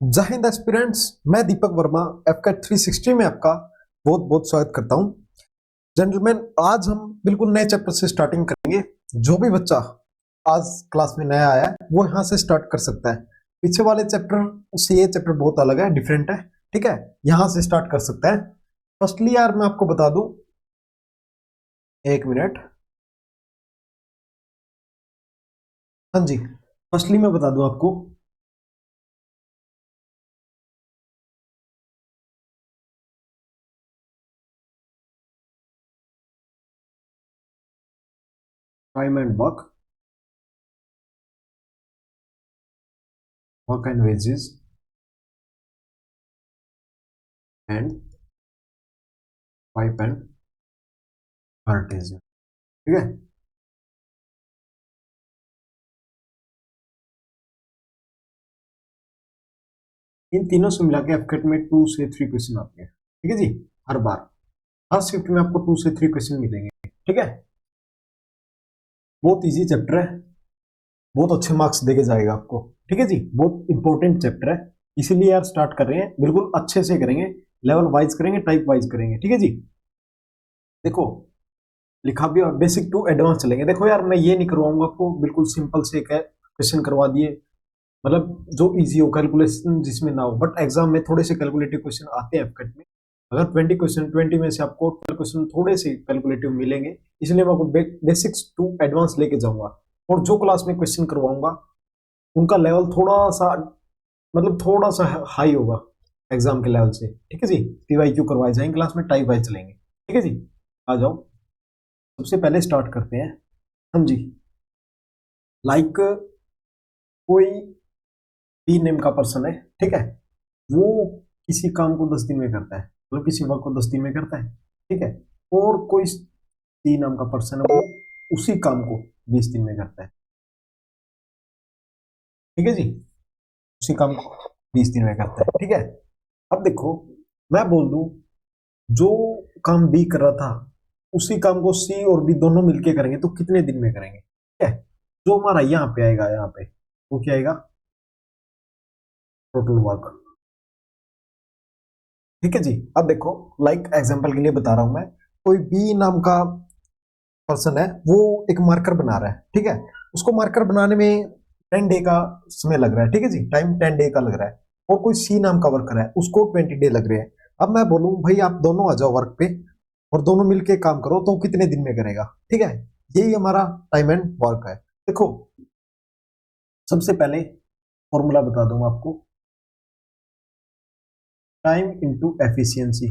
जय हिंद एस्पिरेंट्स। मैं दीपक वर्मा एफकेट 360 में आपका बहुत बहुत स्वागत करता हूं। जेंटलमैन, आज हम बिल्कुल नए चैप्टर से स्टार्टिंग करेंगे। जो भी बच्चा आज क्लास में नया आया है वो यहाँ से स्टार्ट कर सकता है। पीछे वाले चैप्टर से ये चैप्टर बहुत अलग है, डिफरेंट है, ठीक है। यहाँ से स्टार्ट कर सकता है। फर्स्टली यार मैं आपको बता दूं, एक मिनट। हाँ जी, फर्स्टली मैं बता दूं आपको, time and work and wages and pipe and cartridge, ठीक है। इन तीनों से मिला के एफकेट में 2 से 3 क्वेश्चन आते हैं, ठीक है जी। हर बार हर शिफ्ट में आपको 2 से 3 क्वेश्चन मिलेंगे, ठीक है। बहुत इजी चैप्टर है, बहुत अच्छे मार्क्स देके जाएगा आपको, ठीक है जी। बहुत इंपॉर्टेंट चैप्टर है, इसीलिए यार स्टार्ट कर रहे हैं। बिल्कुल अच्छे से करेंगे, लेवल वाइज करेंगे, टाइप वाइज करेंगे, ठीक है जी। देखो, लिखा भी और बेसिक टू एडवांस चलेंगे। देखो यार, मैं ये नहीं करवाऊंगा आपको बिल्कुल सिंपल से क्वेश्चन करवा दिए, मतलब जो इजी हो, कैलकुलेशन जिसमें ना हो। बट एग्जाम में थोड़े से कैलकुलेटिव क्वेश्चन आते हैं एफकेट में। अगर 20 क्वेश्चन, 20 में से आपको 12 क्वेश्चन थोड़े से कैलकुलेटिव मिलेंगे, इसलिए मैं आपको बेसिक्स टू एडवांस लेके जाऊंगा। और जो क्लास में क्वेश्चन करवाऊंगा उनका लेवल थोड़ा सा, मतलब थोड़ा सा हाई होगा एग्जाम के लेवल से, ठीक है जी। पीवाईक्यू करवाए जाएंगे क्लास में, टाइप वाइज चलेंगे, ठीक है जी। आ जाओ, सबसे पहले स्टार्ट करते हैं। हाँ जी, लाइक कोई पी नेम का पर्सन है, ठीक है। वो किसी काम को 10 दिन में करता है, मतलब किसी वर्क को 10 दिन में करता है, ठीक है। और कोई सी नाम का पर्सन है, वो उसी काम को 20 दिन में करता है, ठीक है जी। उसी काम को 20 दिन में करता है, ठीक है। अब देखो, मैं बोल दूं जो काम बी कर रहा था उसी काम को सी और बी दोनों मिलके करेंगे तो कितने दिन में करेंगे, ठीक है। जो हमारा यहाँ पे आएगा, यहाँ पे वो क्या आएगा, टोटल वर्क, ठीक है जी। अब देखो, लाइक एग्जांपल के लिए बता रहा हूं मैं, कोई बी नाम का पर्सन है, वो एक मार्कर बना रहा है, ठीक है। उसको मार्कर बनाने में 10 डे का समय लग रहा है, ठीक है जी। टाइम 10 डे का लग रहा है। और कोई सी नाम का वर्कर है, उसको 20 डे लग रहे हैं। अब मैं बोलूं भाई आप दोनों आ जाओ वर्क पे और दोनों मिलके काम करो तो कितने दिन में करेगा, ठीक है। यही हमारा टाइम एंड वर्क है। देखो, सबसे पहले फॉर्मूला बता दूंगा आपको, टाइम इंटू एफिशिएंसी,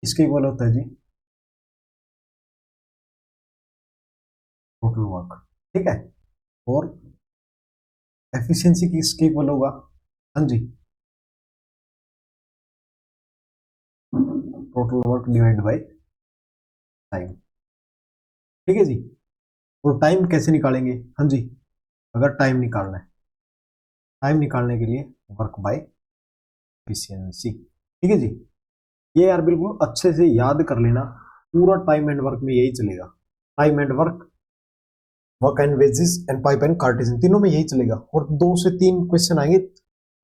इसके इक्वल होता है जी टोटल वर्क, ठीक है। और एफिशिएंसी किसके इक्वल होगा, हाँ जी, total work divide by time, ठीक है जी। और टाइम कैसे निकालेंगे, हाँ जी। अगर टाइम निकालना है, टाइम निकालने के लिए वर्क बाय एफिशिएंसी, ठीक है जी। ये यार बिल्कुल अच्छे से याद कर लेना, पूरा टाइम एंड वर्क में यही चलेगा। Time and work, work and wages and pipe and कार्टेजन, तीनों में यही चलेगा। और 2 से 3 क्वेश्चन आएंगे,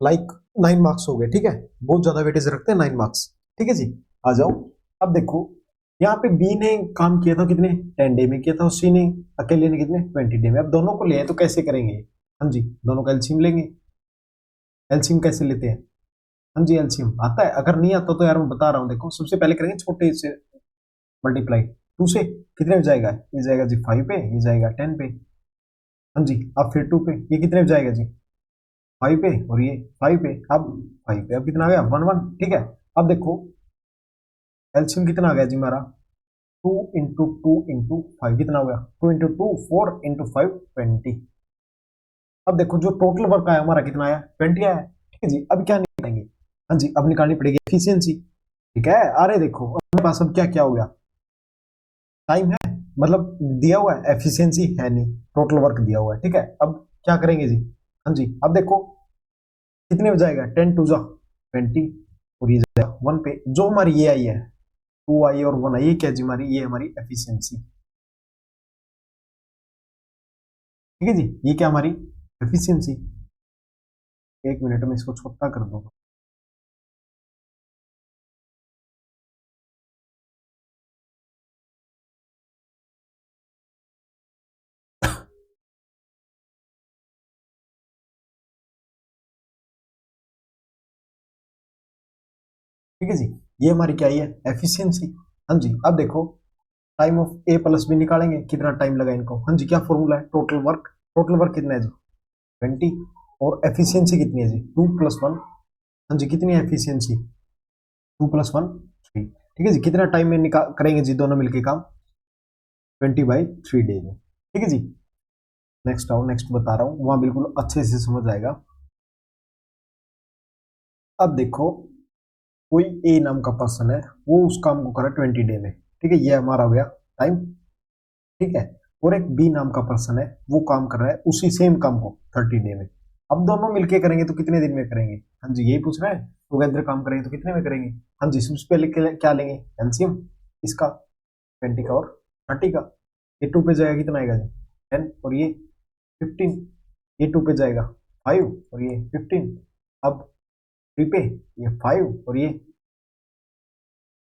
लाइक 9 मार्क्स हो गए, ठीक है। बहुत ज्यादा वेटेज रखते हैं 9 मार्क्स, ठीक है जी। आ जाओ, अब देखो, यहाँ पे बी ने काम किया था कितने 10 डे में किया था, और सी ने अकेले ने कितने 20 डे में। अब दोनों को ले तो कैसे करेंगे, हाँ जी, दोनों का एलसीएम लेंगे। एलसीएम कैसे लेते हैं, हाँ जी, एलसीएम आता है। अगर नहीं आता तो यार मैं बता रहा हूँ, देखो सबसे पहले करेंगे छोटे से मल्टीप्लाई, 2 से कितने में जाएगा, ये जाएगा जी 5 पे, ये जाएगा 10 पे, हाँ जी। अब फिर 2 पे, ये कितने में जाएगा जी 5 पे, और ये 5 पे। अब 5 पे अब कितना आ गया 1 1, ठीक है। अब देखो एलसीएम कितना आ गया जी हमारा, 2 इंटू 5 कितना हो गया, 2 इंटू 2 4 इंटू 5 20। अब देखो जो टोटल वर्क आया हमारा कितना आया, 20 आया, ठीक है जी। अब क्या निकालेंगे, हाँ जी, अब निकालनी पड़ेगी एफिशिएंसी, ठीक है। अरे देखो हमारे पास अब क्या क्या हो गया, टाइम है, मतलब दिया हुआ है, एफिशिएंसी है नहीं, टोटल वर्क दिया हुआ है, ठीक है। अब क्या करेंगे जी, हाँ जी। अब देखो कितने हो जाएगा, 10 2 जा 20, और ये जाएगा 1 पे। जो हमारी ये आई है 2 आई और 1 आई, ये क्या जी हमारी, ये हमारी एफिशिएंसी, ठीक है जी। ये क्या हमारी एफिशिएंसी, एक मिनट में इसको छोटा कर दूंगा। ठीक है जी, ये हमारी क्या है, एफिशिएंसी। हाँ जी, अब देखो time of A plus B निकालेंगे, कितना टाइम लगा इनको। हाँ जी, क्या फॉर्मूला है, टोटल वर्क। टोटल वर्क कितना है जी, 20। और एफिशिएंसी कितनी है जी, 2+1। हाँ जी, कितनी है एफिशिएंसी, 2+1 3। ठीक है जी, कितना टाइम में करेंगे जी दोनों मिलके काम, 20/3 डेज में। ठीक है जी, नेक्स्ट आओ, नेक्स्ट बता रहा हूँ, वहां बिल्कुल अच्छे से समझ आएगा। अब देखो कोई ए नाम का पर्सन है, वो उस काम को करा 20 डे में। ठीक है, ये हमारा हो गया टाइम। ठीक है, और एक बी नाम का पर्सन है, वो काम कर रहा है उसी सेम काम को 30 डे में। अब दोनों मिलके करेंगे तो कितने दिन में करेंगे। हाँ जी, यही पूछ रहा है, टुगेदर काम करेंगे तो कितने में करेंगे। हाँ जी, सबसे पहले क्या लेंगे, एलसीएम इसका 20 का और 30 का। ये 2 पे जाएगा, कितना आएगा जी 10, और ये 15। ये 2 पे जाएगा 5, और ये 15। अब 3 पे ये 5, और ये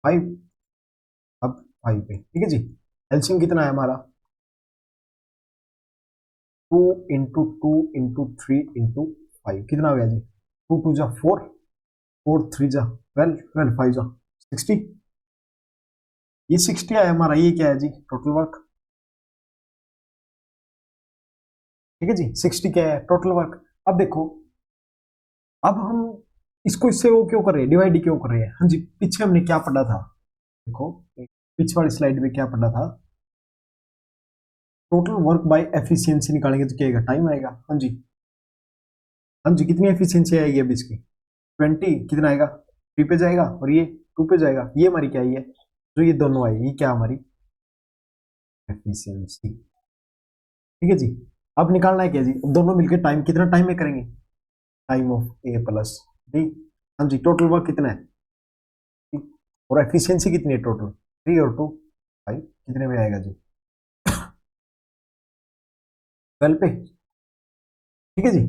5। अब 5 पे, ठीक है जी, एलसीएम कितना है हमारा, 2 × 2 × 3 × 5, कितना हो गया जी, 2 × 2 = 4, 4 × 3 = 12, 12 × 5 = 60। ये 60 आया हमारा, ये क्या है जी, टोटल वर्क। ठीक है जी, 60 क्या है, टोटल वर्क। अब देखो, अब हम इसको इससे वो क्यों कर रहे हैं, डिवाइड क्यों कर रहे हैं। हाँ जी, पीछे हमने क्या पढ़ा था, देखो पीछे वाली स्लाइड में क्या पढ़ा था, टोटल वर्क बाय एफिशिएंसी निकालेंगे तो क्या आएगा, टाइम आएगा। हाँ जी, हाँ जी, कितनी एफिशिएंसी आएगी अब इसकी, 20, कितना आएगा, 3 पे जाएगा, और ये 2 पे जाएगा। ये हमारी क्या है, जो ये दोनों आई, ये क्या हमारी एफिशिएंसी। ठीक है जी, अब निकालना है क्या जी, दोनों मिलकर टाइम, कितना टाइम में करेंगे, time of A plus B. हाँ जी, टोटल वर्क कितना है, और एफिशिएंसी कितनी है टोटल, 3 और 2 5, कितने में आएगा जी, 12 पे। ठीक है जी,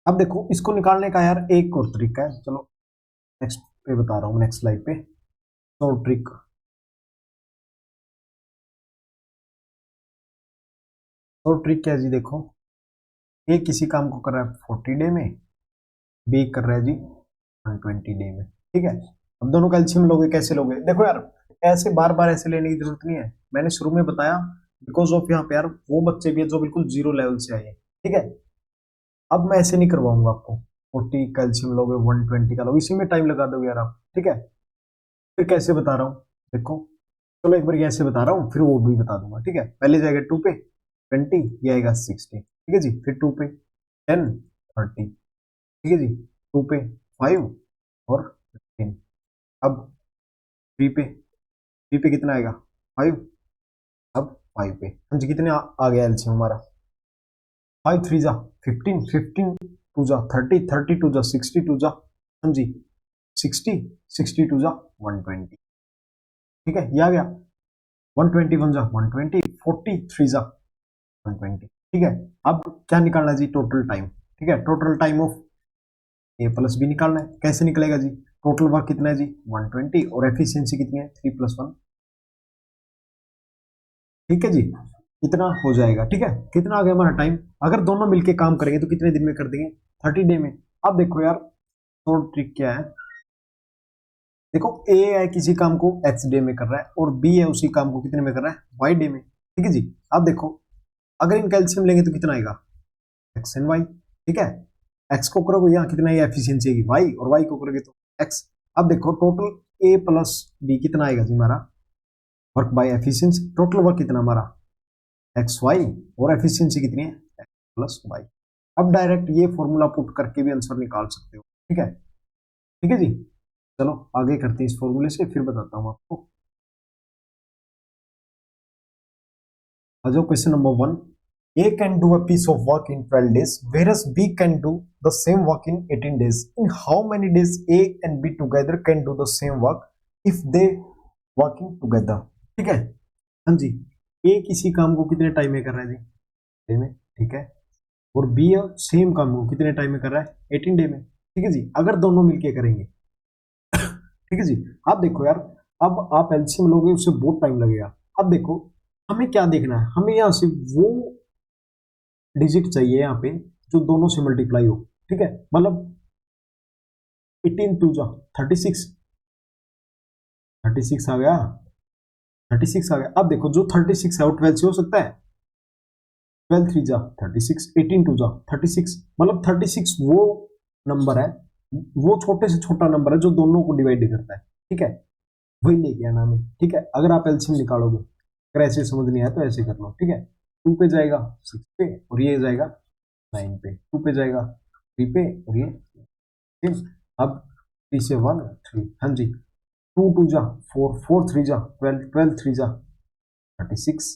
अब देखो इसको निकालने का यार एक और तरीका है, चलो नेक्स्ट पे बता रहा हूँ, नेक्स्ट स्लाइड पे शॉर्ट ट्रिक। शॉर्ट ट्रिक क्या है जी, देखो ए किसी काम को कर रहा है 40 डे में, बी कर रहा है जी 120 डे में। ठीक है, अब दोनों का एलसीएम लोगे, कैसे लोगे, देखो यार ऐसे बार बार ऐसे लेने की जरूरत नहीं है, मैंने शुरू में बताया, बिकॉज ऑफ यहाँ पे यार वो बच्चे भी है जो बिल्कुल जीरो लेवल से आए हैं। ठीक है, अब मैं ऐसे नहीं करवाऊंगा आपको, 40 का एलसीएम लोगे, 120 का लोगे, इसी में टाइम लगा दोगे यार आप। ठीक है, फिर कैसे बता रहा हूँ, देखो चलो एक बार ऐसे बता रहा हूँ, फिर वो भी बता दूंगा। ठीक है, पहले जाएगा 2 पे 20, ये आएगा 60। ठीक है जी, फिर 2 पे 10 30। ठीक है जी, 2 पे 5 और 15। अब 3 पे, 3 पे कितना आएगा 5। अब 5 पे, हाँ जी, कितने आ गया एलसीएम हमारा, 5 3 जा 15, 15 2 जा 30, 30 2 जा 60, 2 जा, हाँ जी 60, 60 2 जा 120। ठीक है, ये आ गया 120 1 जा 120, 40 3 जा 120। ठीक है, अब क्या निकालना है जी, टोटल टाइम। ठीक है, total time of A plus B निकालना है, कैसे निकलेगा जी, टोटल वर्क कितना है जी 120, और एफिशिएंसी कितनी है 3+1। ठीक है जी, कितना हो जाएगा। ठीक है, कितना आ गया हमारा टाइम, अगर दोनों मिलके काम करेंगे तो कितने दिन में कर देंगे, 30 डे में। अब देखो यार शॉर्ट ट्रिक क्या है, देखो ए है किसी काम को एक्स डे में कर रहा है, और बी है उसी काम को कितने में कर रहा है, वाई डे में। ठीक है जी, अब देखो अगर इनका एलसीएम लेंगे तो कितना आएगा, एक्स एंड वाई। ठीक है, एक्स को करोगे यहाँ कितना है एफिशिएंसी आएगी वाई, और वाई को करोगे तो एक्स। अब देखो टोटल ए प्लस बी कितना आएगा जी हमारा, work by efficiency, total work कितना हमारा एक्स वाई, और एफिशिएंसी कितनी है एक्स प्लस वाई। अब डायरेक्ट ये फॉर्मूला पुट करके भी आंसर निकाल सकते हो। ठीक है, ठीक है जी, चलो आगे करते हैं इस फॉर्मूले से, फिर बताता हूँ आपको। आ जाओ question number 1, A can do a piece of work in 12 days, whereas B can do the same work in 18 days. In how many days A and B together can do the same work if they working together? ठीक है, हाँ जी, A किसी काम को कितने time में कर रहा है जी, डे में। ठीक है, और बी सेम काम वो कितने टाइम में कर रहा है 18 डे में, ठीक है जी, अगर दोनों मिलके करेंगे। ठीक है जी। अब देखो यार, अब आप एलसीएम लोगे उससे बहुत टाइम लगेगा। अब देखो हमें क्या देखना है, हमें यहाँ से वो डिजिट चाहिए यहाँ पे जो दोनों से मल्टीप्लाई हो, ठीक है, मतलब 18 टू जा 36, 36 आ गया, 36 आ गया। अब देखो जो 36 है वो 12 से हो सकता है, 12 3 जा 36, 18 टू जा 36, मतलब 36 वो नंबर है, वो छोटे से छोटा नंबर है जो दोनों को डिवाइड करता है, ठीक है, वही लेके आना हमें, ठीक है। अगर आप एलसीएम निकालोगे, अगर ऐसे समझ नहीं आया तो ऐसे कर लो, ठीक है। 2 पे जाएगा 6 पे और ये जाएगा 9 पे, 2 पे जाएगा 3 पे और ये 6। अब 3 से 1 3, हाँ जी, 2 2 जा 4, 4 3 जा 12, 12 3 जा 36।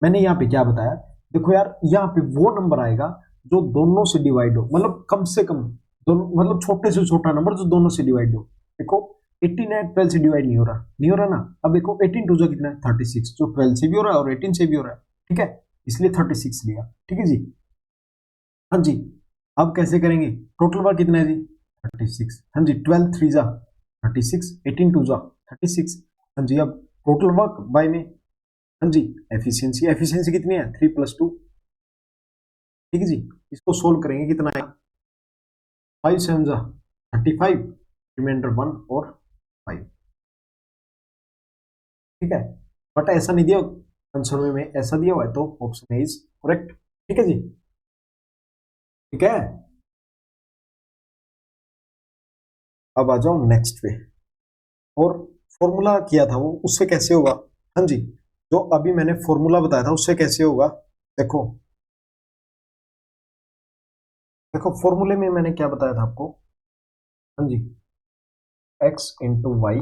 मैंने यहाँ पे क्या बताया, देखो यार यहाँ पे वो नंबर आएगा जो दोनों से डिवाइड हो, मतलब कम से कम दोनों, मतलब छोटे से छोटा नंबर जो दोनों से डिवाइड हो। देखो 18 है 12 से डिवाइड नहीं हो रहा, नहीं हो रहा ना। अब देखो 18 टू जो कितना है 36, जो 12 से भी हो रहा है और 18 से भी हो रहा है, ठीक है, इसलिए 36 लिया, ठीक है जी। हाँ जी, अब कैसे करेंगे, टोटल वर्क कितना है जी 36, हाँ जी, 12 3 जा 36, 18 टू जा 36, हाँ जी। अब टोटल वर्क बाय में, हाँ जी, एफिशिएंसी, एफिशिएंसी कितनी है 3 + 2, ठीक है जी। इसको सोल्व करेंगे कितना है 5 7 जा 35, रिमाइंडर 1 और 5, ठीक है। बट ऐसा नहीं दिया आंसर में, ऐसा दिया हुआ है तो ऑप्शन ए इज करेक्ट, ठीक है जी, ठीक है। अब आ जाओ नेक्स्ट पे, और फॉर्मूला किया था वो, उससे कैसे होगा, हाँ जी, जो अभी मैंने फॉर्मूला बताया था उससे कैसे होगा। देखो देखो फॉर्मूले में मैंने क्या बताया था आपको, हाँ जी, x into Y,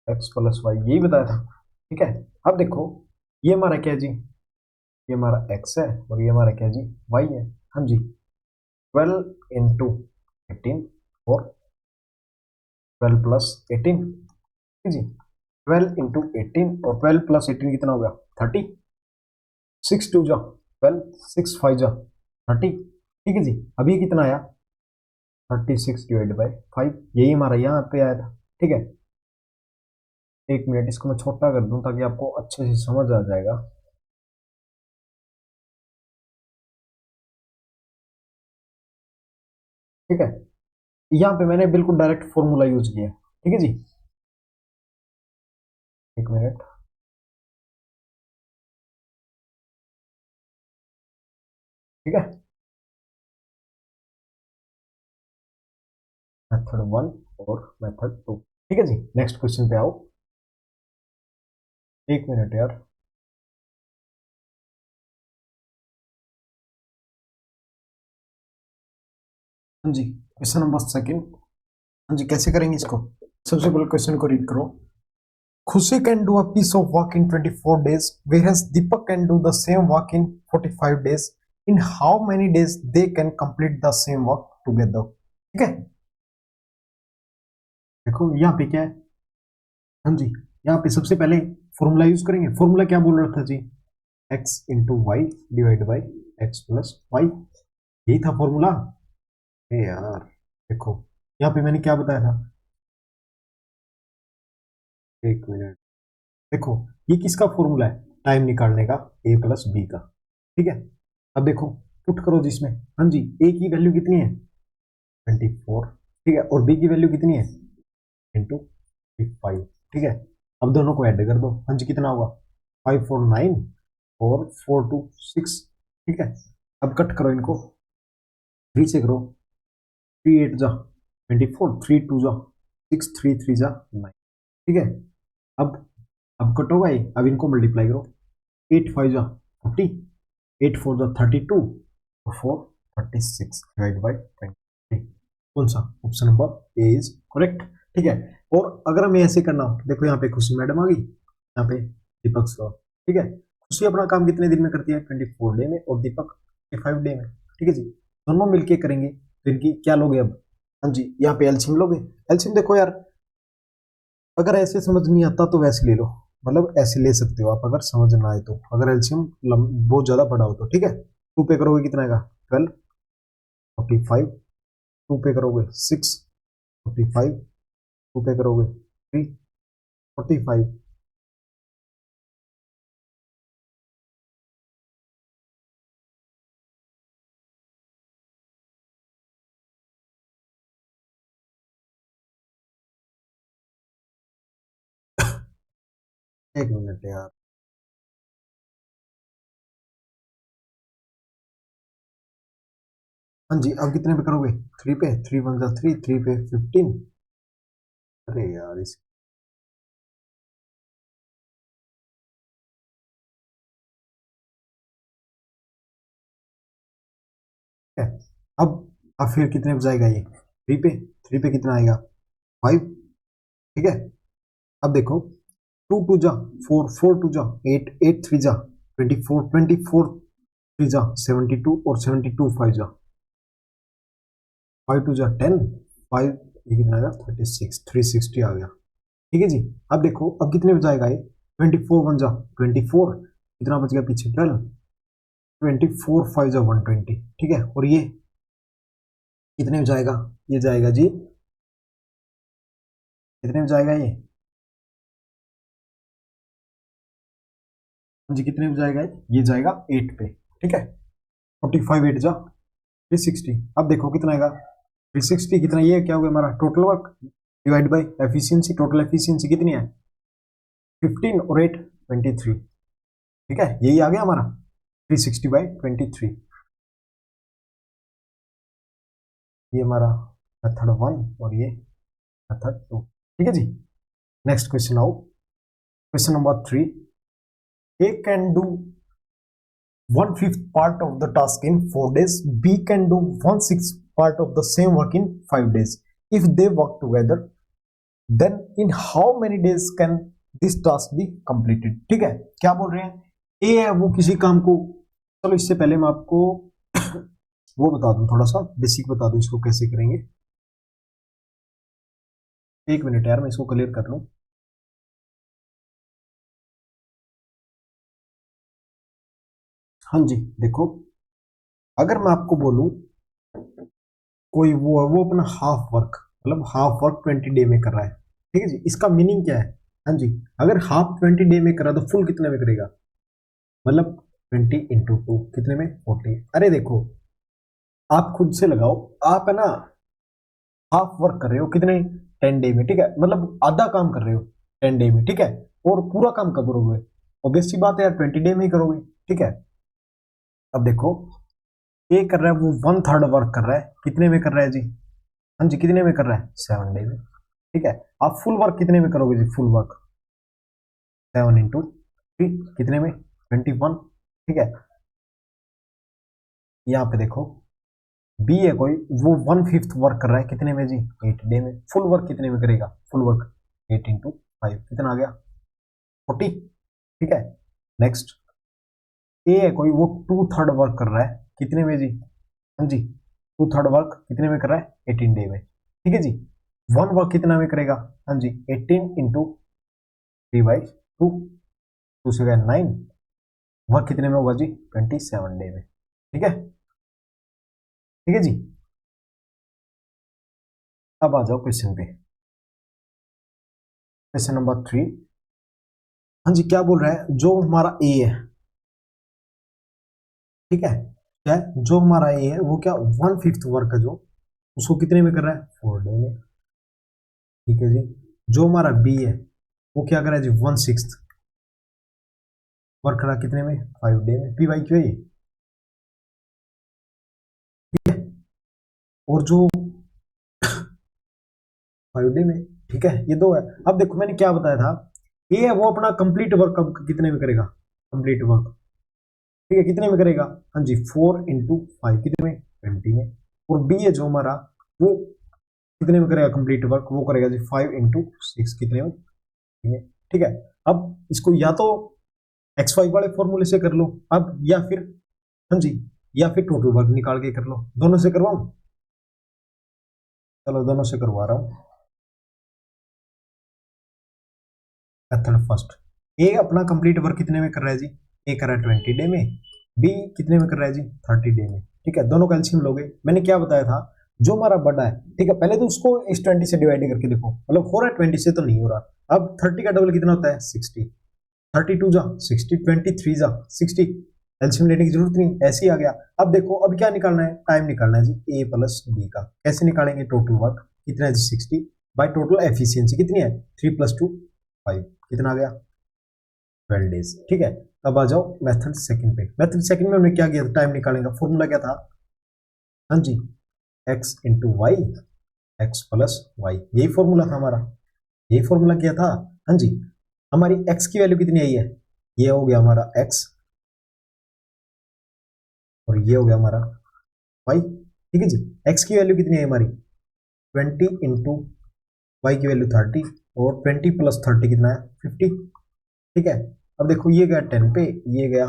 X plus Y, यही बताया था, ठीक है। अब देखो ये हमारा क्या है जी, ये हमारा x है और ये हमारा क्या है जी y है, हाँ जी, 12 इंटू 18 और 12 प्लस 18, ठीक जी, 12 इंटू 18 और 12 प्लस 18 कितना हो गया 30, 6 2 जा 12, 6 5 जा 30, ठीक है जी। अभी कितना आया 36 डिवाइड बाई 5, यही हमारा यहाँ पे आया था, ठीक है। एक मिनट, इसको मैं छोटा कर दूं ताकि आपको अच्छे से समझ आ जाएगा। ठीक है, यहाँ पे मैंने बिल्कुल डायरेक्ट फॉर्मूला यूज किया, ठीक है जी। एक मिनट, ठीक है, मेथड 1 और मेथड 2, ठीक है जी। नेक्स्ट क्वेश्चन पे आओ, एक मिनट यार, हाँ जी, क्वेश्चन नंबर सेकंड, हाँ जी, कैसे करेंगे इसको। सबसे पहले क्वेश्चन को रीड करो। Khushi can do a piece of work in 24 days, whereas Deepak can do the same work in 45 days. In how many days they can complete the same work together, ठीक है। देखो यहाँ पे क्या है, हाँ जी, यहाँ पे सबसे पहले फॉर्मूला यूज करेंगे। फॉर्मूला क्या बोल रहा था जी, X into Y divide by X plus Y, यही था फॉर्मूला। ए यार देखो यहाँ पे मैंने क्या बताया था, एक मिनट, देखो ये किसका फॉर्मूला है, टाइम निकालने का, ए प्लस बी का, ठीक है। अब देखो पुट करो जिसमें, हाँ जी, ए की वैल्यू कितनी है 24, ठीक है, और बी की वैल्यू कितनी है इंटू 5, ठीक है। अब दोनों को ऐड कर दो, हाँ जी, कितना होगा 5 4 9 और 4 2 6, ठीक है। अब कट करो इनको, 3 से करो, 3 8 जा 24, 3 2 जा 6, 3 3 जा 9, ठीक है। अब अब कट होगा ये, अब इनको मल्टीप्लाई करो, 8 5 जा 40, 8 4 जा 32 और 4 36 डिवाइड बाई 20, कौन सा, option number A is correct, ठीक है। और अगर हमें ऐसे करना हो, देखो यहाँ पे खुशी मैडम आ गई, यहाँ पे दीपक सर, ठीक है। खुशी अपना काम कितने दिन में करती है 24 डे में, और दीपक 5 डे में, ठीक है जी। दोनों मिलके करेंगे तो इनकी क्या लोगे अब, हाँ जी, यहाँ पे एलसीएम लोगे। एलसीएम देखो यार, अगर ऐसे समझ नहीं आता तो वैसे ले लो, मतलब ऐसे ले सकते हो आप अगर समझ ना आए तो, अगर एलसीएम बहुत ज्यादा बड़ा हो तो, ठीक है। 2 पे करोगे कितना का 12, 45, 2 पे करोगे 6, 45, 2 पे करोगे 3, 45, एक मिनट यार। हाँ जी, अब कितने पे करोगे? 3 पे, 3 1 जा 3, 3 पे 15। अरे यार इस है। अब फिर कितने पे जाएगा ये? 3 पे, 3 पे कितना आएगा? 5। ठीक है, अब देखो 2 2 जा 4, 4 2 जा 8, 8 3 जा 24, 24 3 जा 72 और 72 5 जा 5 2 जा 10, 5 ये कितना आएगा? 36, 360 आ गया। ठीक है जी, अब देखो अब कितने पे जाएगा ये? 24 1 जा 24, कितना बच गया पीछे? 12, 24 5 जा 120। ठीक है, और ये कितने में जाएगा? ये जाएगा जी, कितने में जाएगा ये? जी कितने में जाएगा ये जाएगा 8 पे। ठीक है, 45 8 जा 360। अब देखो कितना आएगा? 360 कितना, ये क्या हो गया हमारा total work divide bye efficiency. Total efficiency कितनी है? 15 और 8 23। ठीक है, यही आ गया हमारा 360 बाई 23। ये हमारा मेथड 1 और ये मेथड 2। ठीक है जी, नेक्स्ट क्वेश्चन आओ। Question number 3, A can do 1/5 part of the task in 4 days. B can do 1/6 part of the same work in 5 days. If they work together, then in how many days can this task be completed? ठीक है, क्या बोल रहे हैं? ए है वो किसी काम को, चलो इससे पहले मैं आपको वो बता दूं, थोड़ा सा बेसिक बता दूं इसको कैसे करेंगे। एक मिनट यार, मैं इसको क्लियर कर लूं। हाँ जी, देखो अगर मैं आपको बोलूं कोई वो अपना हाफ वर्क, मतलब हाफ वर्क 20 डे में कर रहा है। ठीक है जी, इसका मीनिंग क्या है? हाँ जी, अगर हाफ 20 डे में कर रहा है तो फुल कितने में करेगा? मतलब 20 इंटू 2 कितने में? 40। अरे देखो आप खुद से लगाओ, आप है ना हाफ वर्क कर रहे हो कितने? 10 डे में। ठीक है, मतलब आधा काम कर रहे हो 10 डे में। ठीक है, और पूरा काम कब करोगे? ऑब्वियस सी बात है यार, 20 डे में ही करोगे। ठीक है, अब देखो ये कर रहा है वो 1/3 वर्क कर रहा है, कितने में कर रहा है जी? हाँ जी, कितने में कर रहा है? 7 डे में। ठीक है, आप फुल वर्क कितने में करोगे जी? फुल वर्क 7 इंटू 3 कितने में? 21। ठीक है, यहाँ पे देखो बी है कोई, वो 1/5 वर्क कर रहा है कितने में जी? 8 डे में। फुल वर्क कितने में करेगा? फुल वर्क 8 इंटू 5 कितना आ गया? 40। ठीक है, नेक्स्ट ए है कोई, वो 2/3 वर्क कर रहा है कितने में जी? हाँ जी, 2/3 वर्क कितने में कर रहा है? 18 डे में। ठीक है जी, वन वर्क कितना में करेगा? हाँ जी, 18 इंटू 3/2, 2 से गया 9, वर्क कितने में होगा जी? 27 डे में। ठीक है, ठीक है जी, अब आ जाओ क्वेश्चन पे। क्वेश्चन नंबर 3, हाँ जी क्या बोल रहा है? जो हमारा ए है, ठीक है, क्या है? जो हमारा ए है वो क्या 1/5 वर्क है जो, उसको कितने में कर रहा है? 4 डे में। ठीक है जी, जो हमारा बी है वो क्या कर रहा है जी? 1/6 वर्क कर रहा है कितने में? 5 डे में। पी वाई क्यू है ये। ठीक है, और जो 5 डे में। ठीक है, ये दो है। अब देखो मैंने क्या बताया था, ए है वो अपना कंप्लीट वर्क कितने में करेगा? Complete work. ठीक है, कितने में करेगा? हाँ जी, 4 इंटू 5 कितने में? 20 में। और बी है जो हमारा, वो कितने में करेगा कंप्लीट वर्क? वो करेगा जी 5 इंटू 6 कितने में? 20 में। ठीक है, अब इसको या तो एक्स वाई वाले फॉर्मूले से कर लो अब, या फिर हाँ जी, या फिर टोटल वर्क निकाल के कर लो। दोनों से करवाऊं? चलो दोनों से करवा रहा हूं। मेथड फर्स्ट, ए अपना कंप्लीट वर्क कितने में कर रहा है जी? ए कर रहा है 20 डे में, बी कितने में कर रहा है जी? 30 डे में। ठीक है, दोनों का एलसीएम लोगे। मैंने क्या बताया था, जो हमारा बड़ा है, ठीक है, पहले तो उसको इस 20 से डिवाइड करके देखो, मतलब हो रहा है 20 से तो नहीं हो रहा। अब 30 का डबल कितना होता है 60, 32 जा 60, 23 जा 60, एलसीएम लेने की जरूरत नहीं, ऐसे ही आ गया। अब देखो अब क्या निकालना है, टाइम निकालना है जी, ए प्लस बी का। कैसे निकालेंगे, टोटल वर्क कितना है जी 60 बाय टोटल एफिशिएंसी कितनी है 3 + 2 5, कितना आ गया 12 डेज। ठीक है, अब आ जाओ मेथड सेकंड पे। मेथड सेकंड में हमने क्या किया था, टाइम निकालेंगे। फॉर्मूला क्या था, हाँ जी, x into Y X plus Y, यही फॉर्मूला था हमारा, यही फॉर्मूला क्या था, हाँ जी। हमारी x की वैल्यू कितनी आई है, ये हो गया हमारा x और ये हो गया हमारा y। ठीक है जी, x की वैल्यू कितनी है हमारी 20 इंटू वाई की वैल्यू 30 और 20 + 30 कितना है 50। ठीक है, अब देखो ये गया 10 पे, ये गया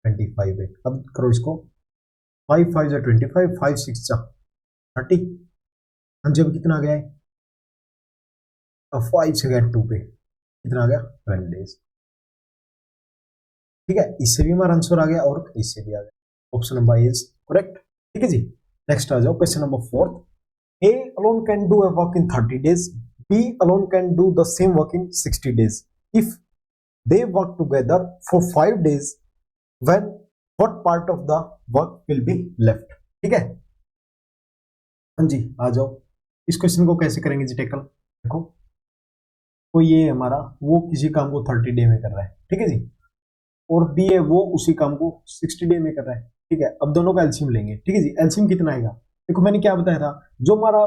25 पे। अब करो इसको, 5 5 जा 25, 5 6 जा 30। हाँ जी, अब कितना आ गया है, अब 5 से गया 2 पे, कितना आ गया 12 डेज। ठीक है, इससे भी हमारा आंसर आ गया और इससे भी आ गया। Option number is correct. ठीक है जी, नेक्स्ट आ जाओ question number 4। A alone can do a work in 30 days. B alone can do the same work in 60 days. If they work together for 5 days, when what part of the work will be left? ठीक है, हाँ जी, आ जाओ। इस question को कैसे करेंगे जी tackle, देखो तो ये हमारा वो किसी काम को 30 डे में कर रहा है, ठीक है जी, और बी है वो उसी काम को 60 डे में कर रहा है। ठीक है, अब दोनों का एलसीएम लेंगे। ठीक है जी, एलसीएम कितना आएगा, देखो मैंने क्या बताया था, जो हमारा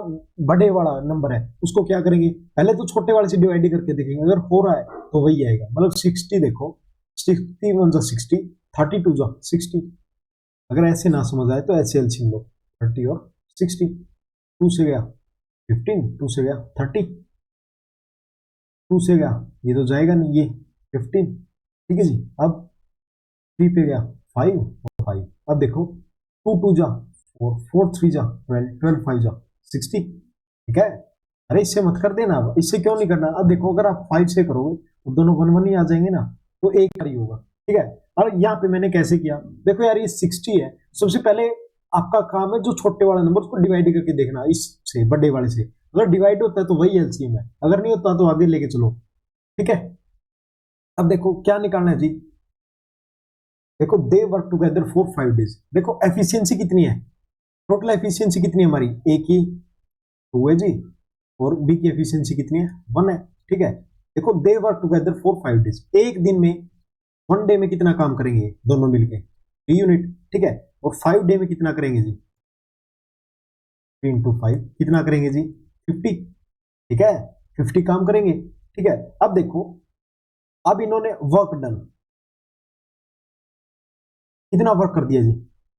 बड़े वाला नंबर है उसको क्या करेंगे, पहले तो छोटे वाले से डिवाइड करके देखेंगे, अगर हो रहा है तो वही आएगा। मतलब 60 देखो, 61 जा 60, 32 जा 60। अगर ऐसे ना समझ आए तो ऐसे एलसीएम लो, 30 और 60। 2 से गया 15, 2 से गया 30, 2 से गया ये तो जाएगा नहीं, ये 15। ठीक है जी, अब 3 पे गया 5 और 5। अब देखो 2 2 जा 4, 4 3 जा 12, 12 5 जा 60। ठीक है, अरे इससे मत कर देना, इससे क्यों नहीं करना। अब देखो अगर आप 5 से करोगे तो दोनों 1 1 ही आ जाएंगे ना, तो एक ही होगा। ठीक है, और यहाँ पे मैंने कैसे किया, देखो यार ये 60 है, सबसे पहले आपका काम है जो छोटे वाला नंबर उसको डिवाइड करके देखना इससे बड़े वाले से। अगर डिवाइड होता है तो वही एलसीएम है, अगर नहीं होता तो आगे लेके चलो। ठीक है, अब देखो क्या निकालना है जी, देखो दे वर्क टुगेदर फॉर 5 डेज। देखो एफिशिएंसी कितनी है, टोटल एफिशिएंसी कितनी है हमारी, ए की 2 है जी, और बी की एफिशिएंसी कितनी है 1 है। ठीक है, देखो दे वर्क टुगेदर फॉर 5 डेज, एक दिन में 1 डे में कितना काम करेंगे दोनों मिलके 3 यूनिट। ठीक है, और 5 डे में कितना करेंगे जी 3 इंटू 5 कितना करेंगे जी 50। ठीक है, 50 काम करेंगे। ठीक है, अब देखो अब इन्होंने वर्क डन कितना वर्क कर दिया जी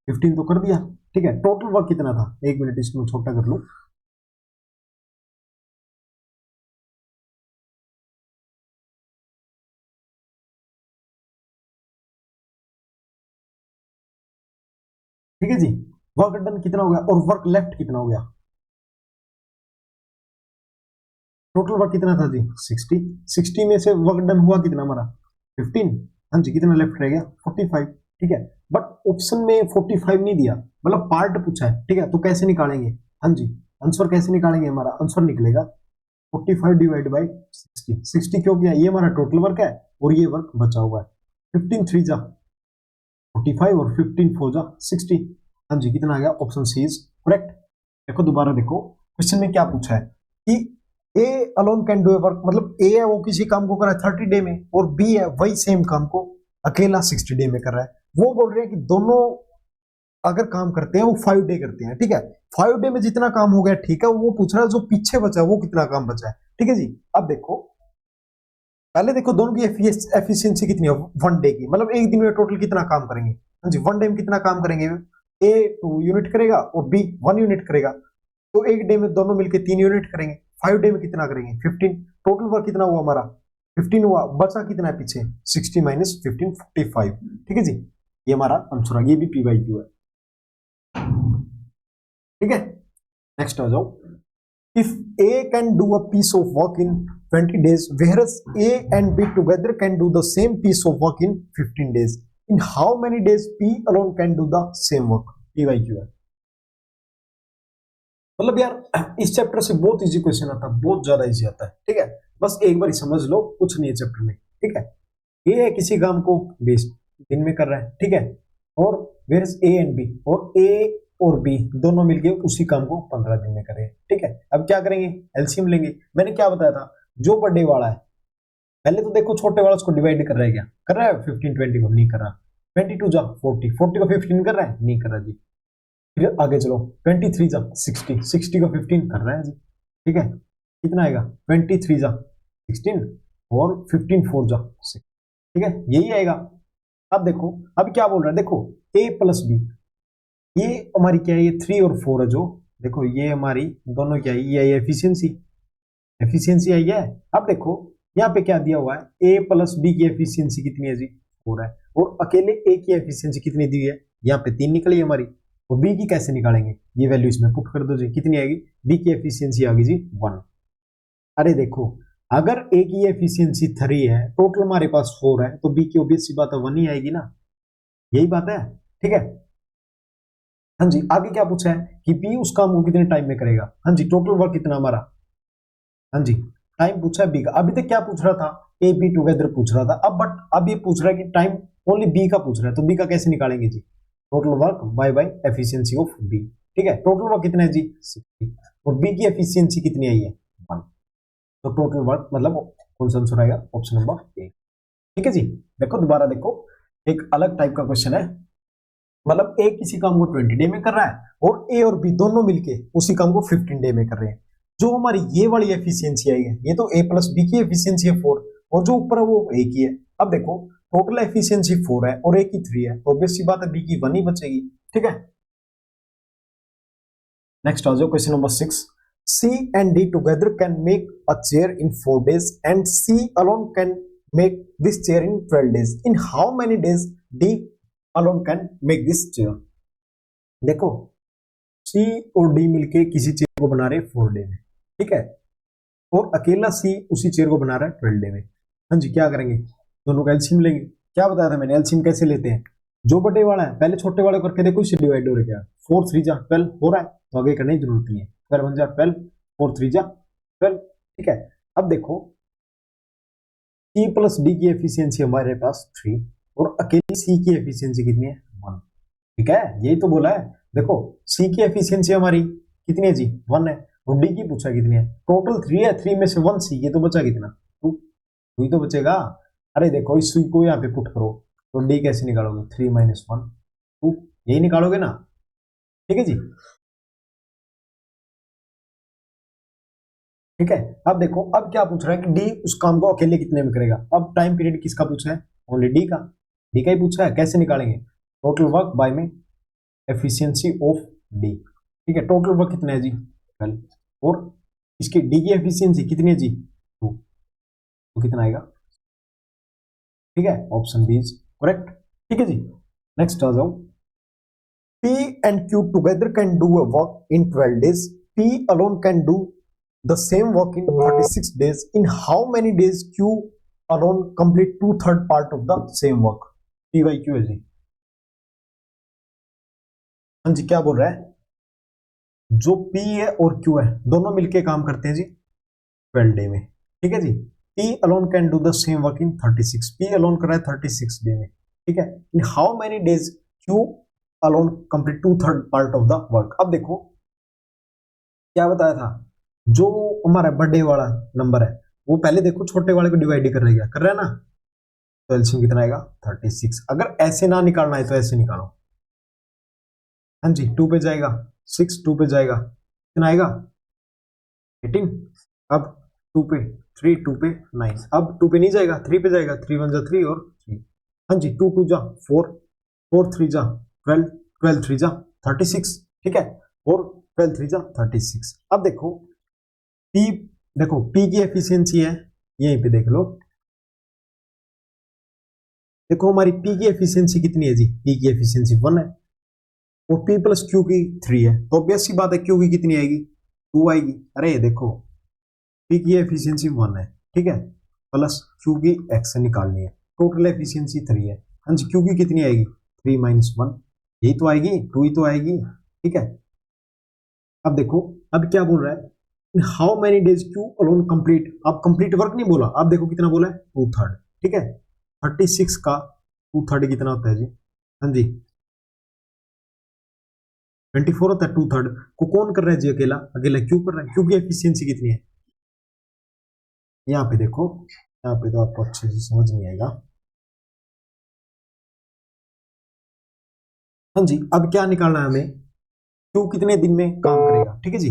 15 तो कर दिया। ठीक है, टोटल वर्क कितना था, एक मिनट इसको छोटा कर लूं। ठीक है जी, वर्क डन कितना हो गया और वर्क लेफ्ट कितना हो गया, टोटल वर्क कितना था जी 60। 60 में से वर्क डन हुआ कितना हमारा 15। हाँ जी, कितना लेफ्ट रह गया 45। ठीक है, बट ऑप्शन में 45 नहीं दिया, मतलब पार्ट पूछा है। ठीक है, तो कैसे निकालेंगे, हाँ जी आंसर कैसे निकालेंगे, हमारा आंसर निकलेगा 45 डिवाइड बाई 60। 60 क्यों किया, ये हमारा टोटल वर्क है और ये वर्क बचा हुआ है। 15 3 जा 45 और 15 4 जा 60। हाँ जी, कितना आ गया, ऑप्शन सी इज करेक्ट। देखो दोबारा देखो क्वेश्चन में क्या पूछा है कि A alone can do a work, मतलब ए है वो किसी काम को कर रहा है 30 डे में, और बी है वही सेम काम को अकेला 60 डे में कर रहा है। वो बोल रहे हैं कि दोनों अगर काम करते हैं वो 5 डे करते हैं। ठीक है, 5 डे में जितना काम हो गया ठीक है, वो पूछ रहा है जो पीछे बचा है वो कितना काम बचा है। ठीक है जी, अब देखो पहले देखो दोनों की एफिशिएंसी कितनी है 1 डे की, मतलब एक दिन में टोटल कितना काम करेंगे। हाँ जी, 1 डे में कितना काम करेंगे, ए 2 यूनिट करेगा और बी 1 यूनिट करेगा, तो एक डे में दोनों मिलकर 3 यूनिट करेंगे। 5 डे में कितना करेंगे 15। टोटल वर्क कितना हुआ हमारा 15 हुआ, बचा कितना है पीछे 60 माइनस 15 45। ठीक है जी, ये हमारा आंसर आ गया, ये भी पी बाई क्यू है। ठीक है, नेक्स्ट आ जाओ। If A can do a piece of work in 20 days, whereas A and B together can do the same piece of work in 15 days, in how many days P alone can do the same work? P Y Q है। मतलब यार इस chapter से बहुत easy question आता है, बहुत ज्यादा इजी आता है, ठीक है। बस एक बार समझ लो, कुछ नहीं है चैप्टर में, ठीक है। ये है किसी काम को 20 दिन में कर रहा है, ठीक है, और वेयर ए एंड बी, और ए और बी दोनों मिलके उसी काम को 15 दिन में कर रहे हैं, ठीक है। अब क्या करेंगे, एलसीएम लेंगे। मैंने क्या बताया था, जो बड़े वाला है पहले तो देखो छोटे वाला उसको डिवाइड कर रहा है, क्या कर रहा है, 15 20 को नहीं कर रहा, 22 जा 40, 40 को 15 कर रहा है, नहीं कर रहा जी। फिर आगे चलो, 23 जा 60, 60 को 15 कर रहा है जी, ठीक है। कितना आएगा, 23 जा 16 और 15 4 जा 6, ठीक है, यही आएगा। अब देखो, अब क्या बोल रहा है, देखो a प्लस बी, ये हमारी क्या है, ये 3 और 4 है जो, देखो ये हमारी दोनों क्या है, ये एफिशिएंसी, एफिशिएंसी आई है। अब देखो यहाँ पे क्या दिया हुआ है, a प्लस बी की एफिशिएंसी कितनी है जी, 4 है, और अकेले a की एफिशिएंसी कितनी दी है, यहाँ पे 3 निकली हमारी, तो b की कैसे निकालेंगे, ये वैल्यू इसमें पुट कर दो जी, कितनी आएगी, b की एफिशिएंसी आ गई जी 1। अरे देखो, अगर a की एफिशिएंसी 3 है, टोटल हमारे पास 4 है, तो b की ऑब्वियस सी बात है 1 ही आएगी ना, यही बात है, ठीक है। हाँ जी, आगे क्या पूछा है कि b उस काम को कितने टाइम में करेगा, हाँ जी, टोटल वर्क कितना हमारा, हाँ जी, टाइम पूछा है बी का। अभी तक क्या पूछ रहा था, ए बी टुगेदर पूछ रहा था, अब ये पूछ रहा है कि टाइम ओनली बी का पूछ रहा है, तो बी का कैसे निकालेंगे जी, total work by efficiency of B, ठीक है। टोटल वर्क कितना है जी 60, और बी की एफिशिएंसी कितनी आई है 1, तो टोटल वर्क मतलब कौन सा आंसर आएगा, ऑप्शन नंबर ए, ठीक है जी। देखो दोबारा देखो, एक अलग टाइप का क्वेश्चन है, मतलब ए किसी काम को 20 डे में कर रहा है, और ए और बी दोनों मिलके उसी काम को 15 डे में कर रहे हैं। जो हमारी ये वाली एफिशिएंसी आई है, ये तो ए प्लस बी की एफिशिएंसी है 4, और जो ऊपर है वो ए की है। अब देखो टोटल एफिशिएंसी 4 है और ए की 3 है, तो ऑब्वियस सी बात है बी की 1 ही बचेगी, ठीक है। नेक्स्ट आ जाओ, question number 6, C and D together can make a chair in 4 days and C alone can make this chair in 12 days. In how many days D alone can make this chair? देखो C और D मिलके किसी chair को बना रहे 4 day में, ठीक है, और अकेला C उसी चेयर को बना रहा है 12 डे में। हाँ जी, क्या करेंगे, दोनों का एलसीएम लेंगे। क्या बताया था मैंने, एलसीएम कैसे लेते हैं, जो बड़े वाला है पहले छोटे वाले करके देखो, इससे डिवाइड हो रहा है, 4 3 जा 12 हो रहा है, तो आगे करने की जरूरत नहीं है, 12 1 जा 12, 4 3 जा 12, ठीक है। अब देखो C प्लस D की एफिशिएंसी हमारे पास 3, और अकेली C की एफिशिएंसी कितनी है 1, ठीक है, यही तो बोला है। देखो C की एफिशिएंसी हमारी कितनी है जी 1 है, और D की पूछा कितनी है, टोटल 3 है, 3 में से 1 C, ये तो बचा कितना 2, 2 ही तो बचेगा। अरे देखो इस को यहाँ पे पुट करो, तो D कैसे निकालोगे, 3 माइनस 1 2, यही निकालोगे ना, ठीक है जी, ठीक है। अब देखो, अब क्या पूछ रहा है कि डी उस काम को अकेले कितने में करेगा। अब टाइम पीरियड किसका पूछा है, ओनली डी का, डी का ही पूछा है, कैसे निकालेंगे, टोटल वर्क बाय में एफिशिएंसी ऑफ डी, ठीक है। टोटल वर्क कितना है जी 12, और इसकी डी की एफिशिएंसी कितनी है जी 2, तो कितना आएगा, ठीक है, ऑप्शन बी इज करेक्ट, ठीक है जी। नेक्स्ट आ जाओ, P and Q together can do a work in 12 days. P alone can do the same work in 36 days. In how many days Q alone complete 2/3 part of the same work? P by Q है जी, हाँ जी, क्या बोल रहा है, जो P है और Q है दोनों मिलके काम करते हैं जी 12 डे में, ठीक है जी। P alone can do the same work in 36, P alone कर रहा है 36 डे में, ठीक है। In how many days Q alone complete 2/3 part of the work? अब देखो क्या बताया था, जो हमारा बर्थडे वाला नंबर है वो पहले देखो छोटे वाले को डिवाइड कर रहा है, कर रहा है ना, तो एलसीएम कितना आएगा 36। अगर ऐसे ना निकालना है तो ऐसे निकालो, हाँ जी, 2 पे जाएगा 6, 2 पे जाएगा कितना आएगा 18, अब 2 पे 3, 2 पे 9, अब 2 पे नहीं जाएगा 3 पे जाएगा, 3 1 जा 3 और 3, हाँ जी, 2 2 जा 4, 4 3 जा 12, 12 3 जा 36, ठीक है, और 12 3 जा 36। अब देखो P, देखो P की एफिशिएंसी है, यहीं पे देख लो, देखो हमारी P की एफिशिएंसी कितनी है जी, P की एफिशिएंसी 1 है, और P प्लस Q की 3 है, तो ऑब्वियस सी बात है Q की कितनी आएगी 2 आएगी। अरे देखो P की एफिशिएंसी 1 है, ठीक है, प्लस Q की x निकालनी है, टोटल एफिशिएंसी 3 है, हाँ जी, Q की कितनी आएगी 3 माइनस 1, यही तो आएगी, 2 ही तो आएगी, ठीक है। अब देखो, अब क्या बोल रहा है, how many days Q alone complete, अब कंप्लीट वर्क नहीं बोला, अब देखो कितना बोला है, 2/3, ठीक है। 36 का 2/3 कितना होता है जी, हाँ जी 24 होता है। 2/3 को कौन कर रहा है जी, अकेला, अकेला क्यों कर रहा है, क्योंकि एफिशिएंसी कितनी है, यहाँ पे देखो, यहाँ पे तो आपको अच्छे से समझ नहीं आएगा। हाँ जी, अब क्या निकालना है हमें, क्यू कितने दिन में काम करेगा, ठीक है जी,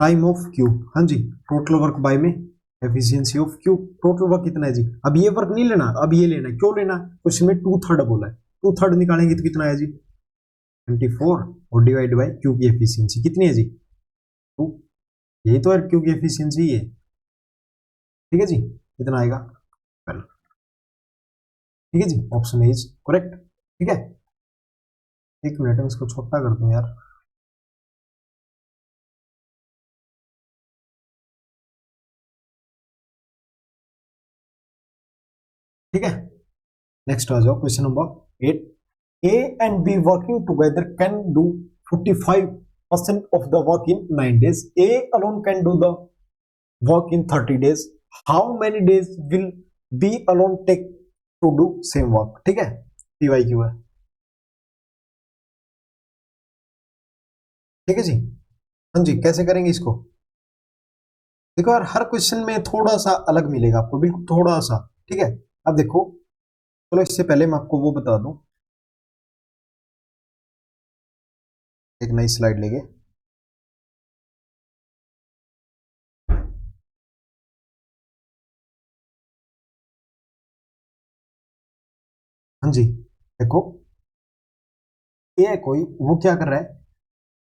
टाइम ऑफ क्यू, हाँ जी, टोटल वर्क बाय में efficiency of Q, total work कितना है जी, अब ये वर्क नहीं लेना, अब ये लेना है, क्यों लेना, क्वेश्चन में 2/3 बोला है, 2/3 निकालेंगे तो कितना है जी 24, और डिवाइड बाय क्यू की एफिशिएंसी कितनी है जी 2, यही तो है क्यू की एफिशिएंसी है, ठीक है जी, कितना आएगा 12, ठीक है जी, ऑप्शन इज करेक्ट, ठीक है। एक मिनट में इसको छोटा कर दूं यार, ठीक है। नेक्स्ट आ जाओ, question number 8, A and B working together can do 45% of the work in 9 days. A alone can do the work in 30 days. How many days will B alone take to do same work? ठीक है, PYQ है, ठीक है जी। हाँ जी, कैसे करेंगे इसको, देखो यार हर क्वेश्चन में थोड़ा सा अलग मिलेगा आपको, बिल्कुल थोड़ा सा, ठीक है। अब देखो, चलो इससे पहले मैं आपको वो बता दूं, एक नई स्लाइड लेंगे, हाँ जी देखो, ये है कोई, वो क्या कर रहा है,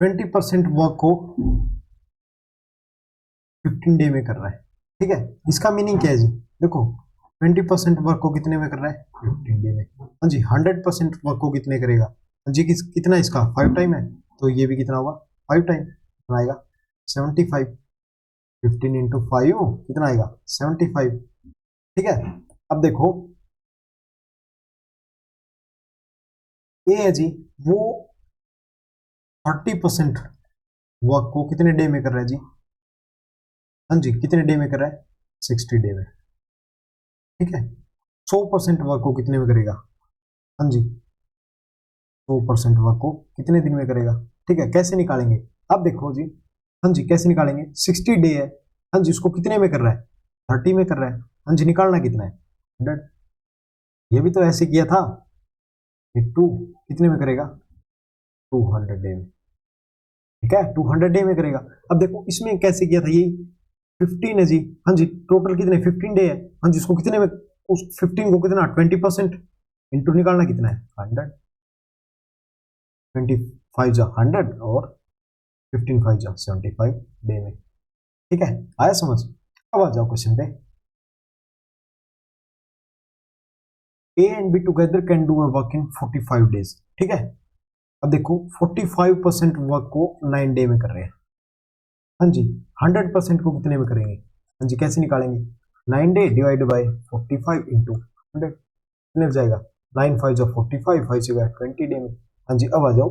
20% वर्क को 15 डे में कर रहा है, ठीक है। इसका मीनिंग क्या है जी, देखो 20% वर्क को कितने में कर रहा है, 15 डे में, हाँ जी। 100% वर्क को कितने करेगा, हाँ जी कितना इसका 5 टाइम है, तो ये भी कितना होगा 5 टाइम, कितना आएगा 75, 15 इंटू 5 कितना आएगा 75, ठीक है। अब देखो ये है जी, वो 30% वर्क को कितने डे में कर रहा है जी, हाँ जी कितने डे में कर रहा है 60 डे में, ठीक है। 100% वर्क को कितने में करेगा, हाँ जी 100% वर्क को कितने दिन में करेगा, ठीक है। कैसे निकालेंगे, अब देखो जी, हाँ जी कैसे निकालेंगे, 60 डे है, हाँ जी उसको कितने में कर रहा है 30 में कर रहा है, हाँ जी निकालना कितना है 100, ये भी तो ऐसे किया था, ये 2 कितने में करेगा 200 डे में, ठीक है 200 डे में करेगा। अब देखो इसमें कैसे किया था, ये 15 है जी, हाँ जी टोटल कितने 15 डे है, हाँ जी उसको कितने में, उस 15 को कितना 20% इंटू निकालना कितना है 100, 25 जा 100 और 15 5 जा 75 डे में, ठीक है। आया समझ, अब आ जाओ क्वेश्चन पे, ए and be together can do a work in 45 days, ठीक है। अब देखो 45% वर्क को 9 डे में कर रहे हैं, हाँ जी 100% को कितने में करेंगे, हाँ जी कैसे निकालेंगे, 9 डे डिवाइड बाय 45 इंटू 100, कितने हो जाएगा 9 5 जो 45, 5 से 20 डे में, हाँ जी। अब आ जाओ,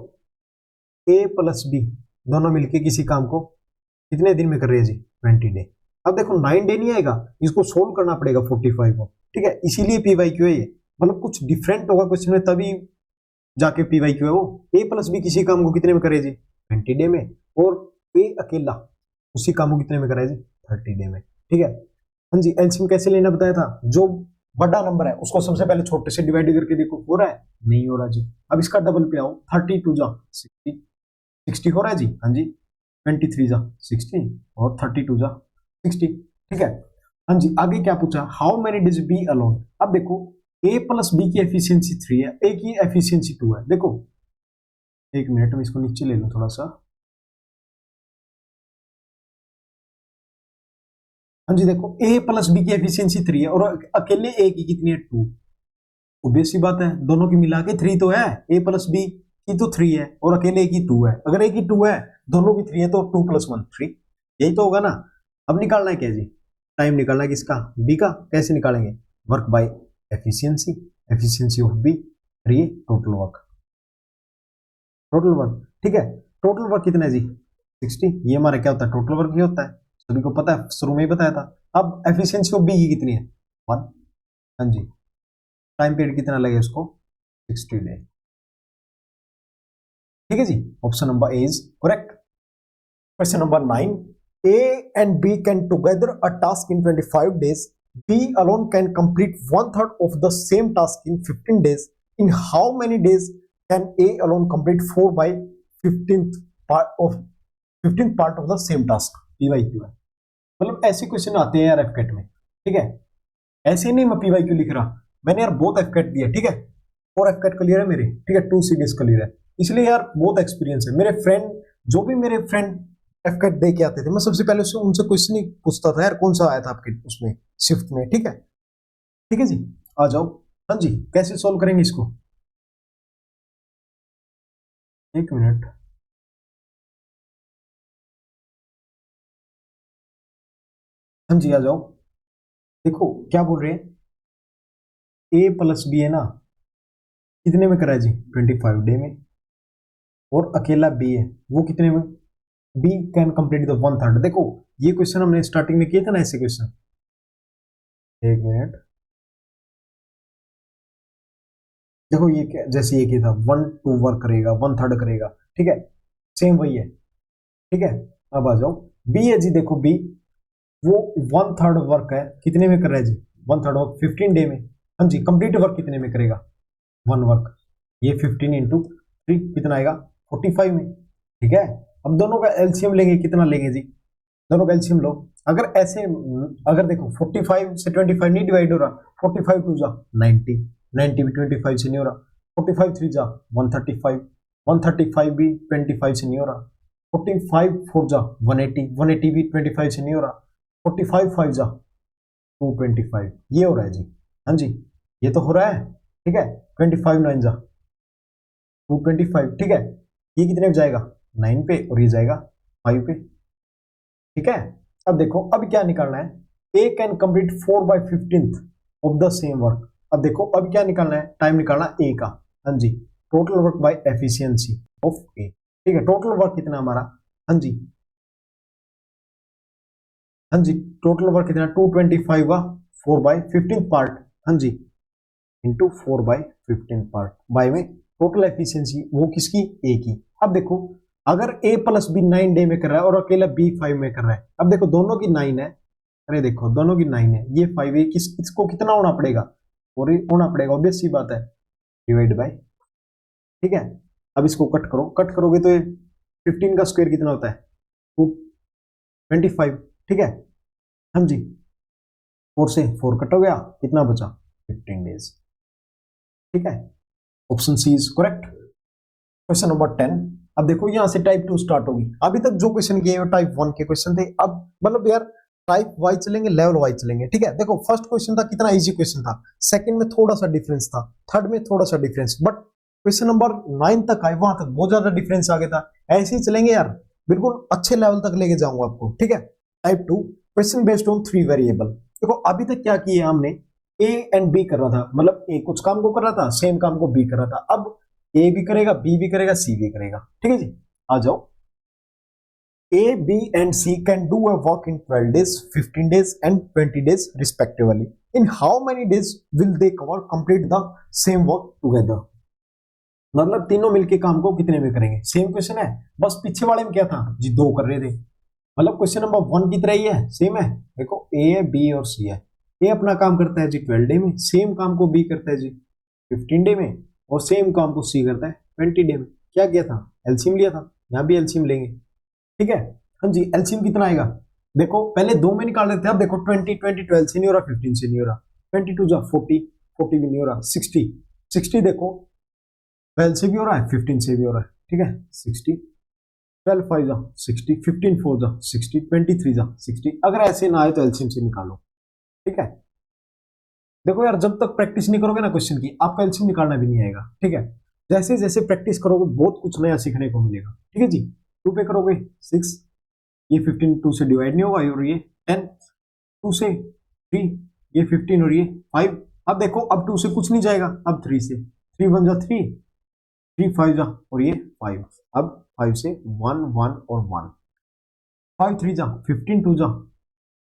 ए प्लस बी दोनों मिलके किसी काम को कितने दिन में कर रहे हैं जी 20 डे, अब देखो 9 डे नहीं आएगा, इसको सोल्व करना पड़ेगा 45 को, ठीक है, इसीलिए पीवाई क्यू है ये, मतलब कुछ डिफरेंट होगा क्वेश्चन में तभी जाके पीवाई क्यू है वो। ए प्लस बी किसी काम को कितने में करे जी 20 डे में, और ए अकेला उसी काम को कितने में कराए जी 30 डे में, ठीक है। हाँ जी एलसीएम कैसे लेना बताया था, जो बड़ा नंबर है उसको सबसे पहले छोटे से डिवाइड करके देखो हो रहा है, नहीं हो रहा जी। अब इसका डबल पे आओ, 32 जा 60, 60 हो रहा है जी, हाँ जी 23 जा 60 और 32 जा 60, ठीक है। हाँ जी आगे क्या पूछा, हाउ मेनी डिज बी अलोन, अब देखो ए प्लस बी की एफिशिएंसी 3 है, ए की एफिशिएंसी 2 है, देखो एक मिनट में इसको नीचे ले लो थोड़ा सा, हाँ जी देखो ए प्लस बी की एफिशिएंसी 3 है, और अकेले ए की कितनी है 2, ऑब्वियस सी बात है दोनों की मिला के 3 तो है, ए प्लस बी की तो 3 है और अकेले ए की 2 है, अगर ए की 2 है दोनों की 3 है तो 2 + 1 3, यही तो होगा ना। अब निकालना है क्या जी, टाइम निकालना है किसका, बी का, कैसे निकालेंगे, work by efficiency, efficiency of B, और ये टोटल वर्क, ठीक है। टोटल वर्क कितना है जी 60, ये हमारा क्या होता है टोटल वर्क, ये होता है, सभी को पता है, शुरू में ही बताया था। अब एफिशिएंसी ऑफ बी की कितनी है 1, हाँ जी। टाइम पीरियड कितना लगे उसको 60 डे, ठीक है जी। Option number A is correct. Question number 9, A and B can together a task in 25 days. B alone can complete one third of the same task in 15 days. In how many days can A alone complete 4 by 15th part of the same task? P by Q है, मतलब ऐसे question आते हैं यार एफकेट में, ठीक है। ऐसे नहीं मैं पी वाई क्यू लिख रहा, मैंने यार बहुत एफकेट दिया, ठीक है। 4 एफकेट क्लियर है मेरे, ठीक है, 2 सीडीज क्लियर है, इसलिए यार बहुत एक्सपीरियंस है। मेरे फ्रेंड, जो भी मेरे फ्रेंड एफकेट दे के आते थे, मैं सबसे पहले उनसे क्वेश्चन ही पूछता था यार कौन सा आया था आपके उसमें शिफ्ट में, ठीक है। ठीक है जी, आ जाओ। हाँ जी, कैसे सोल्व करेंगे इसको, एक मिनट। हाँ जी, आ जाओ। देखो क्या बोल रहे हैं, ए प्लस बी है ना, कितने में करा है जी 25 डे में, और अकेला बी है वो कितने में, बी कैन कंप्लीट द 1/3। देखो ये क्वेश्चन हमने स्टार्टिंग में किए थे ना ऐसे क्वेश्चन, एक मिनट। देखो ये क्या, जैसे ये किया था 1/2 वर्क करेगा, 1/3 करेगा, ठीक है, सेम वही है, ठीक है। अब आ जाओ, बी है जी, देखो बी वो 1/3 वर्क है, कितने में कर रहा है जी 1/3 वर्क 15 डे में। हाँ जी, कंप्लीट वर्क कितने में करेगा 1 वर्क, ये 15 इंटू 3 कितना आएगा 45 में, ठीक है। अब दोनों का एलसीएम लेंगे, कितना लेंगे जी, दोनों का एलसीएम लो। अगर ऐसे, अगर देखो 45 से 25 नहीं डिवाइड हो रहा, 45 टू जा 90, 90 भी 25 से नहीं हो रहा, 45 3 जा 135, 135 भी 25 से नहीं हो रहा, 45 4 जा 180, 180 भी 25 से नहीं हो रहा, 45 5 जा 225, ये हो रहा है जी। हाँ जी, ये तो हो रहा है, ठीक है। 25 9 जा 225, ठीक है। ये कितने पे जाएगा 9 पे, और ये जाएगा 5 पे, ठीक है। अब देखो अब क्या निकालना है, A can complete 4 by 15th of the same work. अब देखो अब क्या निकालना है, टाइम निकालना ए का, हाँ जी, total work by efficiency of A, ठीक है। टोटल वर्क कितना हमारा, हाँ जी, हाँ जी, टोटल वर्क कितना 225 का 4 बाई 15th पार्ट, हाँ जी, into 4 by 15th part, by में टोटल एफिशिएंसी वो किसकी, ए की। अब देखो अगर ए प्लस बी 9 डे में कर रहा है और अकेला बी 5 में कर रहा है, अब देखो दोनों की 9 है, अरे देखो दोनों की 9 है, ये 5 है, किसको कितना होना पड़ेगा, और होना पड़ेगा, ऑब्वियस सी बात है, डिवाइड बाय, ठीक है। अब इसको कट करो, कट करोगे तो ये 15 का स्क्वायर कितना होता है 25, ठीक है। हाँ जी, 4 से 4 कट हो गया, कितना बचा 15 डेज, ठीक है। Option C is correct. Question number 10, अब देखो यहां से टाइप 2 स्टार्ट होगी। अभी तक जो क्वेश्चन किए वो टाइप 1 के क्वेश्चन थे, अब मतलब यार टाइप वाइज चलेंगे, लेवल वाइज चलेंगे, ठीक है। देखो फर्स्ट क्वेश्चन था कितना इजी क्वेश्चन था, सेकंड में थोड़ा सा डिफरेंस था, थर्ड में थोड़ा सा डिफरेंस, बट क्वेश्चन नंबर 9 तक आए वहां तक बहुत ज्यादा डिफरेंस आ गया था। ऐसे ही चलेंगे यार, बिल्कुल अच्छे लेवल तक लेके जाऊंगा आपको, ठीक है। Type 2 question based on 3 variable. देखो अभी तक क्या किया हमने, ए एंड बी कर रहा था, मतलब ए कुछ काम को कर रहा था, सेम काम को बी कर रहा था, अब ए भी करेगा, बी भी करेगा, सी भी करेगा, ठीक है जी। आ जाओ, A B and C can do a work in 12 days, 15 days and 20 days respectively. In how many days will they cover complete the same work together? मतलब तीनों मिलके काम को कितने में करेंगे, सेम क्वेश्चन है, बस पीछे वाले में क्या था जी, दो कर रहे थे, मतलब क्वेश्चन नंबर 1 की तरह ही है, सेम है। देखो ए बी और सी है, ए अपना काम करता है जी 12 डे में, सेम काम को बी करता है जी 15 डे में, और सेम काम को सी करता है 20 डे में। क्या किया था, एलसीएम लिया था, यहाँ भी एलसीएम लेंगे, ठीक है। हाँ जी, एलसीएम कितना आएगा, देखो पहले 2 में निकाल रहे थे, अब देखो 20 20 12 से नहीं हो रहा, 15 से नहीं हो रहा, 22 जा 40, 40 भी नहीं हो रहा, 60 60 देखो 12 से भी हो रहा है, 15 से भी हो रहा है, ठीक है। 60 12 5 जा 60, 15 4 जा 60, 23 जा 60। अगर ऐसे ना आए तो एलसीएम से निकालो, ठीक है। देखो यार जब तक प्रैक्टिस नहीं करोगे ना क्वेश्चन की, आपका एलसीएम निकालना भी नहीं आएगा, ठीक है। जैसे जैसे प्रैक्टिस करोगे बहुत कुछ नया सीखने को मिलेगा, ठीक है जी। 2 पे करोगे 6, ये 15 2 से डिवाइड नहीं होगा, और ये 10 2 से 3, ये 15 और ये 5। अब देखो अब 2 से कुछ नहीं जाएगा, अब 3 से 3 1 जा 3, 3 5 जा और ये 5। अब 5 से 1 1 और 1, 5 3 जा 15, 2 जा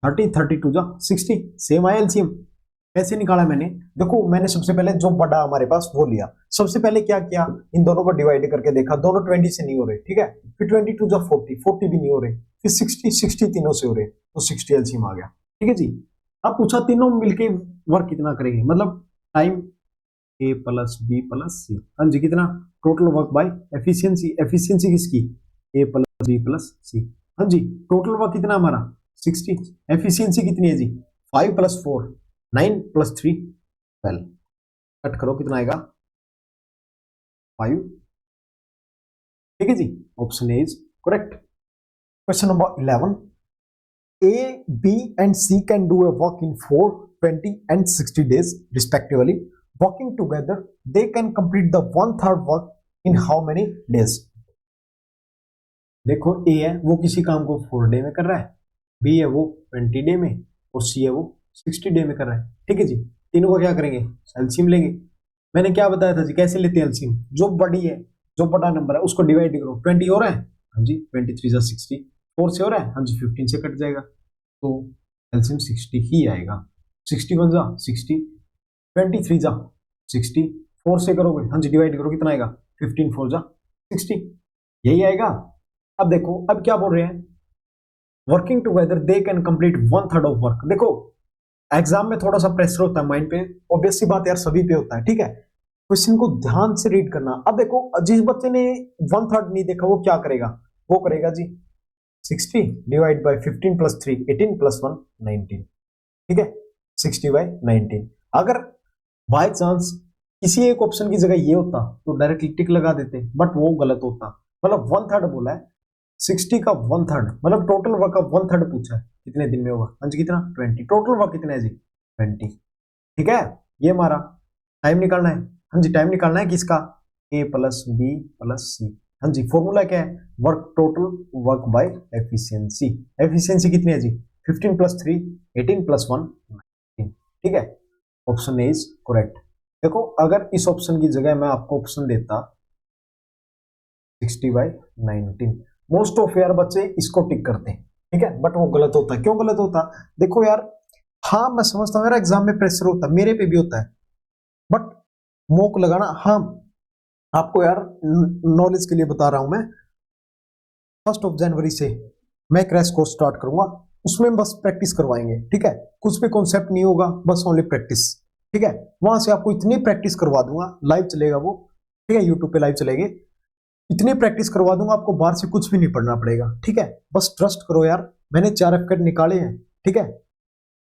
30, 32 जा 60, सेम आया एलसीएम। कैसे निकाला मैंने, देखो मैंने सबसे पहले जो बड़ा हमारे पास वो लिया, सबसे पहले क्या किया, इन दोनों को डिवाइड करके देखा, दोनों 20 से नहीं हो रहे, ठीक है, फिर 22 जा 40, 40 भी नहीं हो रहे, फिर 60, 60 तीनों से हो रहे, तो 60 एलसीएम आ गया, ठीक है जी। अब पूछा तीनों मिलके वर्क कितना करेंगे, मतलब टाइम ए प्लस बी प्लस सी, हाँ जी कितना, total work by efficiency, efficiency किसकी, ए प्लस बी प्लस सी, हाँ जी टोटल वर्क कितना हमारा 60, एफिशिएंसी कितनी है जी 5 प्लस 4 9 प्लस 3 12, कट करो कितना आएगा 5, ठीक है जी, option A is correct. Question number 11, A, B and C can do a work in 4, 20 and 60 days respectively. Working together, they can complete the 1/3 work in how many days? देखो A है वो किसी काम को 4 डे में कर रहा है, B है वो 20 डे में और C है वो 60 डे में कर रहा है, ठीक है जी। तीनों को क्या करेंगे, एलसीएम लेंगे। मैंने क्या बताया था जी कैसे लेते हैं एलसीएम, जो बड़ी है जो बड़ा नंबर है उसको डिवाइड करो, 20 हो रहा है, हाँ जी 23 जा 60, 4 से हो रहा है, हाँ जी 15 से कट जाएगा, तो एलसीएम 60 ही आएगा। 61 जा 60, 23 जा 60, 4 से करोगे, हाँ जी डिवाइड करो कितना आएगा, 15 4 जा 60, यही आएगा। अब देखो अब क्या बोल रहे हैं, working together they can complete 1/3 of work. देखो एग्जाम में थोड़ा सा प्रेशर होता है माइंड पे, ऑब्वियस सी बात यार सभी पे होता है, ठीक है, क्वेश्चन को ध्यान से रीड करना। अब देखो जिस बच्चे ने 1/3 नहीं देखा वो क्या करेगा, वो करेगा जी 60 डिवाइड बाय 15 प्लस 3 18 प्लस 1 19, ठीक है 60 बाय 19। अगर बाय चांस किसी एक ऑप्शन की जगह ये होता तो डायरेक्टली टिक लगा देते, बट वो गलत होता, मतलब 1/3 बोला है, 60 का 1/3 मतलब टोटल वर्क का 1/3 पूछा है, कितने दिन में होगा, हाँ जी कितना 20, टोटल वर्क कितना है जी 20, ठीक है। ये हमारा टाइम निकालना है, हाँ जी टाइम निकालना है किसका, ए प्लस बी प्लस सी, हाँ जी फॉर्मूला क्या है, work total work by efficiency, efficiency कितनी है जी 15 प्लस 3 18 प्लस 1 19, ठीक है, ऑप्शन ए इज करेक्ट। देखो अगर इस ऑप्शन की जगह मैं आपको ऑप्शन देता 60 बाय 19, मोस्ट ऑफ यार बच्चे इसको टिक करते हैं, ठीक है, बट वो गलत होता है। क्यों गलत होता, देखो यार, हाँ मैं समझता हूँ यार एग्जाम में प्रेशर होता है, मेरे पे भी होता है, बट मॉक लगाना, हाँ आपको यार नॉलेज के लिए बता रहा हूं मैं, 1 जनवरी से मैं क्रैश कोर्स स्टार्ट करूंगा, उसमें बस प्रैक्टिस करवाएंगे, ठीक है, कुछ भी कॉन्सेप्ट नहीं होगा, बस ओनली प्रैक्टिस, ठीक है, वहां से आपको इतनी प्रैक्टिस करवा दूंगा, लाइव चलेगा वो, ठीक है, यूट्यूब पे लाइव चलेगी, इतनी प्रैक्टिस करवा दूंगा आपको बाहर से कुछ भी नहीं पढ़ना पड़ेगा, ठीक है, बस ट्रस्ट करो यार, मैंने 4 एफकेट निकाले हैं, ठीक है,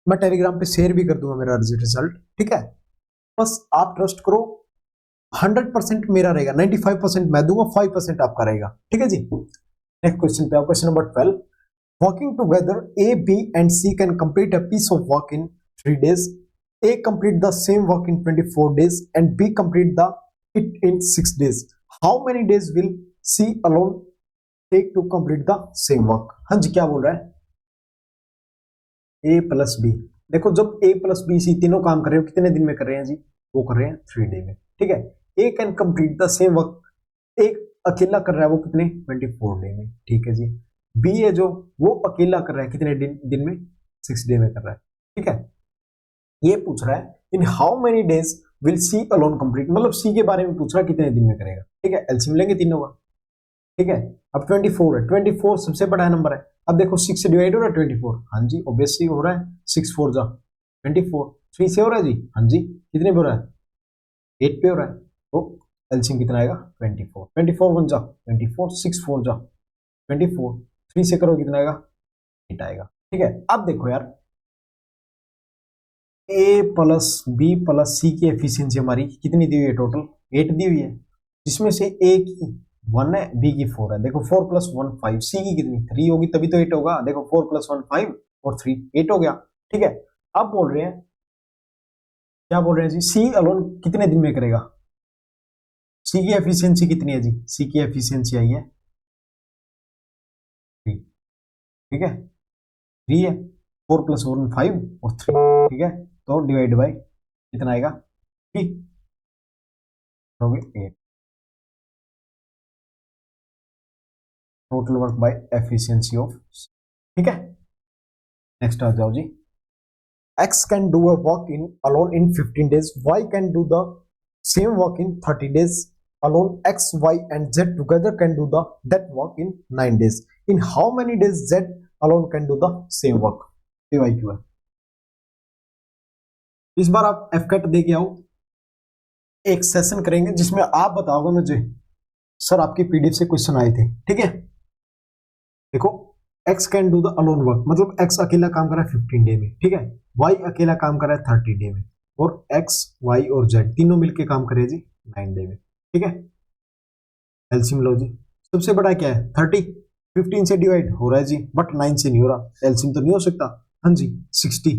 मैं टेलीग्राम पे शेयर भी कर दूंगा मेरा रिजल्ट, ठीक है, बस आप ट्रस्ट करो, 100% मेरा रहेगा, 95% मैं दूंगा, 5% आपका रहेगा, ठीक है जी। नेक्स्ट क्वेश्चन पे, question number 12, working together A B and C can complete a piece of work in 3 days, A complete the same work in 24 days and B complete the it in 6 days, how many days will C alone take to complete the same work. हाँ जी क्या बोल रहा है, ए plus B, देखो जब ए plus B C तीनों काम कर रहे हो कितने दिन में कर रहे हैं जी, वो कर रहे हैं 3 डे में, ठीक है, A can complete the same work, एक अकेला कर रहा है वो कितने 24 डे में, ठीक है जी, बी है जो वो अकेला कर रहा है कितने दिन में 6 डे में कर रहा है, ठीक है, ये पूछ रहा है in how many days will C alone complete, मतलब सी के बारे में पूछ रहा है कितने दिन में करेगा, ठीक है, एलसीएम लेंगे तीनों का, ठीक है। अब 24 है, 24 सबसे बड़ा नंबर है, अब देखो 6 से डिवाइड हो रहा है 24, हाँ जी ऑब्वियसली हो रहा है, 6 4 जा 24, 3 से हो रहा है जी, हाँ जी कितने पे हो रहा है 8 पे हो रहा है, तो एलसीएम कितना आएगा 24, 24 1 जा 24, 6 4 जा 24, 3 से करो कितना आएगा 8 आएगा, ठीक है। अब देखो यार ए प्लस बी प्लस सी की एफिशिएंसी हमारी कितनी दी हुई है, टोटल 8 दी हुई है, जिसमें से ए की 1 है बी की 4 है, देखो 4 प्लस 1 5, सी की कितनी 3 होगी तभी तो 8 होगा, देखो 4 प्लस 1 5 और 3 8 हो गया, ठीक है। अब बोल रहे हैं क्या बोल रहे हैं जी, सी अलोन कितने दिन में करेगा, सी की एफिशिएंसी कितनी है जी, सी की एफिशिएंसी आई है 3, ठीक है 3 है, 4 प्लस 1 5 और 3, ठीक है, तो डिवाइड बाय कितना आएगा 3, करोगे 8। Total work by efficiency of, ठीक है। नेक्स्ट आ जाओ जी। X can do a work in alone in 15 days. Y can do the same work in 30 days alone. X, Y and Z together can do that work in 9 days. In how many days Z alone can do the same work? PYQ है। इस बार आप FCAT दे के आओ, एक session करेंगे जिसमें आप बताओगे मुझे सर आपकी पीडीएफ से क्वेश्चन आए थे, ठीक है। देखो X can do the alone work, मतलब X अकेला काम कर रहा है 15 डे में, ठीक है। Y अकेला काम कर रहा है 30 डे में, और X, Y और Z तीनों मिलके काम करे जी 9 डे में, ठीक है। एलसीएम लो जी। सबसे बड़ा क्या है 30, 15 से डिवाइड हो रहा है जी, बट 9 से नहीं हो रहा, एलसीएम तो नहीं हो सकता। हाँ जी 60,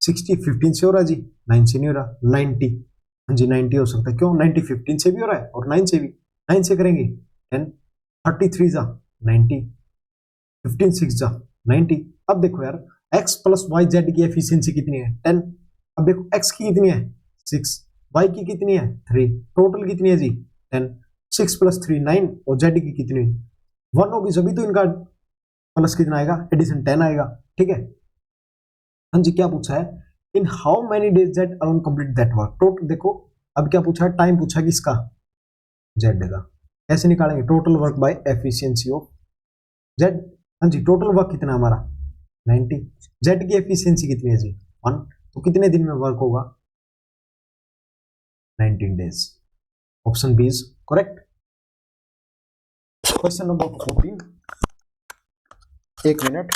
15 से हो रहा है जी, 9 से नहीं हो रहा। 90, हाँ जी 90 हो सकता है, क्यों 90 15 से भी हो रहा है और 9 से भी। 9 से करेंगे 10, 33 जा 90, 15 6 जा 90। अब देखो यार x प्लस वाई जेड की एफिशिएंसी कितनी है 10। अब देखो x की कितनी है 6, y की कितनी है 3, टोटल कितनी है जी 10। 6 प्लस 3 9, और z की कितनी 1 होगी, जब तो इनका प्लस कितना आएगा, एडिशन 10 आएगा, ठीक है। हाँ जी क्या पूछा है, in how many days Z alone complete that work. Total देखो अब क्या पूछा है, टाइम पूछा किसका, जेड का। कैसे निकालेंगे, total work by efficiency of Z. हाँ जी टोटल वर्क कितना हमारा 90, जेड की एफिशिएंसी कितनी है जी 1, तो कितने दिन में वर्क होगा 19 days. Option B is correct. Question number 14, एक minute.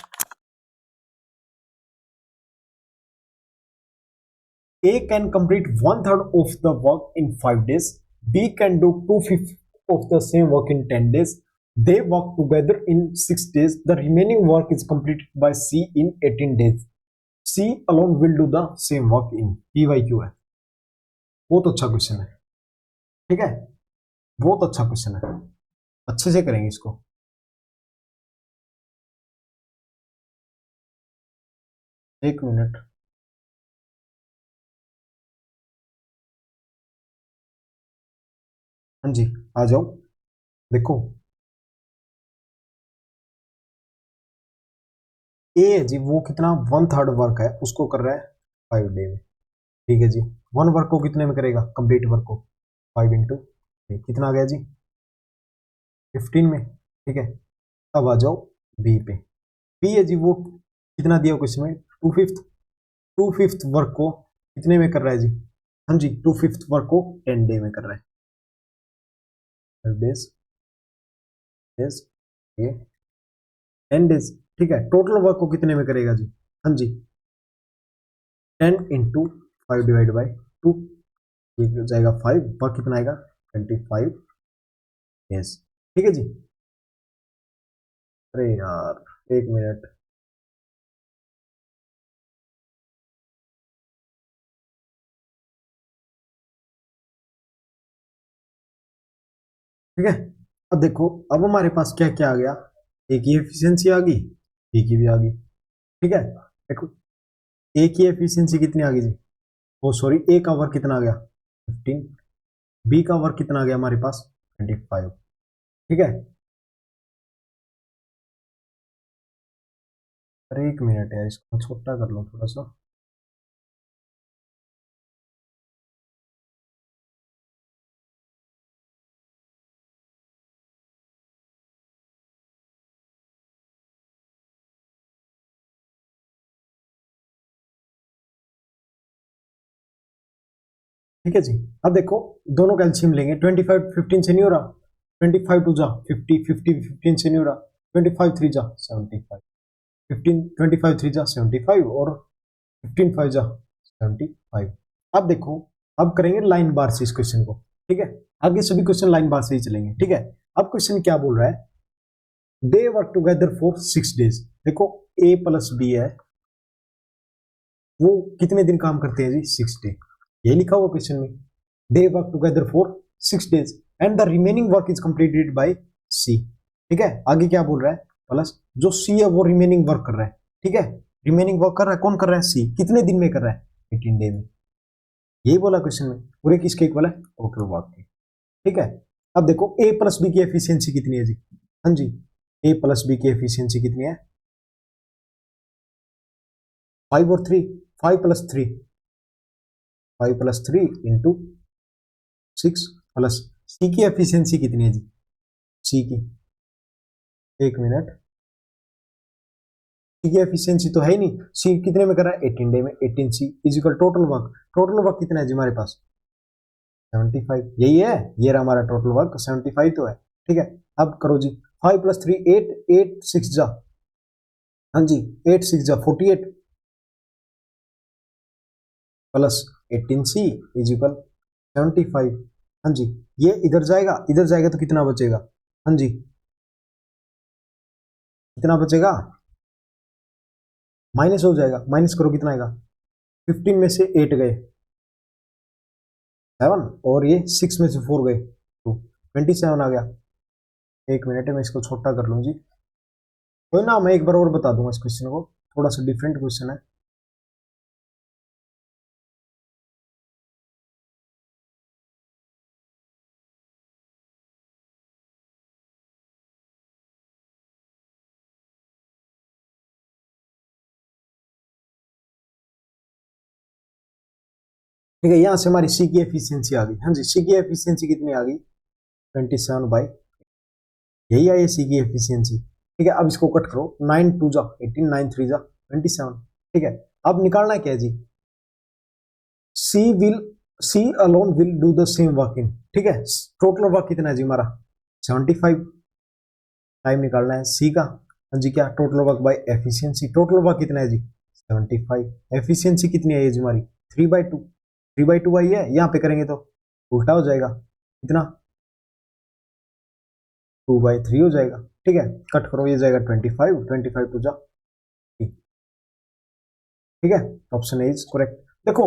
A can complete 1/3 of the work in 5 days. B can do 2/5 of the same work in 10 days. They work together in 6 days. The remaining work is completed by C in 18 days. C alone will do the same work in PYQ है। बहुत अच्छा question है, ठीक है, बहुत अच्छा question है, अच्छे से करेंगे इसको। एक मिनट। हाँ जी आ जाओ। देखो ए है जी, वो कितना 1/3 वर्क है उसको कर रहा है 5 डे में, ठीक है जी। 1 वर्क को कितने में करेगा, कंप्लीट वर्क को 5 इंटू कितना आ गया जी 15 में, ठीक है। अब आ जाओ बी पे। बी है जी, वो कितना दिया क्वेश्चन में 2/5, 2/5 वर्क को कितने में कर रहा है जी, हाँ जी 2/5 वर्क को 10 डे में कर रहा है, डेज डेज ये 10 डेज, ठीक है। टोटल वर्क को कितने में करेगा जी, हाँ जी 10 इंटू 5 डिवाइड बाई 2, ये हो जाएगा 5, वर्क कितना आएगा 25 डेज, ठीक है जी। अरे यार एक मिनट, ठीक है। अब देखो अब हमारे पास क्या क्या आ गया, ए की एफिशिएंसी आ गई, बी की भी आ गई, ठीक है। देखो ए की एफिशिएंसी कितनी आ गई जी, ओ सॉरी ए का वर्क कितना आ गया 15, बी का वर्क कितना आ गया हमारे पास 25, ठीक है। अरे एक मिनट यार, इसको छोटा कर लो थोड़ा सा। ठीक है जी। अब देखो दोनों का एलसीएम लेंगे, 25 15 से नहीं हो रहा, 25 टू जा 50, 50 15 से नहीं हो रहा, 25 3 जा 75, 15 25 3 जा 75 और 15 5 जा 75। अब देखो अब करेंगे लाइन बार से इस क्वेश्चन को, ठीक है। आगे सभी क्वेश्चन लाइन बार से ही चलेंगे, ठीक है। अब क्वेश्चन क्या बोल रहा है, they work together for 6 days. देखो ए प्लस बी है, वो कितने दिन काम करते हैं जी 6 डे, ये लिखा हुआ क्वेश्चन में। They work together for 6 days and the remaining work is completed by C, ठीक है। आगे क्या बोल रहा है, प्लस जो सी है वो रिमेनिंग वर्क कर रहा है, ठीक है। रिमेनिंग वर्क कर रहा है, कौन कर रहा है सी, कितने दिन में कर रहा है 18 डे में, यही बोला क्वेश्चन में। पूरे किसके इक्वल है, टोटल वर्क के, ठीक है। अब देखो a प्लस बी की एफिशिएंसी कितनी है जी, हाँ जी, a प्लस बी की एफिशिएंसी कितनी है, 5 और 3, 5 + 3, 5 + 3 इंटू 6 प्लस सी की एफिशिएंसी कितनी है जी, सी की, एक मिनट, सी की एफिशिएंसी तो है ही नहीं, सी कितने में कर रहा है 18 डे में, 18 सी इज इक्वल टोटल वर्क कितना है जी हमारे पास 75, यही है, ये रहा हमारा टोटल वर्क 75 तो है, ठीक है। अब करो जी 5 + 3 8, 8 6 जा, हाँ जी 8 6 जा 48 प्लस 18 सी इज इक्वल 75, हाँ जी, ये इधर जाएगा तो कितना बचेगा, हाँ जी कितना बचेगा, माइनस हो जाएगा, माइनस करो कितना आएगा, 15 में से 8 गए 7 और ये 6 में से 4 गए 2, 27 आ गया। एक मिनट है मैं इसको छोटा कर लूँ जी, कोई ना मैं एक बार और बता दूंगा इस क्वेश्चन को, थोड़ा सा डिफरेंट क्वेश्चन है। ठीक है, यहाँ से हमारी सी की एफिशिएंसी आ गई, हाँ जी सी की एफिशिएंसी कितनी आ गई 27 यही है ये सी की एफिशिएंसी, ठीक है। अब इसको कट करो, 9 2 जा 18, 9 3 जा 27, ठीक है। अब निकालना है क्या है जी, C will, C alone will do the same work in, ठीक है, टोटल वर्क कितना है जी हमारा 75, टाइम निकालना है सी का, हाँ जी क्या total work by efficiency, total work कितना है जी 75, एफिशिएंसी कितनी है ये जी हमारी 3/2, 3/2 आई है, यहाँ पे करेंगे तो उल्टा हो जाएगा, कितना 2/3 हो जाएगा, ठीक है। कट करो ये जाएगा 25, 25 टू जा, ठीक है, ऑप्शन ए इज करेक्ट। देखो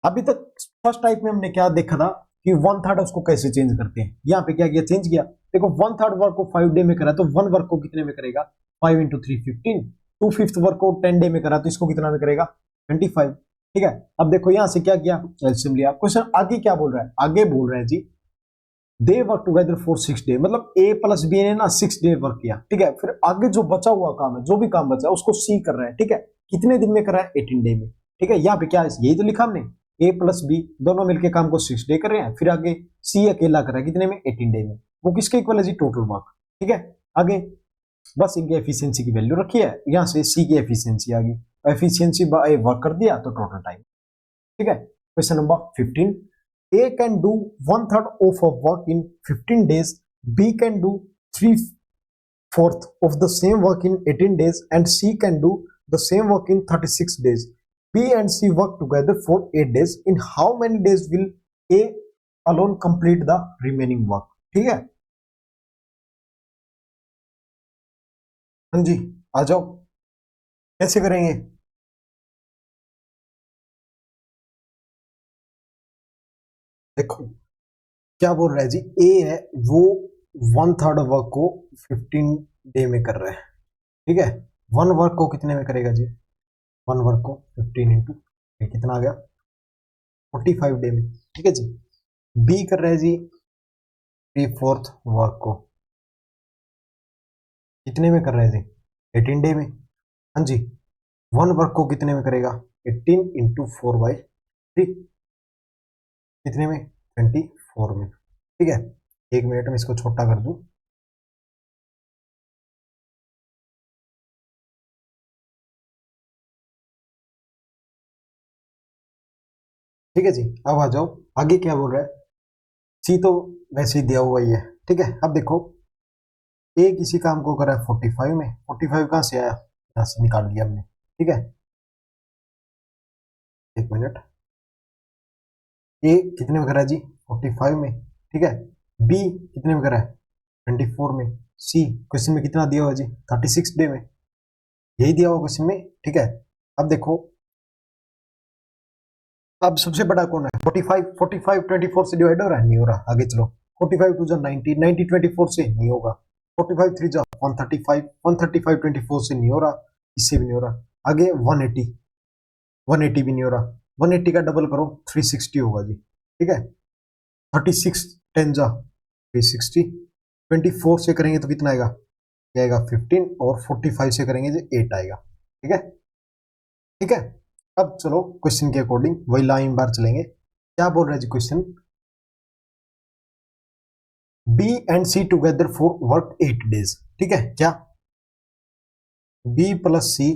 अभी तक फर्स्ट टाइप में हमने क्या देखा था कि 1/3 उसको कैसे चेंज करते हैं, यहाँ पे क्या किया चेंज किया, देखो 1/3 वर्क को 5 डे में करा तो 1 वर्क को कितने में करेगा 5 × 3 15, 2/5 वर्क को 10 डे में करा तो इसको कितना में करेगा 25, ठीक है। अब देखो यहां से क्या किया एलसीएम लिया, क्वेश्चन आगे क्या बोल रहा है, आगे बोल रहा है जी they work together for 6 day, मतलब ए प्लस बी ने ना 6 डे वर्क किया, ठीक है। फिर आगे जो बचा हुआ काम है, जो भी काम बचा है उसको सी कर रहा है, ठीक है, कितने दिन में कर रहा है 18 डे में, ठीक है। यहाँ पे क्या है यही तो लिखा हमने, ए प्लस बी दोनों मिलकर काम को 6 डे कर रहे हैं, फिर आगे सी अकेला कर रहा है कितने में 18 डे में, वो किसके इक्वल है जी टोटल वर्क, ठीक है। आगे बस इनकी एफिशिएंसी की वैल्यू रखी है, यहाँ से सी की एफिशिएंसी आ गई, एफिशिएंसी बाय वर्क कर दिया तो टोटल टाइम, ठीक है। Question number 15, A can do 1/3 of a work in 15 days, B can do 3/4 of the same work in 18 days, and C can do the same work in 36 days. B and C work together for 8 days. In how many days will A alone complete the remaining work? ठीक है, हाँ जी आ जाओ, कैसे करेंगे, देखो क्या बोल रहा है जी, ए है वो 1/3 वर्क को 15 डे में कर रहा है, ठीक है, 1 वर्क को कितने में करेगा जी, 1 वर्क को 15 इंटू कितना आ गया 45 डे में, ठीक है जी। बी कर रहे हैं जी 3/4 वर्क को कितने में कर रहे हैं जी 18 डे में, हाँ जी 1 वर्क को कितने में करेगा 18 इंटू 4/3 कितने में 24 में, ठीक है। एक मिनट में इसको छोटा कर दूं, ठीक है जी। अब आ जाओ आगे क्या बोल रहा है, सी तो वैसे ही दिया हुआ ही है, ठीक है। अब देखो ए किसी काम को करा है 45 में, 45 कहां से आया, यहां से निकाल लिया हमने, ठीक है। एक मिनट, ए कितने में करा है जी 45 में, ठीक है। बी कितने में करा है 24 में, सी क्वेश्चन में कितना दिया हुआ जी 36 डे में, यही दिया हुआ क्वेश्चन में, ठीक है। अब देखो अब सबसे बड़ा कौन है 45, 45 24 से डिवाइड हो रहा है, नहीं हो रहा, आगे चलो 45 2 जा 90, 90 24 से नहीं होगा, 45 3 जा 135, 135 24 से नहीं हो रहा, इससे भी नहीं हो रहा, आगे 180, 180 भी नहीं हो रहा, 180 का डबल करो 360 होगा जी, ठीक है। 36 10 जा 360, 24 से करेंगे तो कितना आएगा, ये आएगा 15, और 45 से करेंगे तो 8 आएगा। ठीक है, ठीक है। अब चलो क्वेश्चन के अकॉर्डिंग वही लाइन बार चलेंगे। क्या बोल रहा है जी question, B and C together for work 8 days. ठीक है, क्या बी प्लस सी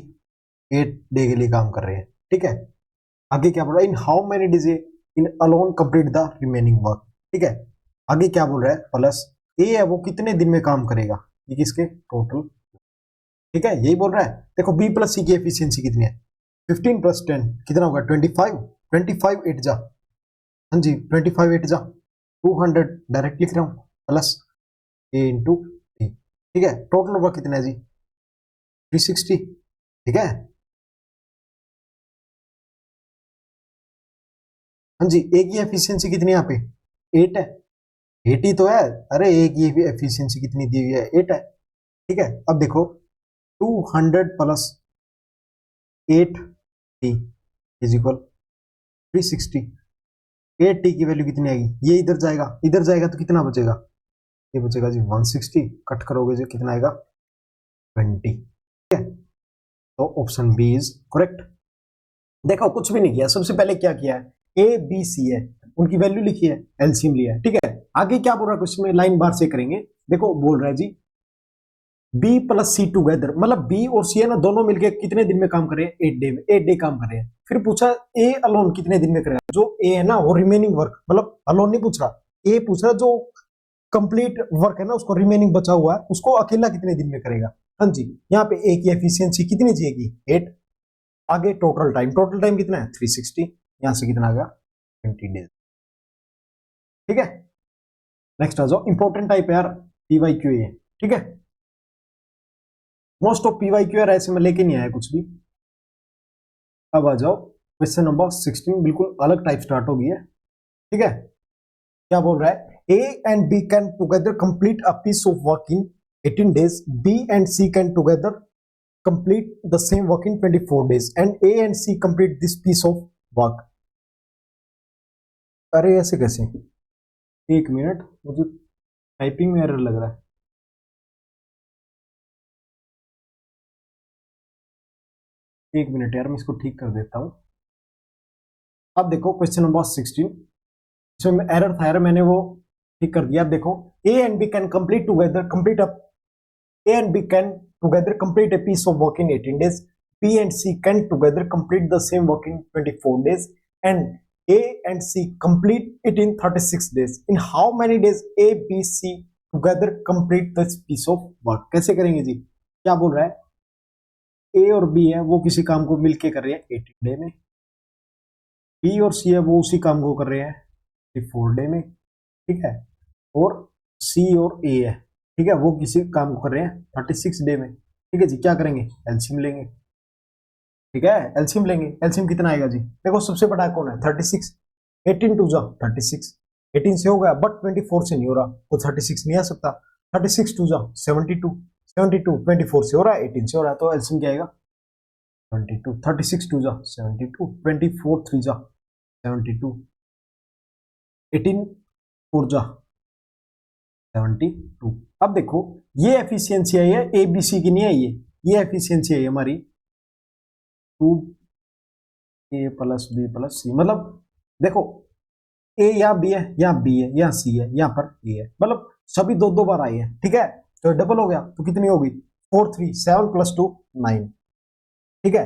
8 डे के लिए काम कर रहे हैं। ठीक है, आगे क्या बोल रहा है, in how many days in alone complete the remaining work. ठीक है, आगे क्या बोल रहा है, प्लस ए है वो कितने दिन में काम करेगा, ये किसके टोटल। ठीक है, यही बोल रहा है। देखो बी प्लस सी की एफिशिएंसी कितनी है, 15 प्लस 10 कितना होगा 25, 25 8 जा, हाँ जी 25 8 जा 200 डायरेक्ट लिख रहा हूँ, प्लस ए इंटू टी। ठीक है, टोटल वर्क कितना है जी 360। ठीक है, हाँ जी ए की एफिशिएंसी कितनी है यहाँ पे 8 है, 8 ही तो है। अरे ए की एफिशिएंसी कितनी दी हुई है 8 है। ठीक है, अब देखो 200 plus 8 T is equal 360। 8 T की वैल्यू कितनी आएगी, ये इधर जाएगा, इधर जाएगा तो कितना बचेगा, ये बचेगा जी 160, कट करोगे जो कितना आएगा 20। ठीक है, तो ऑप्शन बी इज करेक्ट। देखो कुछ भी नहीं किया, सबसे पहले क्या किया है, ए बी सी है उनकी वैल्यू लिखी है, एलसीएम लिया है। ठीक है, आगे क्या बोल रहा है क्वेश्चन में, लाइन बार से करेंगे। देखो बोल रहा है जी बी प्लस सी टूगेदर, मतलब बी और सी है ना दोनों मिलके कितने दिन में काम कर रहे हैं, 8 डे में, 8 डे काम कर रहे हैं। फिर पूछा ए अलोन कितने दिन में करेगा, जो ए है ना वो रिमेनिंग वर्क, मतलब अलोन नहीं पूछ रहा, ए पूछ रहा जो कंप्लीट वर्क है ना उसको रिमेनिंग बचा हुआ है उसको अकेला कितने दिन में करेगा। हाँ जी, यहाँ पे ए की एफिशिएंसी कितनी चाहिए 8, आगे टोटल टाइम कितना है 360, यहां से कितना आ गया 20 डेज। ठीक है, नेक्स्ट आ जाओ, इंपॉर्टेंट टाइप है यार पीवाईक्यू ये। ठीक है, मोस्ट ऑफ पीवाईक्यू यार ऐसे में लेके नहीं आया कुछ भी। अब आ जाओ क्वेश्चन नंबर 16, बिल्कुल अलग टाइप स्टार्ट हो गई है। ठीक है, क्या बोल रहा है, A and B can together complete a piece of work in 18 days, B and C can together complete the same work in 24 days, and A and C complete this piece of work. अरे ऐसे कैसे, एक minute मुझे typing में error लग रहा है। एक मिनट यार मैं इसको ठीक कर देता हूं। अब देखो क्वेश्चन नंबर 16, इसमें एरर था यार, मैंने वो ठीक कर दिया। अब देखो A and B can complete together complete a A and B can together complete a piece of work in 18 days. B and C can together complete the same work in 24 days. And A and C complete it in 36 days. In how many days A, B, C together complete this piece of work? कैसे करेंगे जी? क्या बोल रहा है? A और B है वो किसी काम को मिलके कर रहे हैं 18 डे में। B और C है वो उसी काम को कर रहे हैं 24 डे में। ठीक है, और C और A है, ठीक है, वो किसी काम को कर रहे हैं 36 डे में। ठीक है जी, क्या करेंगे एलसीएम लेंगे। ठीक है, एलसीएम लेंगे, एलसीएम कितना आएगा जी, देखो सबसे बड़ा कौन है 36, 18 टू जा 36, 18 से हो गया बट 24 से नहीं हो रहा तो 36 नहीं आ सकता, 36 टू जा 72, 72 24 से हो रहा है 18 से हो रहा है, तो एलसीएम क्या आएगा 22, 36 टू जा 72, 24 3 जा 72, 18 4 जा 72। अब देखो ये एफिशिएंसी आई है एबीसी की नहीं आई है, ये एफिशिएंसी आई हमारी 2a प्लस बी प्लस सी, मतलब देखो ए या बी है या बी है या सी है, यहाँ पर ए है, मतलब सभी दो दो बार आई है। ठीक है, तो डबल हो गया तो कितनी होगी 4 3 7 प्लस 2 9। ठीक है,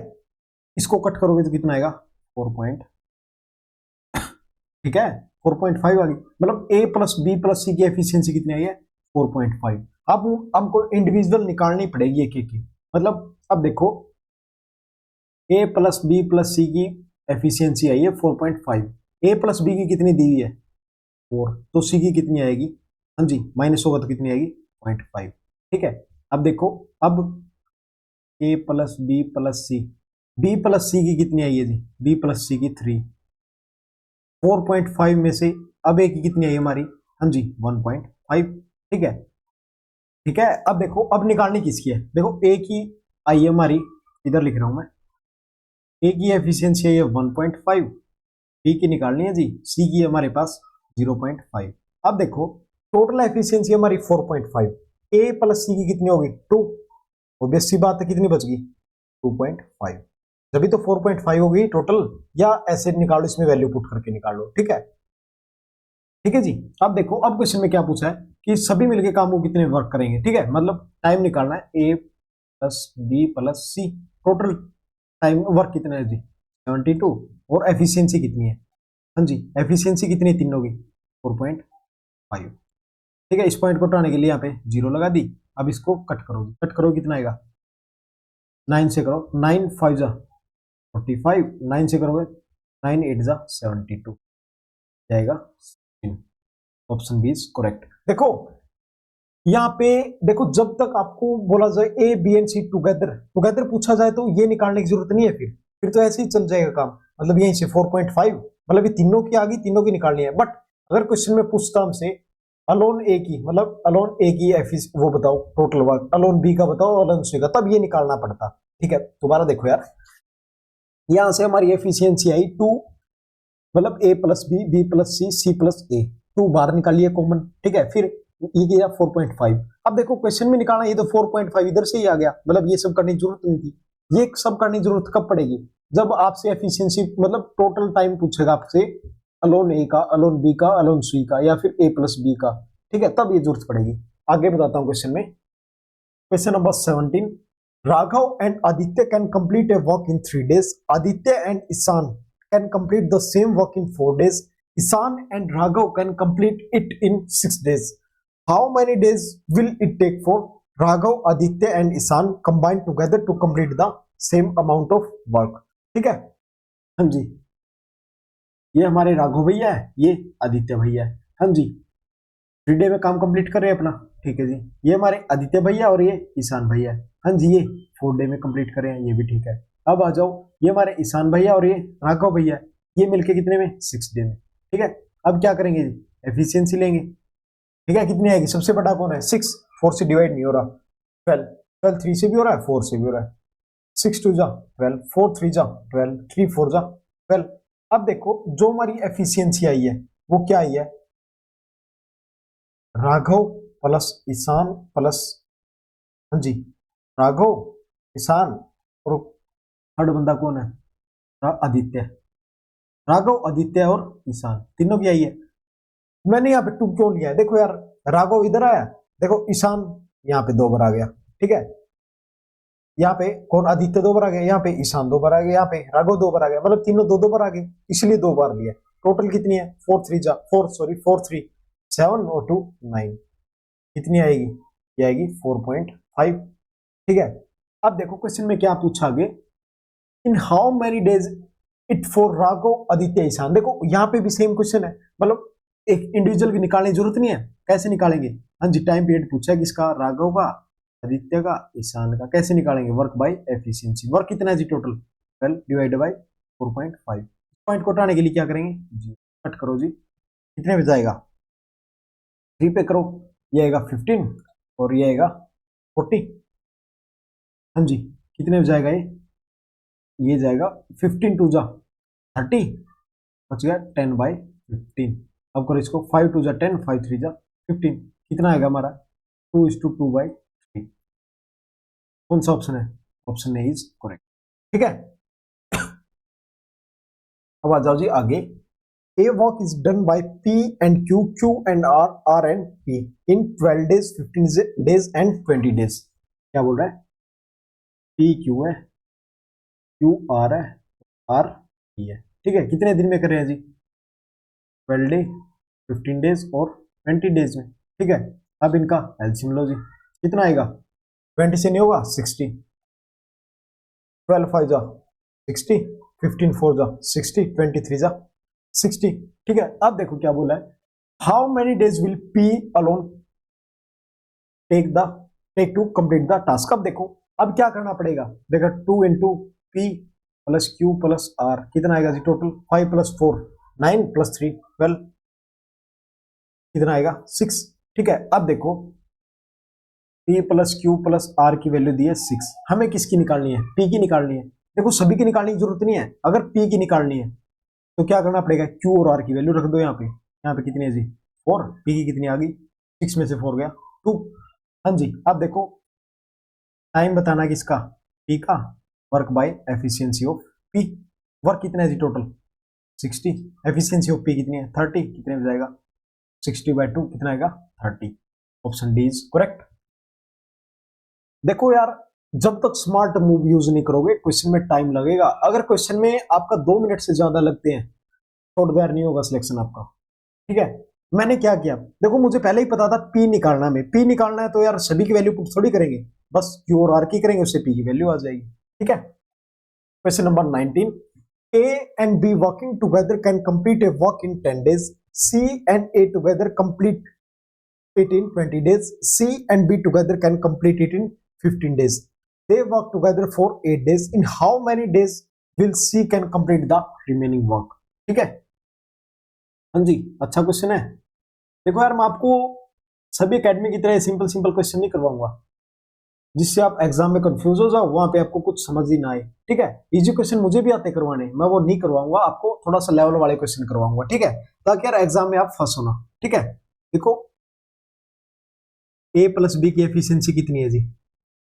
इसको कट करोगे तो कितना आएगा 4 पॉइंट, ठीक है 4.5 आ गई, मतलब A plus B plus C की एफिशिएंसी कितनी आई है 4.5। अब हमको इंडिविजुअल निकालनी पड़ेगी एक एक की, मतलब अब देखो A plus B plus C की एफिशिएंसी आई है 4.5, ए प्लस बी की कितनी दी हुई है 4, तो सी की कितनी आएगी, हाँ जी माइनस होगा तो कितनी आएगी 0.5। ठीक है, अब देखो अब ए प्लस बी प्लस सी, बी प्लस सी की कितनी आई है जी, बी प्लस सी की 3, 4.5 में से अब ए की कितनी आई हमारी, हाँ जी 1.5। ठीक है, ठीक है, अब देखो अब निकालनी किसकी है, देखो ए की आई है हमारी, इधर लिख रहा हूं मैं, ए की एफिशिएंसी है 1.5, बी की निकालनी है जी, सी की हमारे पास 0.5। अब देखो टोटल एफिशिएंसी हमारी 4.5, ए प्लस सी की कितनी होगी 2, ऑब्वियस सी बात है कितनी बच गई 2.5, जब तो 4.5 होगी टोटल, या ऐसे निकालो इसमें वैल्यू पुट करके निकाल लो, ठीक है। ठीक है जी। अब देखो अब क्वेश्चन में क्या पूछा है कि सभी मिलके काम को कितने वर्क करेंगे, ठीक है, मतलब टाइम निकालना है ए प्लस बी प्लस सी, टोटल टाइम वर्क कितना है जी 72, और एफिशिएंसी कितनी है, हाँ जी एफिशिएंसी कितनी है तीनों की 4.5, ठीक है। इस पॉइंट को हटाने के लिए यहाँ पे 0 लगा दी। अब इसको कट करो कितना आएगा 9 से करो, 9 5 जा 45, 9 से करोगे 9 8 जा 72 जाएगा, ऑप्शन बी इज करेक्ट। देखो यहाँ पे देखो जब तक आपको बोला जाए A B and C together पूछा जाए तो ये निकालने की जरूरत नहीं है, फिर तो ऐसे ही चल जाएगा काम, मतलब यहीं से 4.5 मतलब ये तीनों की आ गई, तीनों की निकालनी है। बट अगर क्वेश्चन में पूछता हमसे अलोन ए की, मतलब अलोन ए की वो बताओ टोटल वर्क, अलोन बी का बताओ, अलोन सी का, तब ये निकालना पड़ता, ठीक है। दोबारा देखो यार, यहां से हमारी एफिशिएंसी आई 2, मतलब A plus B, B plus C, C plus ए, 2 बाहर निकालिए कॉमन, ठीक है। फिर ये किया 4.5, अब देखो क्वेश्चन में निकालना, ये तो 4.5 इधर से ही आ गया, मतलब ये सब करने की जरूरत नहीं थी। ये सब करने की जरूरत कब पड़ेगी, जब आपसे एफिशिएंसी मतलब टोटल टाइम पूछेगा आपसे अलोन ए का, अलोन बी का, अलोन सी का, या फिर ए प्लस बी का, ठीक है, तब ये जरूरत पड़ेगी। आगे बताता हूँ क्वेश्चन में, question number 17, Raghav and Aditya can complete a work in 3 days, Aditya and Ishaan can complete the same work in 4 days, Ishaan and Raghav can complete it in 6 days, how many days will it take for Raghav, Aditya and Ishaan combine together to complete the same amount of work, ठीक है। हाँ जी, ये हमारे राघव भैया है, ये आदित्य भैया है, हाँ जी 3 डे में काम कंप्लीट कर रहे हैं अपना, ठीक है जी। ये हमारे आदित्य भैया और ये ईशान भैया है, हाँ जी ये 4 डे में कंप्लीट कर रहे हैं, ये भी ठीक है। अब आ जाओ, ये हमारे ईशान भैया और ये राघव भैया, ये मिलके कितने में 6 डे में, ठीक है। अब क्या करेंगे जी, एफिशिएंसी लेंगे, ठीक है, कितनी आएगी, सबसे बड़ा कौन है 6, 4 से डिवाइड नहीं हो रहा, 12, 12 3 से भी हो रहा है, 4 से भी हो रहा है, 6 2 जा 12, 4 3 जा 12, 3 4 जा 12। अब देखो जो हमारी एफिशिएंसी आई है वो क्या आई है, राघव प्लस ईशान प्लस, हाँ जी राघव ईशान, और थर्ड बंदा कौन है आदित्य, राघव आदित्य और ईशान, तीनों की आई है। मैंने यहाँ पे 2 क्यों लिया है, देखो यार राघव इधर आया, देखो ईशान यहाँ पे 2 बार आ गया, ठीक है, यहाँ पे कौन आदित्य 2 बार आ गया, यहाँ पे ईशान 2 बार आ गया, यहाँ पे राघव 2 बार आ गया, मतलब तीनों 2 बार आ गए, इसलिए 2 बार लिया। टोटल कितनी है 4 3 जा 4 सॉरी 4 3 7 और 2 9, कितनी आएगी, ये आएगी 4.5, ठीक है। अब देखो क्वेश्चन में क्या पूछा आगे, in how many days it for Raghav Aditya Ishaan, देखो यहाँ पे भी सेम क्वेश्चन है, मतलब एक इंडिविजुअल की निकालने की जरूरत नहीं है, कैसे निकालेंगे, हाँ जी टाइम पीरियड पूछा है किसका, राघव का, आदित्य का, ईशान का, कैसे निकालेंगे, वर्क बाय एफिशिएंसी, वर्क कितना है जी टोटल 12 डिवाइडेड बाय 4.5, पॉइंट को हटाने के लिए क्या करेंगे जी, कट करो जी, कितने में जाएगा 3 पे करो, ये आएगा 15 और ये आएगा 40, हाँ जी कितने में जाएगा ये जाएगा 15 2 जा 30, बच गया 10/15। अब करो इसको 5 2 जा 10, 5 3 जा 15, कितना आएगा हमारा 2:2/3, कौन सा ऑप्शन है, ऑप्शन ए इज करेक्ट, ठीक है। अब आ जाओ जी आगे, A work is done by P and Q, Q and R, R and P in 12 days 15 days and 20 days, क्या बोल रहा है, पी क्यू है, क्यू आर है, आर पी है, ठीक है, कितने दिन में कर रहे हैं जी 12 डे 15 days और 20 days में, ठीक है। अब इनका एलसीएम लो जी, कितना आएगा 20 से नहीं होगा 60, 12 5 जा 60, 15 4 जा 60, 23 जा 60, ठीक है। अब देखो क्या बोला है, how many days will P alone take to complete the task. अब देखो अब क्या करना पड़ेगा, देखो 2 into P plus Q plus R, कितना आएगा जी टोटल 5 + 4 9 + 3 12, कितना आएगा 6, ठीक है। अब देखो P plus Q plus R की वैल्यू दी है 6, हमें किसकी निकालनी है, P की निकालनी है। देखो सभी की निकालने की जरूरत नहीं है, अगर P की निकालनी है तो क्या करना पड़ेगा, Q और R की वैल्यू रख दो यहाँ पे कितनी है जी 4, पी की कितनी आ गई, 6 में से 4 गया 2। हाँ जी, अब देखो टाइम बताना किसका, पी का, work by efficiency of P. Work कितना है जी टोटल 60, एफिशिएंसी ऑफ पी कितनी है 30, कितने में जाएगा 60/2 कितना आएगा 30। Option D is correct. देखो यार, जब तक स्मार्ट मूव यूज नहीं करोगे क्वेश्चन में टाइम लगेगा। अगर क्वेश्चन में आपका 2 मिनट से ज्यादा लगते हैं तो देयर नहीं होगा सिलेक्शन आपका। ठीक है, मैंने क्या किया, देखो मुझे पहले ही पता था पी निकालना, में पी निकालना है तो यार सभी की वैल्यू पुट थोड़ी करेंगे, बस क्यू और आर की करेंगे, उससे पी की वैल्यू आ जाएगी। ठीक है, question number 19, A and B working together can complete a work in 10 days. C and A together complete it in 20 days. C and B together can complete it in 15 days. They work together for 8 days. In how many days will C can complete the remaining work? ठीक है, हाँ जी, अच्छा question है। देखो यार, मैं आपको सभी एकेडमी की तरह सिंपल सिंपल क्वेश्चन नहीं करवाऊंगा जिससे आप एग्जाम में कंफ्यूज हो जाओ, वहां पे आपको कुछ समझ ही ना आए। ठीक है, इजी क्वेश्चन मुझे भी आते करवाने, मैं वो नहीं करवाऊंगा, आपको थोड़ा सा लेवल वाले क्वेश्चन करवाऊंगा। ठीक है, ताकि यार एग्जाम में आप फंस होना। ठीक है, देखो a प्लस बी की एफिशिएंसी कितनी है जी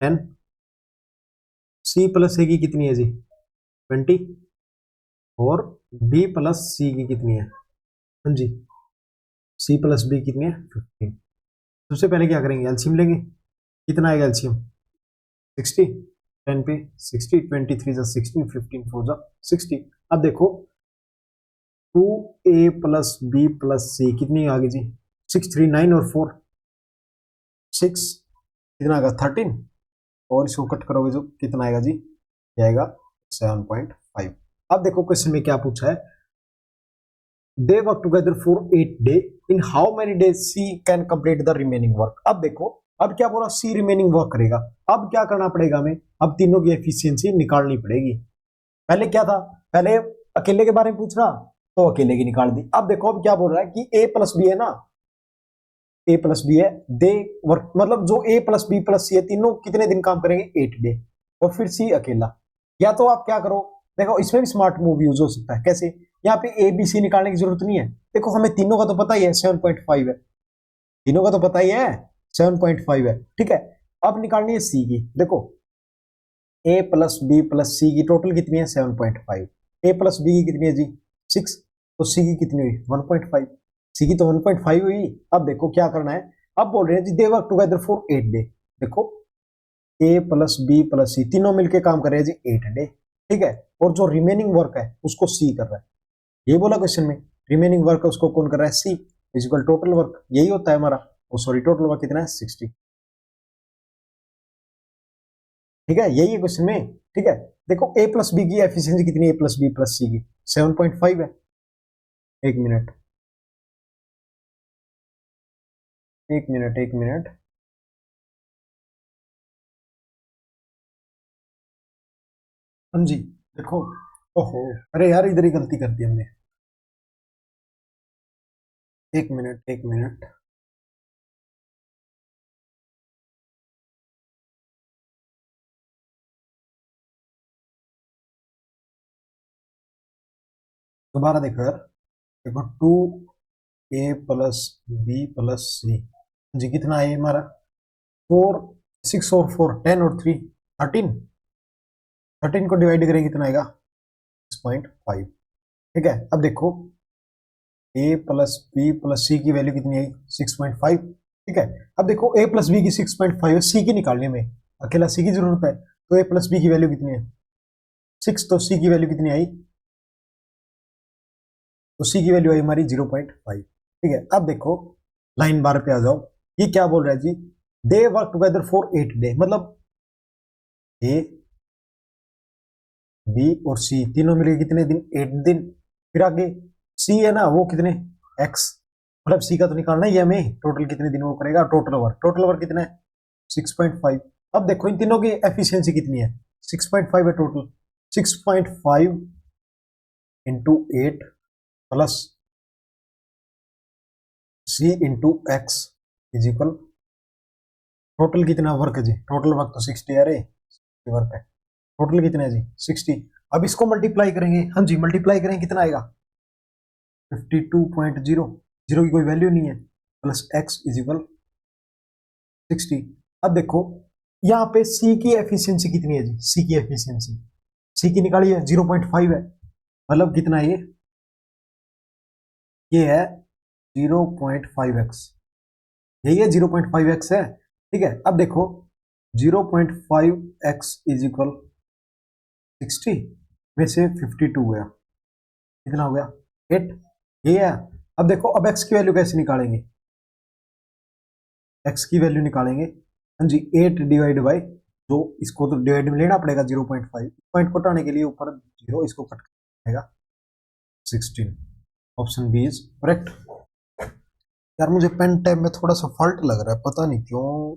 10, c प्लस ए की कितनी है जी 20, और b प्लस सी की कितनी है, हाँ जी c प्लस बी कितनी है 15। सबसे पहले क्या करेंगे, एलसीएम लेंगे। कितना आएगा एलसीएम 60, 10 पे 60, 23 जा 16, 15 4 जा 60। अब देखो 2a प्लस बी प्लस सी कितनी आ गई जी 6, 3 9 और 4 6, कितना आएगा 13, और इसको कट करोगे जो कितना आएगा जी, ये आएगा 7.5। अब देखो क्वेश्चन में क्या पूछा है, they work together for 8 day, in how many days C can complete the remaining work. अब देखो, अब क्या बोला, सी रिमेनिंग वर्क करेगा। अब क्या करना पड़ेगा हमें, अब तीनों की एफिशिएंसी निकालनी पड़ेगी। पहले क्या था, पहले अकेले के बारे में पूछ रहा तो अकेले की निकाल दी। अब देखो अब क्या बोल रहा है कि ए प्लस बी है ना, ए प्लस बी है, दे वर्क, मतलब जो ए प्लस बी प्लस सी है तीनों कितने दिन काम करेंगे 8 डे, और फिर सी अकेला। या तो आप क्या करो, देखो इसमें भी स्मार्ट मूव यूज हो सकता है। कैसे, यहाँ पे ए बी सी निकालने की जरूरत नहीं है। देखो हमें तीनों का तो पता ही है 7.5 है, तीनों का तो पता ही है 7.5 है। ठीक है, अब निकालनी है सी की। देखो A plus B plus C की टोटल कितनी है 7.5, ए प्लस बी की कितनी है जी 6, तो सी की कितनी हुई 1.5, सी की तो 1.5 हुई। अब देखो क्या करना है, अब बोल रहे हैं जी they work together for 8 day. देखो A plus B plus C तीनों मिलके काम कर रहे हैं जी 8 डे। ठीक है, और जो रिमेनिंग वर्क है उसको सी कर रहा है, ये बोला क्वेश्चन में, रिमेनिंग वर्क उसको कौन कर रहा है, सी इक्वल टोटल वर्क, यही होता है हमारा। सॉरी, टोटल वर्क कितना है 60। ठीक है, यही है क्वेश्चन में। ठीक है, देखो ए प्लस बी की एफिशिएंसी कितनी है, ए प्लस बी प्लस सी की 7.5 है। एक मिनट, एक मिनट, एक मिनट, हाँ जी, देखो, ओहो, अरे यार इधर ही गलती कर दी हमने। एक मिनट, एक मिनट, दोबारा देखो यार। देखो 2a प्लस बी प्लस सी जी कितना है हमारा 4, 6 और 4 10 और 3 13, 13 को डिवाइड करेंगे कितना आएगा 6.5। ठीक है, अब देखो a plus B plus C की वैल्यू कितनी आई 6.5। ठीक है, अब देखो a प्लस बी की 6.5 है, सी की निकालने में अकेला सी की जरूरत है, तो a प्लस बी की वैल्यू कितनी है 6, तो सी की वैल्यू कितनी आई, तो सी की वैल्यू आई हमारी 0.5। ठीक है, अब देखो लाइन बार पे आ जाओ, ये क्या बोल रहा है जी, they work together for 8 day, मतलब ए बी और सी तीनों मिलकर कितने दिन 8 दिन। फिर आगे सी है ना, वो कितने एक्स, मतलब सी का तो निकालना ही है हमें, टोटल कितने दिन वो करेगा, टोटल वर्क कितना है 6.5। अब देखो इन तीनों की एफिशिएंसी कितनी है 6.5 है total, 6.5 into 8 plus C into X is equal, total कितना वर्क है जी, टोटल वर्क तो 60 है, अरे वर्क है, टोटल कितना है जी 60। अब इसको मल्टीप्लाई करेंगे, हाँ जी मल्टीप्लाई करेंगे कितना आएगा 52.0, जीरो की कोई वैल्यू नहीं है, प्लस एक्स इज इक्वल 60। अब देखो यहाँ पे सी की एफिशिएंसी कितनी है जी, सी की एफिशिएंसी, सी की निकाली है 0.5 है, मतलब कितना है ये है 0.5x, यही है 0.5x है, ठीक है। अब देखो 0.5x इज इक्वल 60 में से 52 गया, कितना हो गया 8, ये है। अब देखो अब x की वैल्यू कैसे निकालेंगे, x की वैल्यू निकालेंगे, हाँ जी 8 डिवाइड बाई, जो इसको तो डिवाइड में लेना पड़ेगा 0.5, पॉइंट को हटाने के लिए ऊपर 0 इसको कट करेगा 16, ऑप्शन बी इज करेक्ट। यार मुझे पेन टैब में थोड़ा सा फॉल्ट लग रहा है, पता नहीं क्यों,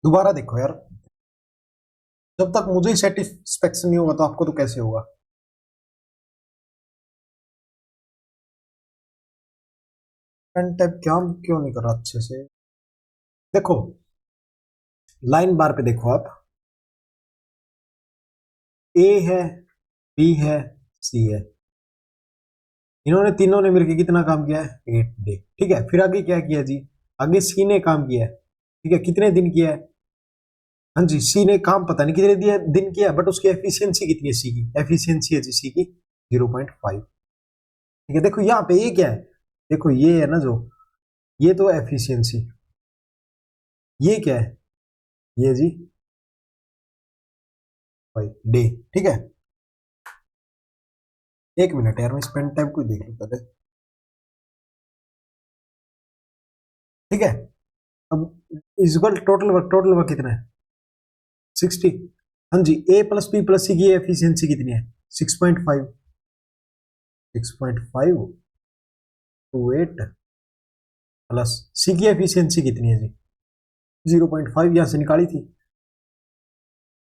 दोबारा देखो यार, जब तक मुझे ही सेटिस्फेक्शन नहीं होगा तो आपको तो कैसे होगा। पेन टैब काम क्यों नहीं कर रहा अच्छे से, देखो लाइन बार पे देखो आप, ए है, बी है, सी है, इन्होंने तीनों ने मिलकर कितना काम किया है 8 डे, ठीक है। फिर आगे क्या किया जी, आगे सी ने काम किया है, ठीक है, कितने दिन किया है, हाँ जी सी ने काम पता नहीं कितने दिन किया है, बट उसकी एफिशिएंसी कितनी है, सी की एफिशिएंसी है जी सी की 0.5, ठीक है। देखो यहाँ पे ये क्या है, देखो ये है ना जो, ये तो एफिशिएंसी, ये क्या है, ये जी भाई डे, ठीक है। एक मिनट यार मैं इस पेन टाइप को देख लूं पहले, ठीक है। अब इक्वल टोटल वर्क कितना है 60, हाँ जी ए प्लस बी प्लस सी की एफिशिएंसी कितनी है 6.5, 6.5 टू 8 प्लस सी की एफिशिएंसी कितनी है जी 0.5, यहां से निकाली थी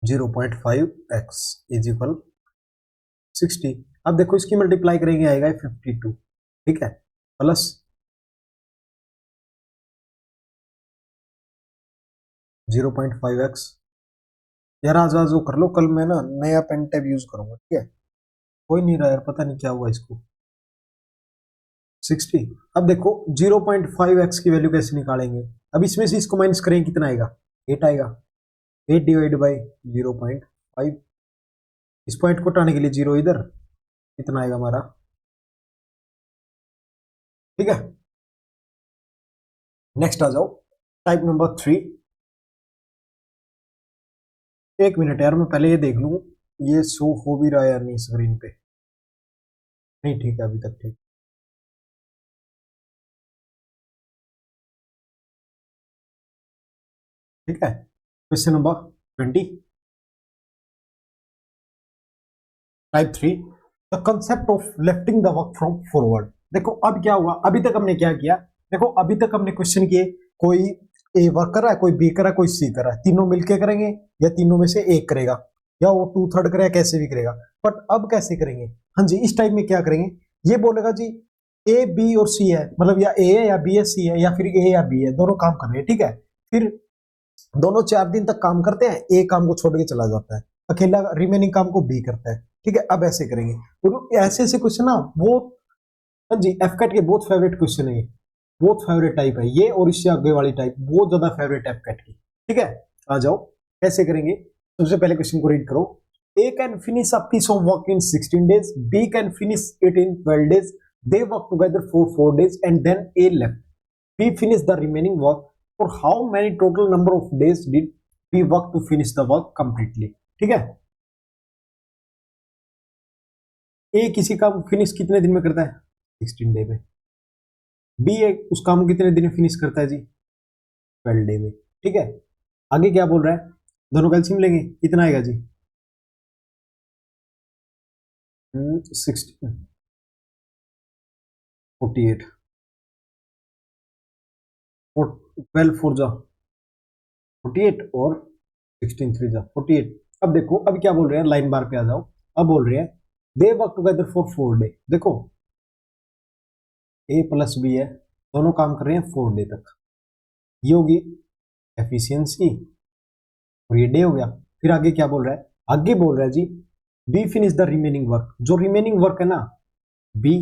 0.5x इज इक्वल 60। अब देखो इसकी मल्टीप्लाई करेंगे आएगा 52, ठीक है, प्लस 0.5x, यार आज आज वो कर लो, कल मैं ना नया पेन टैब यूज करूंगा, ठीक है। कोई नहीं रहा यार, पता नहीं क्या हुआ इसको 60। अब देखो 0.5x की वैल्यू कैसे निकालेंगे, अब इसमें से इसको माइनस करेंगे कितना आएगा 8 आएगा, 8 डिवाइड बाई 0.5, इस पॉइंट को हटाने के लिए 0 इधर, कितना आएगा हमारा, ठीक है। नेक्स्ट आ जाओ टाइप नंबर 3, एक मिनट यार मैं पहले ये देख लूं ये शो हो भी रहा है या नहीं स्क्रीन पे, नहीं ठीक है अभी तक ठीक, ठीक है। Question number 20 type 3, the concept of lifting the work from forward. देखो अब क्या हुआ, अभी तक हमने क्या किया, देखो अभी तक हमने क्वेश्चन किए, कोई ए वर्क कर रहा है, कोई बी कर रहा है, कोई सी कर रहा है, तीनों मिलके करेंगे या तीनों में से एक करेगा, या वो 2/3 करेगा, कैसे भी करेगा। बट अब कैसे करेंगे, हाँ जी इस टाइप में क्या करेंगे, ये बोलेगा जी ए बी और सी है, मतलब या ए है या बी है सी है, या फिर ए या बी है, दोनों काम कर रहे हैं, ठीक है। फिर दोनों 4 दिन तक काम करते हैं, ए काम को छोड़ के चला जाता है, अकेला रिमेनिंग काम को बी करता है, ठीक है। अब ऐसे करेंगे, तो ऐसे ऐसे क्वेश्चन ना वो, हाँ जी एफकैट के बहुत फेवरेट क्वेश्चन है ये, बहुत फेवरेट टाइप है ये, और इससे आगे वाली टाइप बहुत ज्यादा फेवरेट एफकैट की, ठीक है। आ जाओ कैसे करेंगे, सबसे पहले क्वेश्चन को रीड करो, A can finish a piece of work in 16 days, B can finish it in 12 days, they work together for 4 days and then A left, B finished the remaining work, for how many total number of days did B work to finish the work completely, ठीक है। ए किसी काम finish कितने दिन में करता है 16 day में, बी उस काम को कितने दिन में फिनिश करता है जी 12 डे में, ठीक है। आगे क्या बोल रहा है, दोनों का एलसीएम लेंगे, कितना आएगा जी 16 48, 12 4 जा 48 और 16 3 जा 48। अब देखो अब क्या बोल रहे हैं, लाइन बार पे आ जाओ, अब बोल रहे हैं दे वर्क टुगेदर फॉर 4 डे, देखो ए प्लस बी है, दोनों काम कर रहे हैं 4 डे तक, ये होगी एफिशिएंसी, और ये डे हो गया। फिर आगे क्या बोल रहा है, आगे बोल रहा है जी B finish the remaining work, जो रिमेनिंग वर्क है ना बी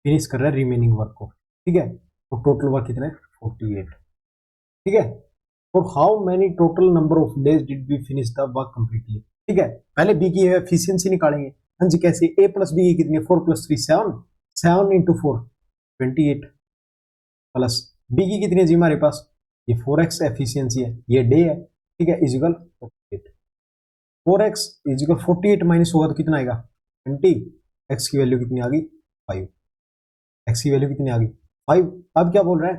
फिनिश कर रहा है रिमेनिंग वर्क को, ठीक है। तो टोटल वर्क कितना है 48, ठीक है। For how many total number of days did B finish the work completely, ठीक है। पहले बी की एफिशिएंसी निकालेंगे। हाँ जी, कैसे, ए प्लस बी की कितनी है 4 + 3 7, 7 × 4 28, प्लस बी की कितनी है जी हमारे पास, ये 4x एफिशिएंसी है, ये डे है, ठीक है, इजिकल 48, 4x इजिकल 48 माइनस होगा तो कितना आएगा 20, x की वैल्यू कितनी आ गई 5, x की वैल्यू कितनी आ गई 5। अब क्या बोल रहा है,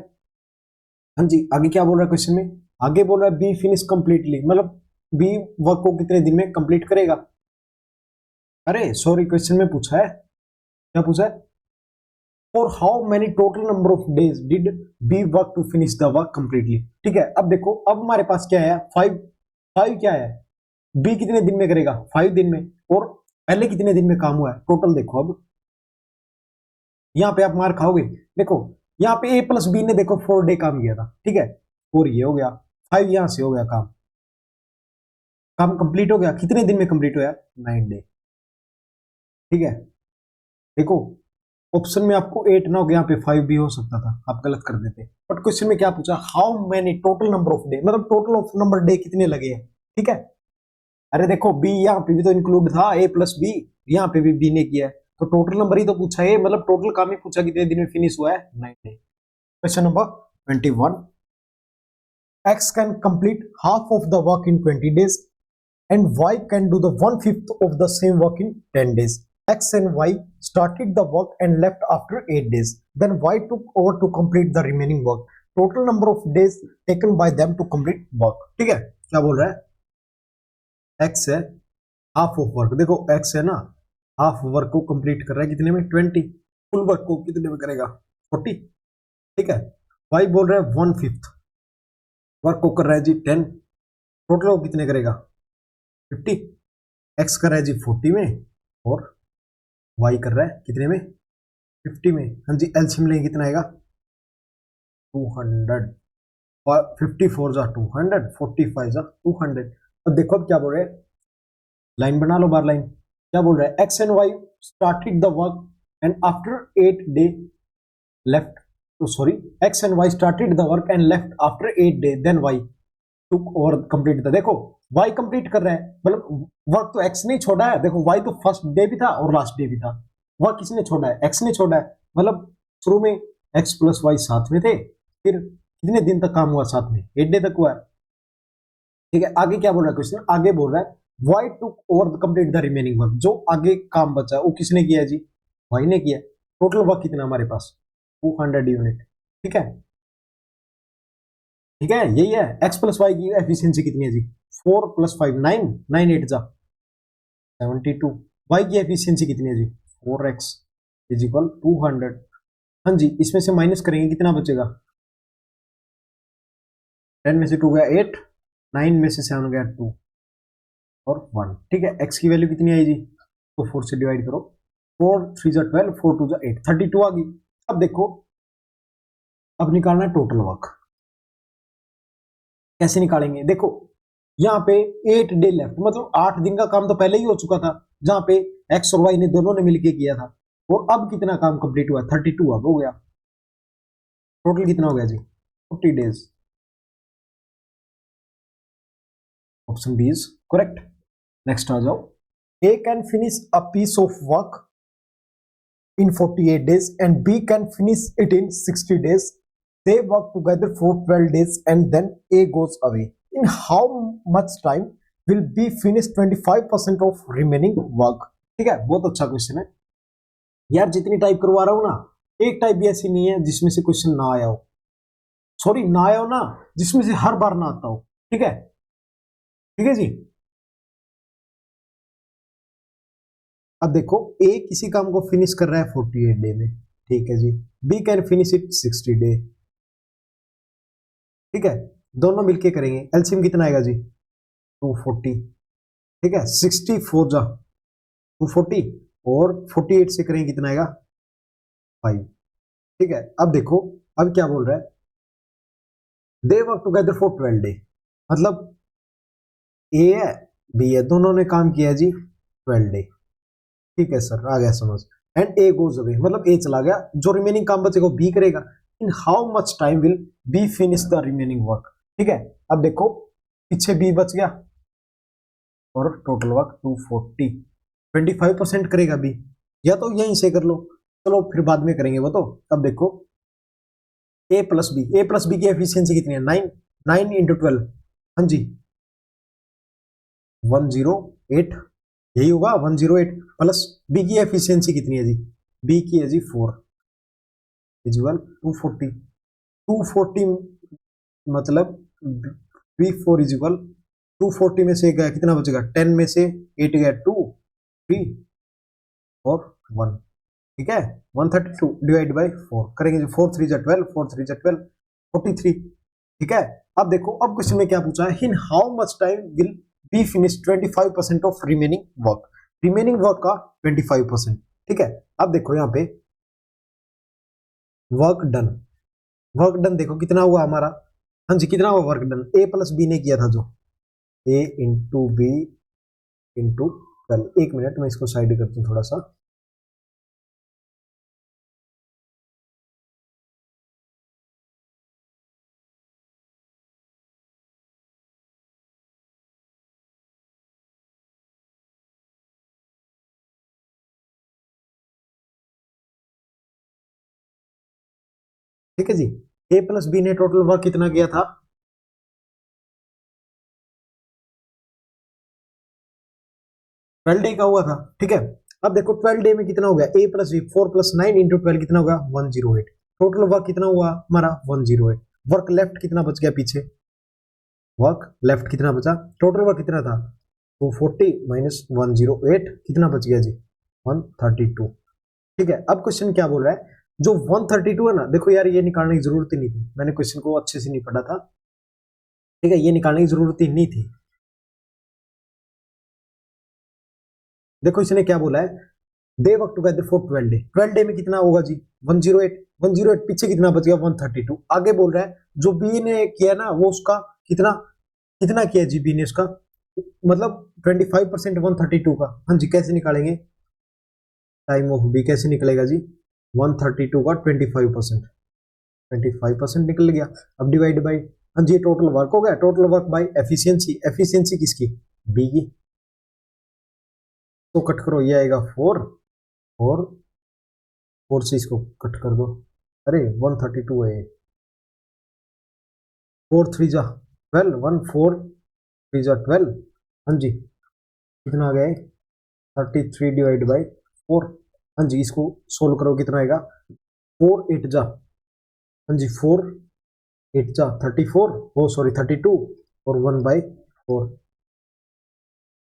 हाँ जी, आगे क्या बोल रहा है क्वेश्चन में, आगे बोल रहा है बी फिनिश कंप्लीटली, मतलब बी वर्क को कितने दिन में कंप्लीट करेगा। अरे सॉरी, क्वेश्चन में पूछा है, क्या पूछा है, for how many total number of days did B work to finish the work completely, ठीक है। अब देखो, अब हमारे पास क्या है 5, 5 क्या है, बी कितने दिन में करेगा 5 दिन में, और पहले कितने दिन में काम हुआ है टोटल। देखो अब यहाँ पे आप मार खाओगे, देखो यहाँ पे ए प्लस बी ने देखो 4 डे काम किया था, ठीक है, 4 ये हो गया, 5 यहां से हो गया, काम काम कंप्लीट हो गया, कितने दिन में कंप्लीट हो गया 9 डे, ठीक है। देखो ऑप्शन में आपको 8 ना हो गया, यहाँ पे 5 भी हो सकता था, आप गलत कर देते, बट क्वेश्चन में क्या पूछा, how many total number of day, मतलब टोटल ऑफ नंबर डे कितने लगे हैं, ठीक है। अरे देखो बी यहाँ पे भी तो इंक्लूड था, ए प्लस बी, यहाँ पे भी बी ने किया है, तो टोटल नंबर ही तो पूछा है, मतलब टोटल काम ही पूछा कितने दिन में फिनिश हुआ है 9 day. Question number 21, x can complete half of the work in 20 days and y can do the 1/5 of the same work in 10 days. X and y started the work and left after 8 days. Then y took over to complete the remaining work. Total number of days taken by them to complete work. ठीक है, क्या बोल रहा है, x है half of work, देखो x है ना, हाफ वर्क को कंप्लीट कर रहा है कितने में 20, फुल वर्क को कितने में करेगा 40, ठीक है। y बोल रहा है 1/5 वर्क को कर रहा है जी 10, टोटल वो कितने करेगा 50, x कर रहा है जी 40 में, और y कर रहा है कितने में 50 में। हाँ जी, एलसीएम लेंगे कितना आएगा 200, 54 जा 200, 45 जा 200। अब देखो अब क्या बोल रहे हैं, लाइन बना लो बार लाइन, क्या बोल रहा है, x and y started the work and after 8 day left, तो sorry, x and y started the work and left after 8 day, then y took over complete था। देखो y कंप्लीट कर रहा है, मतलब वर्क तो x ने छोड़ा है, देखो y तो फर्स्ट डे भी था और लास्ट डे भी था, वर्क किसने छोड़ा है x ने छोड़ा है, मतलब शुरू में x + y साथ में थे, फिर कितने दिन तक काम हुआ साथ में 8 डे तक हुआ है, ठीक है। आगे क्या बोल रहा है क्वेश्चन, आगे बोल रहा है y took over complete the remaining work, जो आगे काम बचा वो किसने किया जी y ने किया। टोटल वर्क कितना हमारे पास 200 यूनिट, ठीक है, ठीक है, यही है। x + y की एफिशिएंसी कितनी है जी 4 + 5 9, 9 8 जा 72, y की एफिशिएंसी कितनी है जी 4x = 200। हाँ जी, इसमें से माइनस करेंगे कितना बचेगा, 10 में से 2 गया 8, 9 में से 7 गया 2 और 1, ठीक है। x की वैल्यू कितनी आई जी, तो 4 से डिवाइड करो, 4 3 जा 12, 4 2 जा 8, 32 आ गई। अब देखो, अब निकालना है टोटल वर्क, कैसे निकालेंगे, देखो यहाँ पे 8 डे लेफ्ट, मतलब 8 दिन का काम तो पहले ही हो चुका था, जहां पे x और y ने दोनों ने मिलके किया था, और अब कितना काम कंप्लीट हुआ 32, अब हो गया, टोटल कितना हो गया जी 40 days, option B is correct. Next आ जाओ, A can finish a piece of work in 48 days and B can finish it in 60 days. They work together for 12 days and then A goes away. In how much time will B finish 25% of remaining work? ठीक है, बहुत अच्छा question है यार, जितनी type करवा रहा हूं ना, एक टाइप भी ऐसी नहीं है जिसमें से क्वेश्चन ना आया हो, सॉरी ना आया हो ना, जिसमें से हर बार ना आता हो, ठीक है, ठीक है जी। अब देखो ए किसी काम को फिनिश कर रहा है 48 डे में, ठीक है जी, B can finish it 60 day, ठीक है, दोनों मिलके करेंगे, एलसीएम कितना आएगा जी 240, ठीक है, 64 जा 240 और 48 से करेंगे कितना आएगा 5, ठीक है। अब देखो, अब क्या बोल रहा है, they work together for 12 day, मतलब ए है बी है, दोनों ने काम किया जी 12 डे, ठीक है सर, आ गया समझ। एंड ए गोज अवे, मतलब ए चला गया, जो रिमेनिंग काम बचेगा बी करेगा। In how much time will be finish the remaining work. ठीक है, अब देखो पीछे बी बच गया और टोटल वर्क 240, 25% करेगा बी, या तो यहीं से कर लो, चलो फिर बाद में करेंगे वो तो। अब देखो ए प्लस बी की एफिशिएंसी कितनी है 9, 9 इंटू 12, हाँ जी 108, यही होगा 108, प्लस बी की एफिशिएंसी कितनी है जी, बी की है जी 4 इक्वल 240, 240 मतलब बी 4 इक्वल 240 में से गया कितना बचेगा, 10 में से 8 गया 2 3 और 1, ठीक है 132 डिवाइड बाई 4 करेंगे जो 4 3 जा 12, 4 3 जा 12, 43, ठीक है। अब देखो अब क्वेश्चन में क्या पूछा है, in how much time will be finish 25% of remaining work, remaining work का 25%, ठीक है। अब देखो यहाँ पे वर्क डन, वर्क डन देखो कितना हुआ हमारा, हाँ जी कितना हुआ work done, A plus B ने किया था जो, ए इंटू बी इंटू 12, एक मिनट मैं इसको साइड करता हूँ थोड़ा सा, ठीक है जी। ए प्लस बी ने टोटल वर्क कितना किया था, 12 डे का हुआ था, ठीक है। अब देखो 12 डे में कितना हो गया, ए प्लस बी 4 प्लस 9 इंटू 12 कितना होगा 108, टोटल वर्क कितना हुआ हमारा 108, वर्क लेफ्ट कितना बच गया पीछे, वर्क लेफ्ट कितना बचा, टोटल वर्क कितना था 240 माइनस 108 कितना बच गया जी 132, ठीक है। अब क्वेश्चन क्या बोल रहा है, जो 132 है ना, देखो यार ये निकालने की जरूरत ही नहीं थी, मैंने क्वेश्चन को अच्छे से नहीं पढ़ा था, ठीक है, ये निकालने की जरूरत ही नहीं थी। देखो इसने क्या बोला है, they work together for 12 day, 12 day में कितना होगा जी 108, 108 पीछे कितना बच गया 132, आगे बोल रहा है जो बी ने किया ना वो उसका कितना कितना किया जी बी ने उसका, मतलब 25% 132 का, हाँ जी कैसे निकालेंगे, टाइम ऑफ बी कैसे निकलेगा जी 132 का 25%, 25% निकल गया। अब डिवाइड बाई, हाँ जी टोटल वर्क हो गया, total work by efficiency, efficiency किसकी बी की, तो कट करो ये आएगा 4 और 4 से इसको कट कर दो, अरे 132 है, 4 3 जा 12, 1 4 3 जा 12, हाँ जी कितना आ गया 33 डिवाइड बाई 4, हाँ जी इसको सोल्व करो कितना आएगा 4 8 जा, हाँ जी 4 8 जा 34, ओ सॉरी 32 और 1 बाई 4।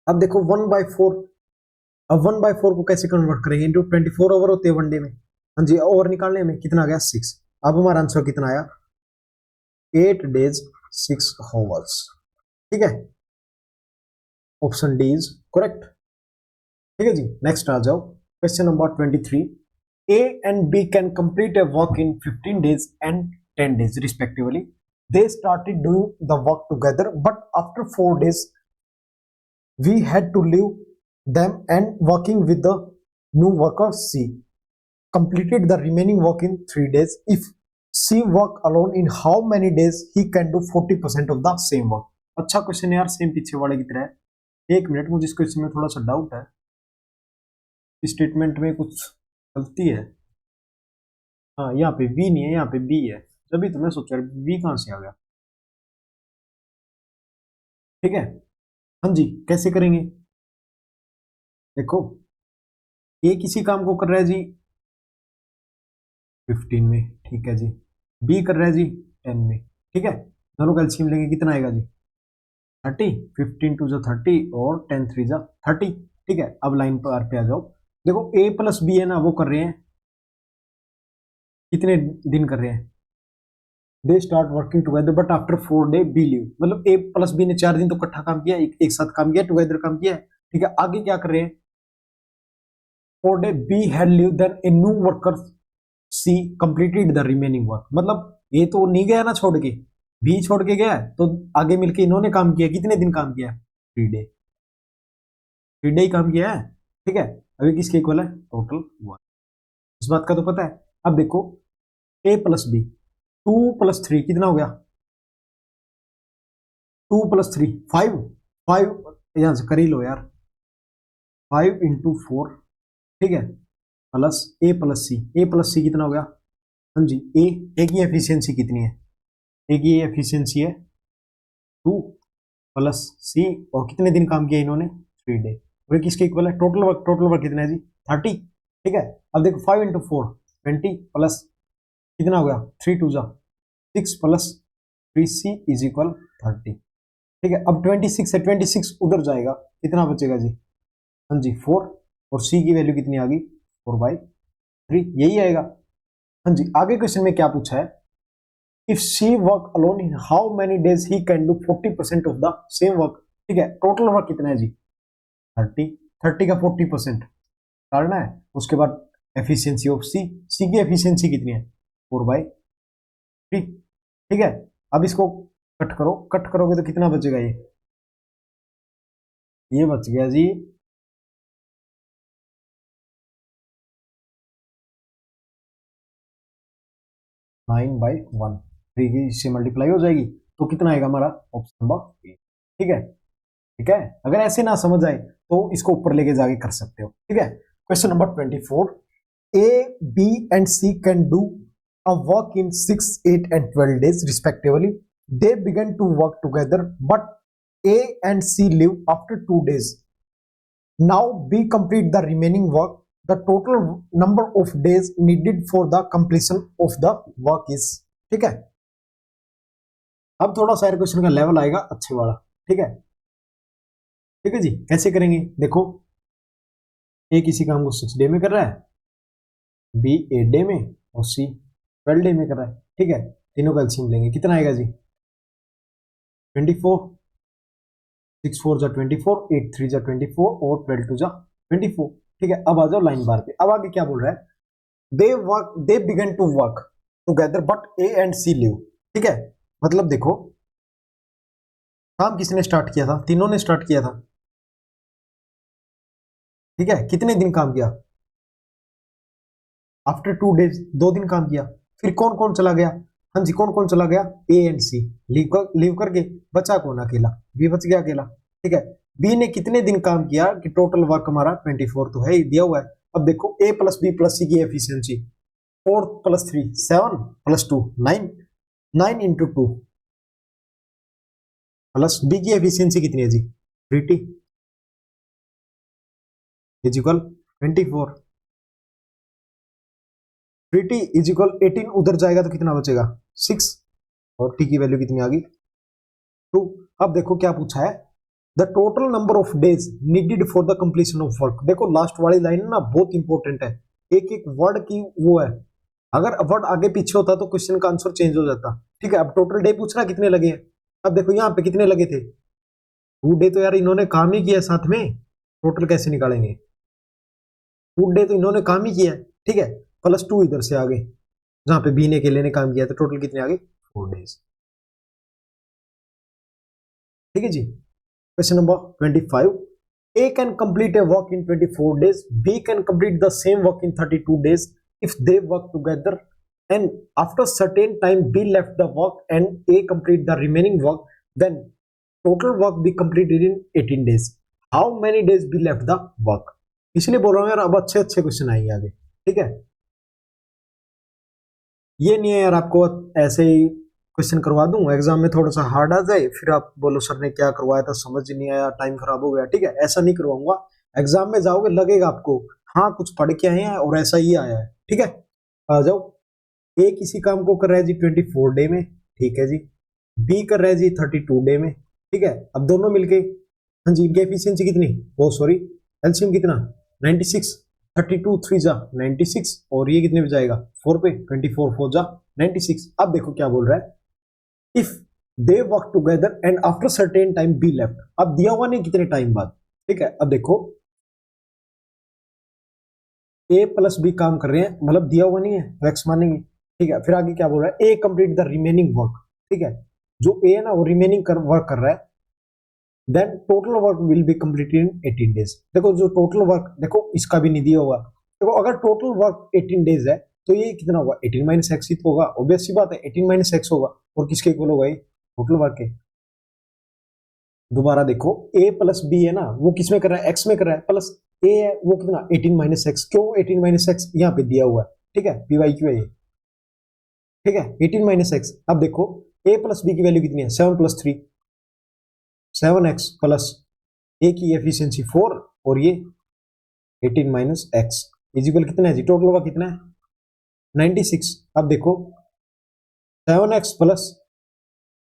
अब देखो 1 बाई 4, अब 1 बाई 4 को कैसे कन्वर्ट करेंगे, इंटू 24 ओवर होते हैं वन डे में, हाँ जी ओवर निकालने में कितना आ गया 6, अब हमारा आंसर कितना आया 8 डेज 6 hours, ठीक है, ऑप्शन डी इज करेक्ट, ठीक है जी। नेक्स्ट आ जाओ question number 23, A and B can complete a work in 15 days and 10 days respectively, they started doing the work together but after 4 days we had to leave them and working with the new worker C completed the remaining work in 3 days, if C work alone in how many days he can do 40% of the same work। अच्छा question यार, same पीछे वाले की तरह है, एक minute मुझे इस क्वेश्चन में थोड़ा सा डाउट है, स्टेटमेंट में कुछ गलती है, हाँ यहाँ पे वी नहीं है यहाँ पे बी है, तभी तो मैं सोच रहा वी कहाँ से आ गया, ठीक है। हाँ जी कैसे करेंगे, देखो ए किसी काम को कर रहा है जी 15 में, ठीक है जी, बी कर रहा है जी 10 में, ठीक है, दोनों का एलसीएम लेंगे कितना आएगा जी 30, 15 टू जो 30 और 10 3 जा 30, ठीक है। अब लाइन पर पे आ जाओ, देखो ए प्लस बी है ना वो कर रहे हैं कितने दिन कर रहे हैं, they start working together but after 4 day B leave, मतलब ए प्लस बी ने 4 दिन तो इकट्ठा काम किया, एक साथ काम किया, टुगेदर काम किया, ठीक है। आगे क्या कर रहे हैं 4 day B had leave then a new worker C completed the remaining work, मतलब ये तो नहीं गया ना छोड़ के, बी छोड़ के गया तो आगे मिलके इन्होंने काम किया, कितने दिन काम किया 3 डे, 3 डे ही काम किया है, ठीक है। अभी किसके इक्वल है टोटल वर्क, इस बात का तो पता है। अब देखो a प्लस बी, 2 + 3 कितना हो गया, 2 + 3 5, 5 यहां से कर ही लो यार, 5 × 4, ठीक है, प्लस a प्लस सी, कितना हो गया, हाँ जी ए की एफिशिएंसी कितनी है, ए की एफिशिएंसी है 2 प्लस सी, और कितने दिन काम किया इन्होंने, 3 डे, और ये किसके इक्वल है, टोटल वर्क कितना है जी, 30, ठीक है। अब देखो 5 × 4 20 प्लस कितना हो गया, 3 × 2 = 6 प्लस 3c = 30, ठीक है। अब 26 है, 26 उधर जाएगा, कितना बचेगा जी, हाँ जी 4, और c की वैल्यू कितनी आ गई, 4/3, यही आएगा। हाँ जी आगे क्वेश्चन में क्या पूछा है, if she work alone how many days he can do 40% of the same work, ठीक है। टोटल वर्क कितना है जी, 30, 30 का 40% करना है, उसके बाद एफिशिएंसी ऑफ सी की एफिशिएंसी कितनी है, 4/3, ठीक है। अब इसको कट करो, कट करोगे तो कितना बचेगा, ये बच गया जी 9/1, 3 इससे मल्टीप्लाई हो जाएगी, तो कितना आएगा हमारा, ऑप्शन नंबर ए, ठीक है, ठीक है। अगर ऐसे ना समझ आए तो इसको ऊपर लेके जाके कर सकते हो, ठीक है। Question number 24, A, B and C can do a work in 6, 8 and 12 days respectively. They began to work together, but A and C leave after 2 days. Now B complete the remaining work. The total number of days needed for the completion of the work is, ठीक है। अब थोड़ा सा question का level आएगा अच्छे वाला, ठीक है, ठीक है जी। कैसे करेंगे, देखो ए किसी काम को 6 डे में कर रहा है, बी 8 डे में, और सी 12 डे में कर रहा है, ठीक है। तीनों का एलसीएम लेंगे, कितना आएगा जी, 24, 6 4 = 24, 8 3 = 24, और 12 2 = 24, ठीक है। अब आ जाओ लाइन बार पे, अब आगे क्या बोल रहा है, they begin to work together but A and C leave, ठीक है। मतलब देखो काम किसने स्टार्ट किया था, तीनों ने स्टार्ट किया था, ठीक है। कितने दिन काम किया, आफ्टर 2 डेज 2 दिन काम किया। फिर कौन कौन चला गया, हाँ जी कौन कौन चला गया, ए एंड सी लीव करके, बचा कौन, अकेला बी बच गया अकेला, ठीक है। बी ने कितने दिन काम किया, कि टोटल वर्क हमारा 24 तो है ही दिया हुआ है। अब देखो A plus B plus C की एफिशिएंसी 4 + 3 7 + 2 9, 9 × 2 प्लस बी की एफिशिएंसी कितनी है जी, 3t = 24, 3t = 18, उधर जाएगा तो कितना बचेगा, 6, और t की वैल्यू कितनी आ गई, 2। अब देखो क्या पूछा है, the total number of days needed for the completion of work. देखो लास्ट वाली लाइन ना बहुत इंपॉर्टेंट है, एक एक वर्ड की वो है, अगर वर्ड आगे पीछे होता तो क्वेश्चन का आंसर चेंज हो जाता, ठीक है। अब टोटल डे पूछना कितने लगे हैं, अब देखो यहाँ पे कितने लगे थे, 2 डे, तो यार इन्होंने काम ही किया साथ में, टोटल कैसे निकालेंगे, 2 डे तो इन्होंने काम ही किया, ठीक है, +2 इधर से आगे, जहां पे बी ने अकेले ने काम किया, तो टोटल कितने आ गए, 4 डेज, ठीक है जी। Question number 25, A can complete a work in 24 days, B can complete the same work in 32 days if they work together, and after certain time B left the work and A complete the remaining work, then total work be completed in 18 days. How many days B left the work? इसलिए बोल रहा हूँ यार, अब अच्छे अच्छे question आएंगे आगे, ठीक है। ये नहीं है यार आपको ऐसे ही क्वेश्चन करवा दूं एग्जाम में, थोड़ा सा हार्ड आ जाए, फिर आप बोलो सर ने क्या करवाया था समझ नहीं आया, टाइम खराब हो गया, ठीक है, ऐसा नहीं करवाऊंगा। एग्जाम में जाओगे लगेगा आपको हाँ कुछ पढ़ के आए हैं और ऐसा ही आया है, ठीक है। आ जाओ, ए किसी काम को कर रहा है जी 24 डे में, ठीक है जी, बी कर रहा है जी 32 डे में, ठीक है। अब दोनों मिलके, हाँ जी इनकी एफिशिएंसी कितनी, ओ सॉरी एलसीएम कितना, 96, 32 3 जा 96, और ये कितने पे जाएगा 4 पे, 24 4 जा 96। अब देखो क्या बोल रहा है, if they work together and after certain time be left, अब दिया हुआ नहीं कितने टाइम बाद, ठीक है। अब देखो ए प्लस बी काम कर रहे हैं, मतलब दिया हुआ नहीं है तो एक्स मानेंगे, ठीक है। फिर आगे क्या बोल रहा है, ए कंप्लीट द रिमेनिंग वर्क, ठीक है, जो ए है ना वो रिमेनिंग वर्क कर रहा है, then total work will be completed in 18 days. देखो जो टोटल वर्क, देखो इसका भी नहीं दिया हुआ, देखो अगर टोटल वर्क 18 डेज है तो ये कितना होगा, 18 माइनस एक्स ही तो होगा, ऑब्वियस सी बात है 18 माइनस एक्स होगा। और किसके इक्वल होगा ये, टोटल वर्क के। दोबारा देखो a प्लस बी है ना, वो किस में कर रहा है, x में कर रहा है, प्लस a है वो कितना 18 माइनस एक्स, क्यों 18 माइनस एक्स यहाँ पे दिया हुआ है, ठीक है, पी वाई क्यू है ये, ठीक है 18 माइनस एक्स। अब देखो a प्लस बी की वैल्यू कितनी है, 7 प्लस 3 7x प्लस a की एफिशिएंसी 4 और ये 18 माइनस एक्स इजिकल कितना है जी, टोटल होगा कितना है 96। अब देखो 7x प्लस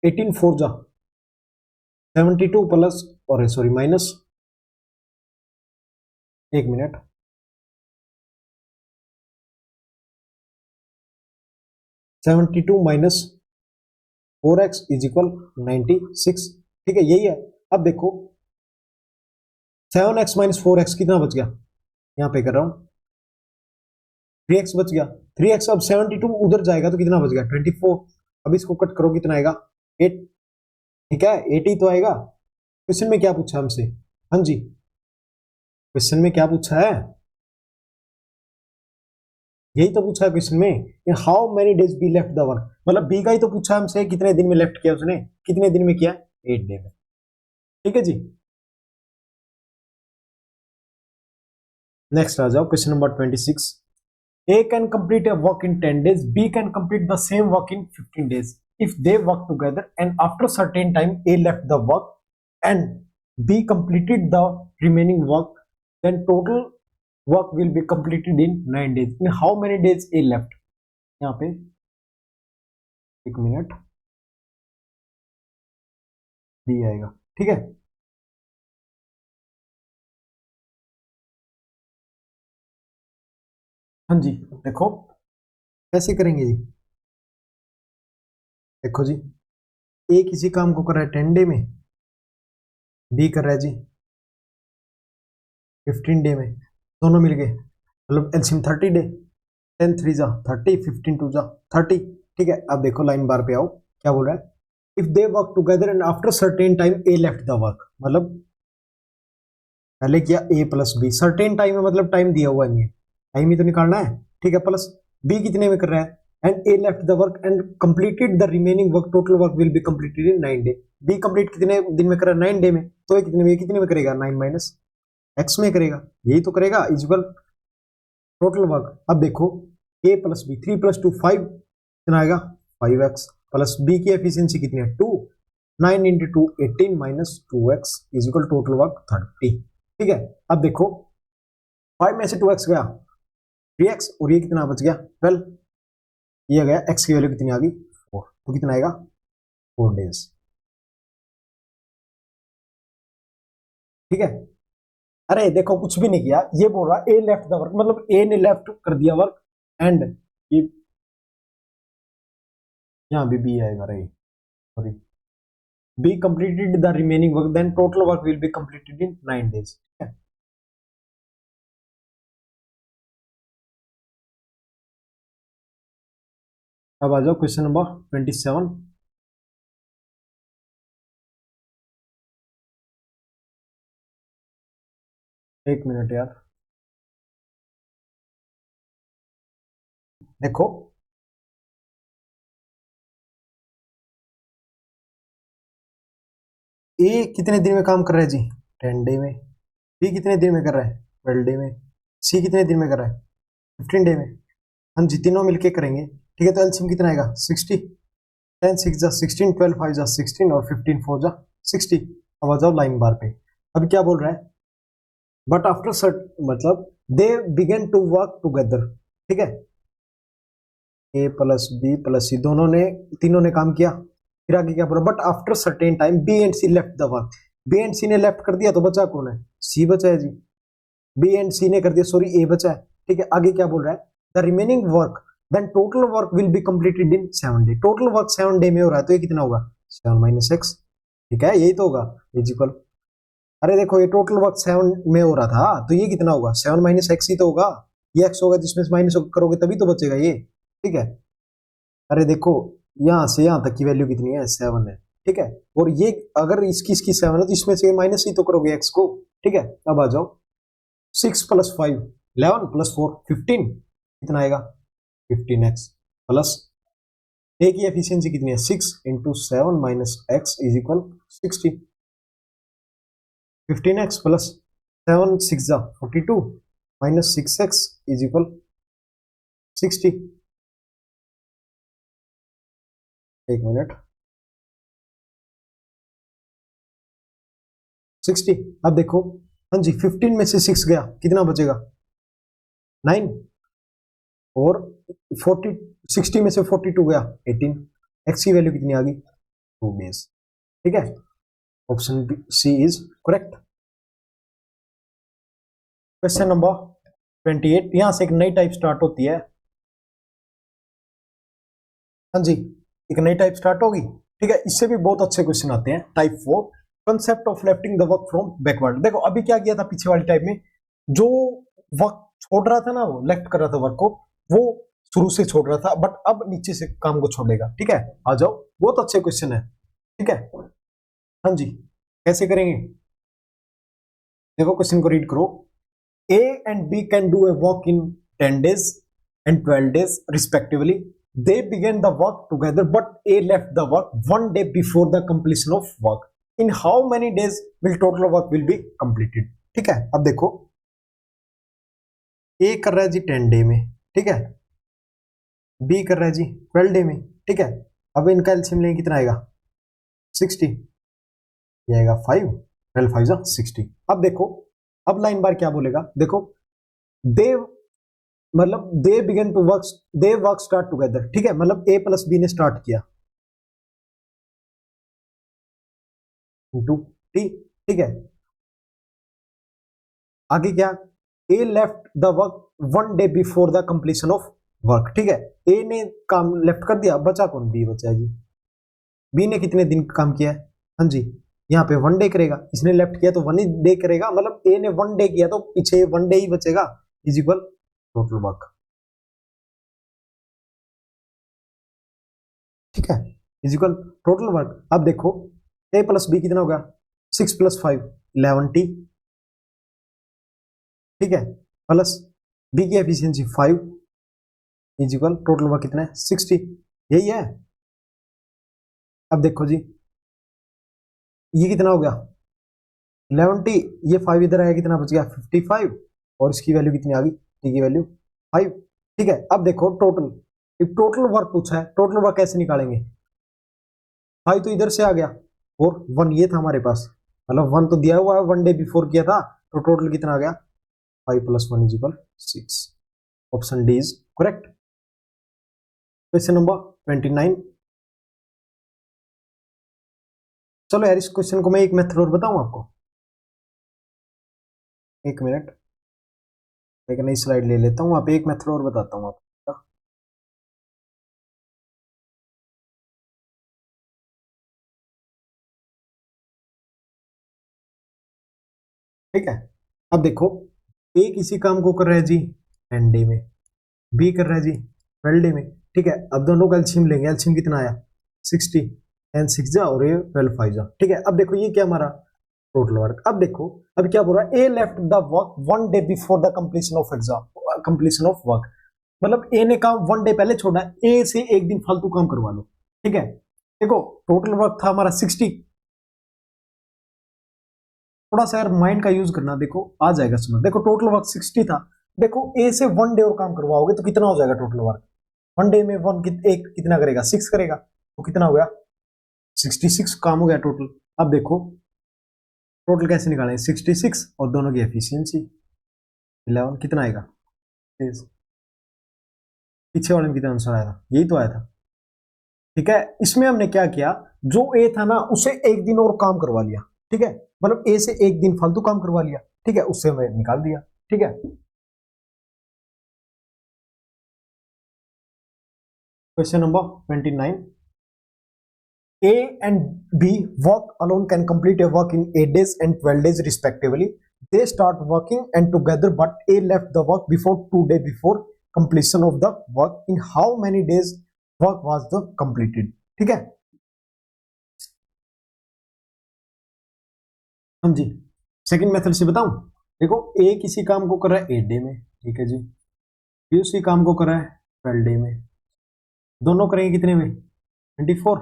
18 4 जा 72 प्लस और सॉरी माइनस, एक minute, 72 minus 4x is equal 96, ठीक है यही है। अब देखो 7x माइनस 4x कितना बच गया, यहां पे कर रहा हूं 3x बच गया, 3x अब 72 उधर जाएगा तो कितना बच गया 24। अब इसको कट करो कितना आएगा 8, ठीक है 80 तो आएगा। क्वेश्चन में क्या पूछा हमसे, हाँ जी क्वेश्चन में क्या पूछा है, यही तो पूछा है क्वेश्चन में, how many days B left the work, मतलब बी का ही तो पूछा हमसे, कितने दिन में लेफ्ट किया उसने, कितने दिन में किया 8 डे में, ठीक है जी। नेक्स्ट आ जाओ question number 26। A can complete a work in 10 days, B can complete the same work in 15 days. If they work together and after certain time A left the work and B completed the remaining work, then total work will be completed in 9 days. In how many days A left? यहाँ पे एक minute B आएगा, ठीक है। हाँ जी देखो कैसे करेंगे जी, देखो जी ए किसी काम को कर रहा है 10 डे में, बी कर रहा है जी 15 डे में, दोनों मिल गए मतलब एलसीएम 30 डे, 10 3 जा 30, 15 2 जा 30, ठीक है। अब देखो लाइन बार पे आओ, क्या बोल रहा है, if they work together and after certain time A left the work, मतलब पहले किया ए प्लस बी, सर्टेन टाइम है मतलब टाइम दिया हुआ नहीं है, टाइम ही तो निकालना है, ठीक है, प्लस बी कितने में कर रहा है and A left the work and completed the remaining work, total work will be completed in 9 day. B complete कितने दिन में कर रहा है 9 डे में, तो ये कितने में करेगा 9 माइनस एक्स में करेगा, यही तो करेगा इक्वल टोटल वर्क। अब देखो a प्लस बी 3 प्लस 2 5 कितना आएगा 5x प्लस b की एफिशिएंसी कितनी है 2, 9 into 2 18 minus 2x is equal total work 30, ठीक है। अब देखो 5 में से 2x गया 3x और ये कितना बच गया 12, ये गया x की वैल्यू कितनी आ गई 4, तो कितना आएगा 4 डेज, ठीक है। अरे देखो कुछ भी नहीं किया, ये बोल रहा ए लेफ्ट द वर्क, मतलब ए ने लेफ्ट कर दिया वर्क एंड ये यहाँ भी बी आएगा, रही sorry B completed the remaining work then total work will be completed in 9 days, ठीक है। अब आ जाओ क्वेश्चन नंबर 27। एक मिनट यार, देखो ए कितने दिन में काम कर रहा है जी 10 डे में, बी कितने दिन में कर रहा है 12 डे में, सी कितने दिन में कर रहा है 15 डे में, हम जी तीनों मिलके करेंगे, ठीक है। तो एलसीएम कितना आएगा 60, 10 6 जा 16, 12 5 जा 16 और 15 4 जा 60। अब आ जाओ लाइन बार पे, अब क्या बोल रहा है, बट आफ्टर सर्ट मतलब दे बिगेन टू वर्क टुगेदर, ठीक है, ए प्लस बी प्लस सी दोनों ने तीनों ने काम किया, फिर आगे क्या बोला, but after certain time B and C left the work, B and C ने लेफ्ट कर दिया तो बचा कौन है, सी बचा है जी, बी एंड सी ने कर दिया सॉरी ए बचा है, ठीक है। आगे क्या बोल रहा है, the remaining work then total work will be completed in 7 day, total work 7 day में हो रहा है तो ये कितना होगा 7 माइनस एक्स, ठीक है यही तो होगा इक्वल, अरे देखो ये टोटल वर्क 7 में हो रहा था तो ये कितना होगा 7 माइनस एक्स ही तो होगा, ये एक्स होगा जिसमें माइनस करोगे तभी तो बचेगा ये, ठीक है। अरे देखो यहां से यहां तक की वैल्यू कितनी है 7 है, ठीक है, और ये अगर इसकी 7 है तो इसमें से माइनस ही तो करोगे एक्स को, ठीक है। अब आ जाओ 6 प्लस 5 11 प्लस 4 15, कितना आएगा 15x प्लस ए की एफिशिएंसी कितनी है 6 into 7 minus x is equal 60। 15x plus 7 6 जा 42 माइनस 6x इज इक्वल 60। एक मिनट 60। अब देखो हाँ जी 15 में से 6 गया कितना बचेगा 9 और 40 60 में से 42 गया 18। एक्स की वैल्यू कितनी आ गई 2 डेज। ठीक है option C is correct. Question number 28, यहां से एक नई टाइप स्टार्ट होती है। हाँ जी एक नई टाइप स्टार्ट होगी। ठीक है इससे भी बहुत अच्छे क्वेश्चन आते हैं। Type 4 concept of lifting the work from backward. देखो अभी क्या किया था पीछे वाली टाइप में, जो वर्क छोड़ रहा था ना वो लेफ्ट कर रहा था वर्क को, वो शुरू से छोड़ रहा था बट अब नीचे से काम को छोड़ेगा। ठीक है आ जाओ बहुत अच्छे क्वेश्चन है। ठीक है हाँ जी कैसे करेंगे देखो क्वेश्चन को रीड करो। A and B can do a work in 10 days and 12 days respectively. They began the work together but A left the work one day before the completion of work. In how many days will total work will be completed? ठीक है अब देखो A कर रहा है जी 10 day में, ठीक है B कर रहा है जी 12 डे में। ठीक है अब इनका एलसीएम लेंगे कितना आएगा 60, ये आएगा 5, 12 5 60। अब देखो अब लाइन बार क्या बोलेगा देखो दे मतलब they begin to work, they work start together. ठीक है मतलब ए प्लस बी ने स्टार्ट किया इंटू टी। ठीक है आगे क्या A left the work one day before the completion of work. ठीक है ए ने काम लेफ्ट कर दिया, बचा कौन बी बचा है जी। बी ने कितने दिन काम किया है हाँ जी यहाँ पे वन डे करेगा, इसने लेफ्ट किया तो वन ही डे करेगा, मतलब ए ने वन डे किया तो पीछे वन डे ही बचेगा इज इक्वल टोटल वर्क। ठीक है इज इक्वल टोटल वर्क। अब देखो ए प्लस बी कितना होगा 6 प्लस 5 11t। ठीक है प्लस बी की efficiency 5 is equal total work कितना है 60, यही है। अब देखो जी ये कितना हो गया 11t, ये 5 इधर आया कितना बच गया 55 और इसकी वैल्यू कितनी आ गई टी की वैल्यू 5। ठीक है अब देखो टोटल, टोटल वर्क पूछा है, टोटल वर्क कैसे निकालेंगे 5 तो इधर से आ गया और 1 ये था हमारे पास, मतलब 1 तो दिया हुआ है 1 डे बिफोर किया था, तो टोटल कितना आ गया 5 plus 1 is equal 6। Option D is correct. Question number 29। चलो यार इस क्वेश्चन को मैं एक मेथड और बताऊं आपको, एक मिनट एक नई स्लाइड ले लेता हूं, आप एक मेथड और बताता हूं आपको। ठीक है अब देखो ए किसी काम को कर रहा है जी 10 डे में, बी कर रहा है जी 12 डे में। ठीक है अब दोनों का एलसीएम लेंगे, एलसीएम कितना आया 60 एंड 6 जा और ये 12 5 जा। ठीक है अब देखो ये क्या हमारा टोटल वर्क। अब देखो अब क्या बोल रहा है A left the work one day before the completion of exam, completion of work, मतलब ए ने काम वन डे पहले छोड़ा है, ए से एक दिन फालतू काम करवा लो। ठीक है देखो टोटल वर्क था हमारा 60, थोड़ा सा यार माइंड का यूज करना, देखो आ जाएगा समझ। देखो टोटल वर्क 60 था, देखो ए से वन डे और काम करवाओगे तो कितना हो जाएगा टोटल वर्क, वन डे में एक कितना करेगा 6 करेगा, तो कितना हो गया 66 काम हो गया टोटल। अब देखो टोटल कैसे निकालेंगे 66 और दोनों की एफिशिएंसी 11 कितना आएगा, पीछे वाले में कितना आंसर आया था यही तो आया था। ठीक है इसमें हमने क्या किया, जो ए था ना उसे एक दिन और काम करवा लिया। ठीक है मतलब ए से एक दिन फालतू काम करवा लिया, ठीक है उससे हमें निकाल दिया। ठीक है question number 29। A and B work alone can complete a work in 8 days and 12 days respectively. They start working and together but A left the work before 2 days before completion of the work. In how many days work was the completed? ठीक है हाँ जी second method से बताऊं, देखो ए किसी काम को कर रहा है 8 डे में, ठीक है जी, बी उसी काम को कर रहा है 12 डे में, दोनों करेंगे कितने में 24,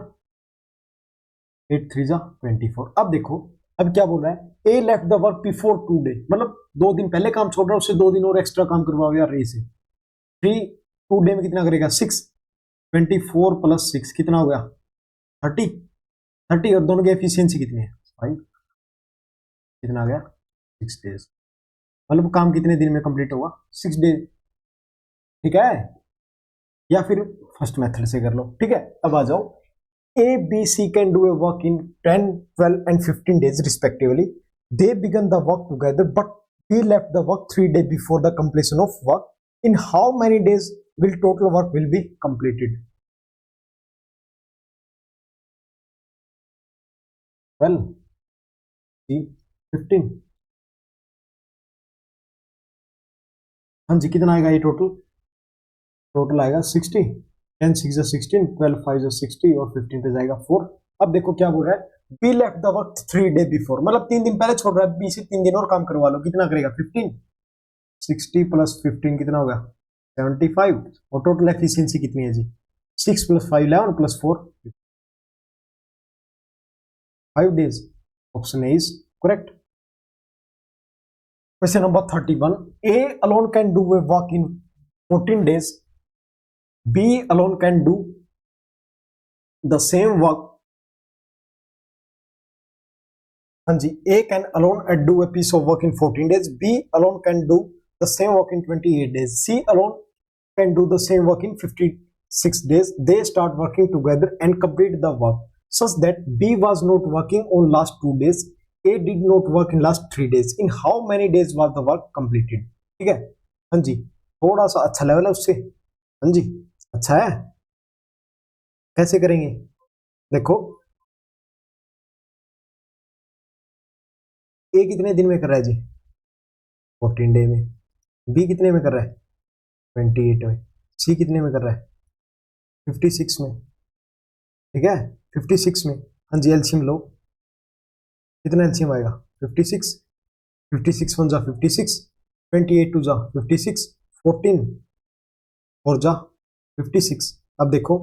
8 3 जा 24। अब देखो अब क्या बोल रहा है, A left the work before 2 day, मतलब 2 दिन पहले काम छोड़ रहा है, उससे 2 दिन और एक्स्ट्रा काम करवाओ यार ए से। 3 2 डे में कितना करेगा 6, 24 प्लस 6 कितना हो गया 30, 30 और दोनों की एफिशिएंसी कितनी है 5, कितना आ गया 6 डेज, मतलब काम कितने दिन में कंप्लीट होगा 6 डेज, ठीक है। या फिर फर्स्ट मेथड से कर लो, ठीक है। अब आ जाओ, A B C can do a work in 10 12 and 15 days respectively, they began the work together but B left the work 3 days before the completion of work, in how many days will total work will be completed. 12 C 15, हाँ जी कितना आएगा ये total, total आएगा 60, 10 6 16, 12 5 60 और 15 पे जाएगा 4। अब देखो क्या बोल रहा है, B left the work 3 days before, मतलब 3 दिन पहले छोड़ रहा है, बी से 3 दिन और काम करवा लो, कितना करेगा 15, 60 प्लस 15 कितना होगा 75, और टोटल एफिशिएंसी कितनी है जी 6 plus 5 11 plus 4 5 days, option A is correct. Question number 31, A alone can do a work in 14 days, B alone can do the same work, हाँ जी, A can alone do a piece of work in 14 days, B alone can do the same work in 28 days, C alone can do the same work in 56 days. They start working together and complete the work such that B was not working on last 2 days, A did not work in last 3 days. In how many days was the work completed? ठीक है, हाँ जी, थोड़ा सा अच्छा level है उससे, हाँ जी अच्छा है। कैसे करेंगे, देखो ए कितने दिन में कर रहा है जी 14 डे में, बी कितने में कर रहा है 28 में, सी कितने में कर रहा है 56 में, ठीक है 56 में, हाँ जी एलसीएम लो, कितना एलसीएम आएगा 56, 56 1 जा 56, 28 2 जा 56, 14 और जा 56। अब देखो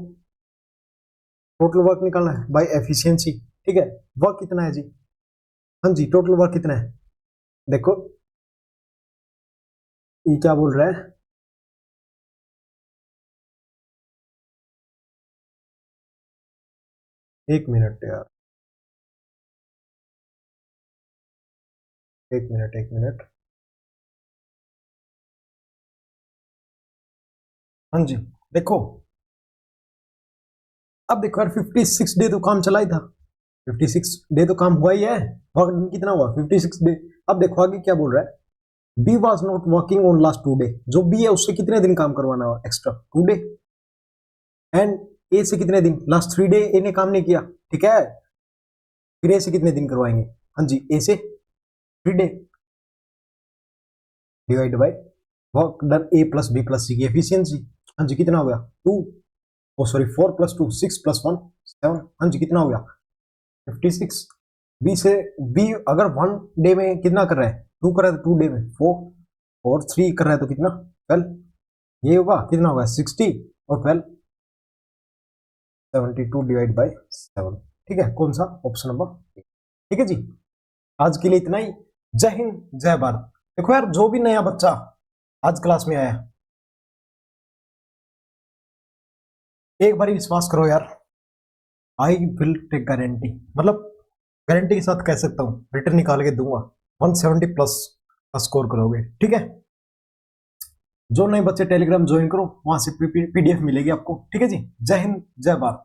टोटल वर्क निकालना है बाय एफिशिएंसी, ठीक है, वर्क कितना है जी, हाँ जी टोटल वर्क कितना है, देखो ये क्या बोल रहा है, एक मिनट यार, एक मिनट एक मिनट, हाँ जी देखो, अब देखो यार 56 डे तो काम चला ही था, 56 डे तो काम हुआ ही है, वर्क कितना हुआ 56 डे। अब देखो आगे क्या बोल रहा है, B was not working on last 2 day, जो बी है उससे कितने दिन काम करवाना हुआ एक्स्ट्रा 2 डे, एंड ए से कितने दिन लास्ट 3 डे ए ने काम नहीं किया, ठीक है, फिर ए से कितने दिन करवाएंगे, हाँ जी ए से 3 day divide by work done A plus B plus C की एफिशिएंसी, हाँ जी कितना हो गया 2, ओ सॉरी 4 प्लस 2 6 प्लस 1 7, हाँ जी कितना हो गया 56। बी से बी अगर 1 डे में कितना कर रहा है 2 कर रहा है तो 2 डे में 4 और 3 कर रहा है तो कितना 12, ये होगा कितना होगा 60 और 12 72 डिवाइड बाय 7, ठीक है, कौन सा ऑप्शन नंबर, ठीक है जी। आज के लिए इतना ही, जय हिंद जय भारत। देखो यार जो भी नया बच्चा आज क्लास में आया, एक बार विश्वास करो यार, आई विल टेक गारंटी, मतलब गारंटी के साथ कह सकता हूं रिटर्न निकाल के दूंगा 170 प्लस का स्कोर करोगे, ठीक है। जो नए बच्चे टेलीग्राम ज्वाइन करो, वहां से पीडीएफ मिलेगी आपको, ठीक है जी। जय हिंद जय भारत।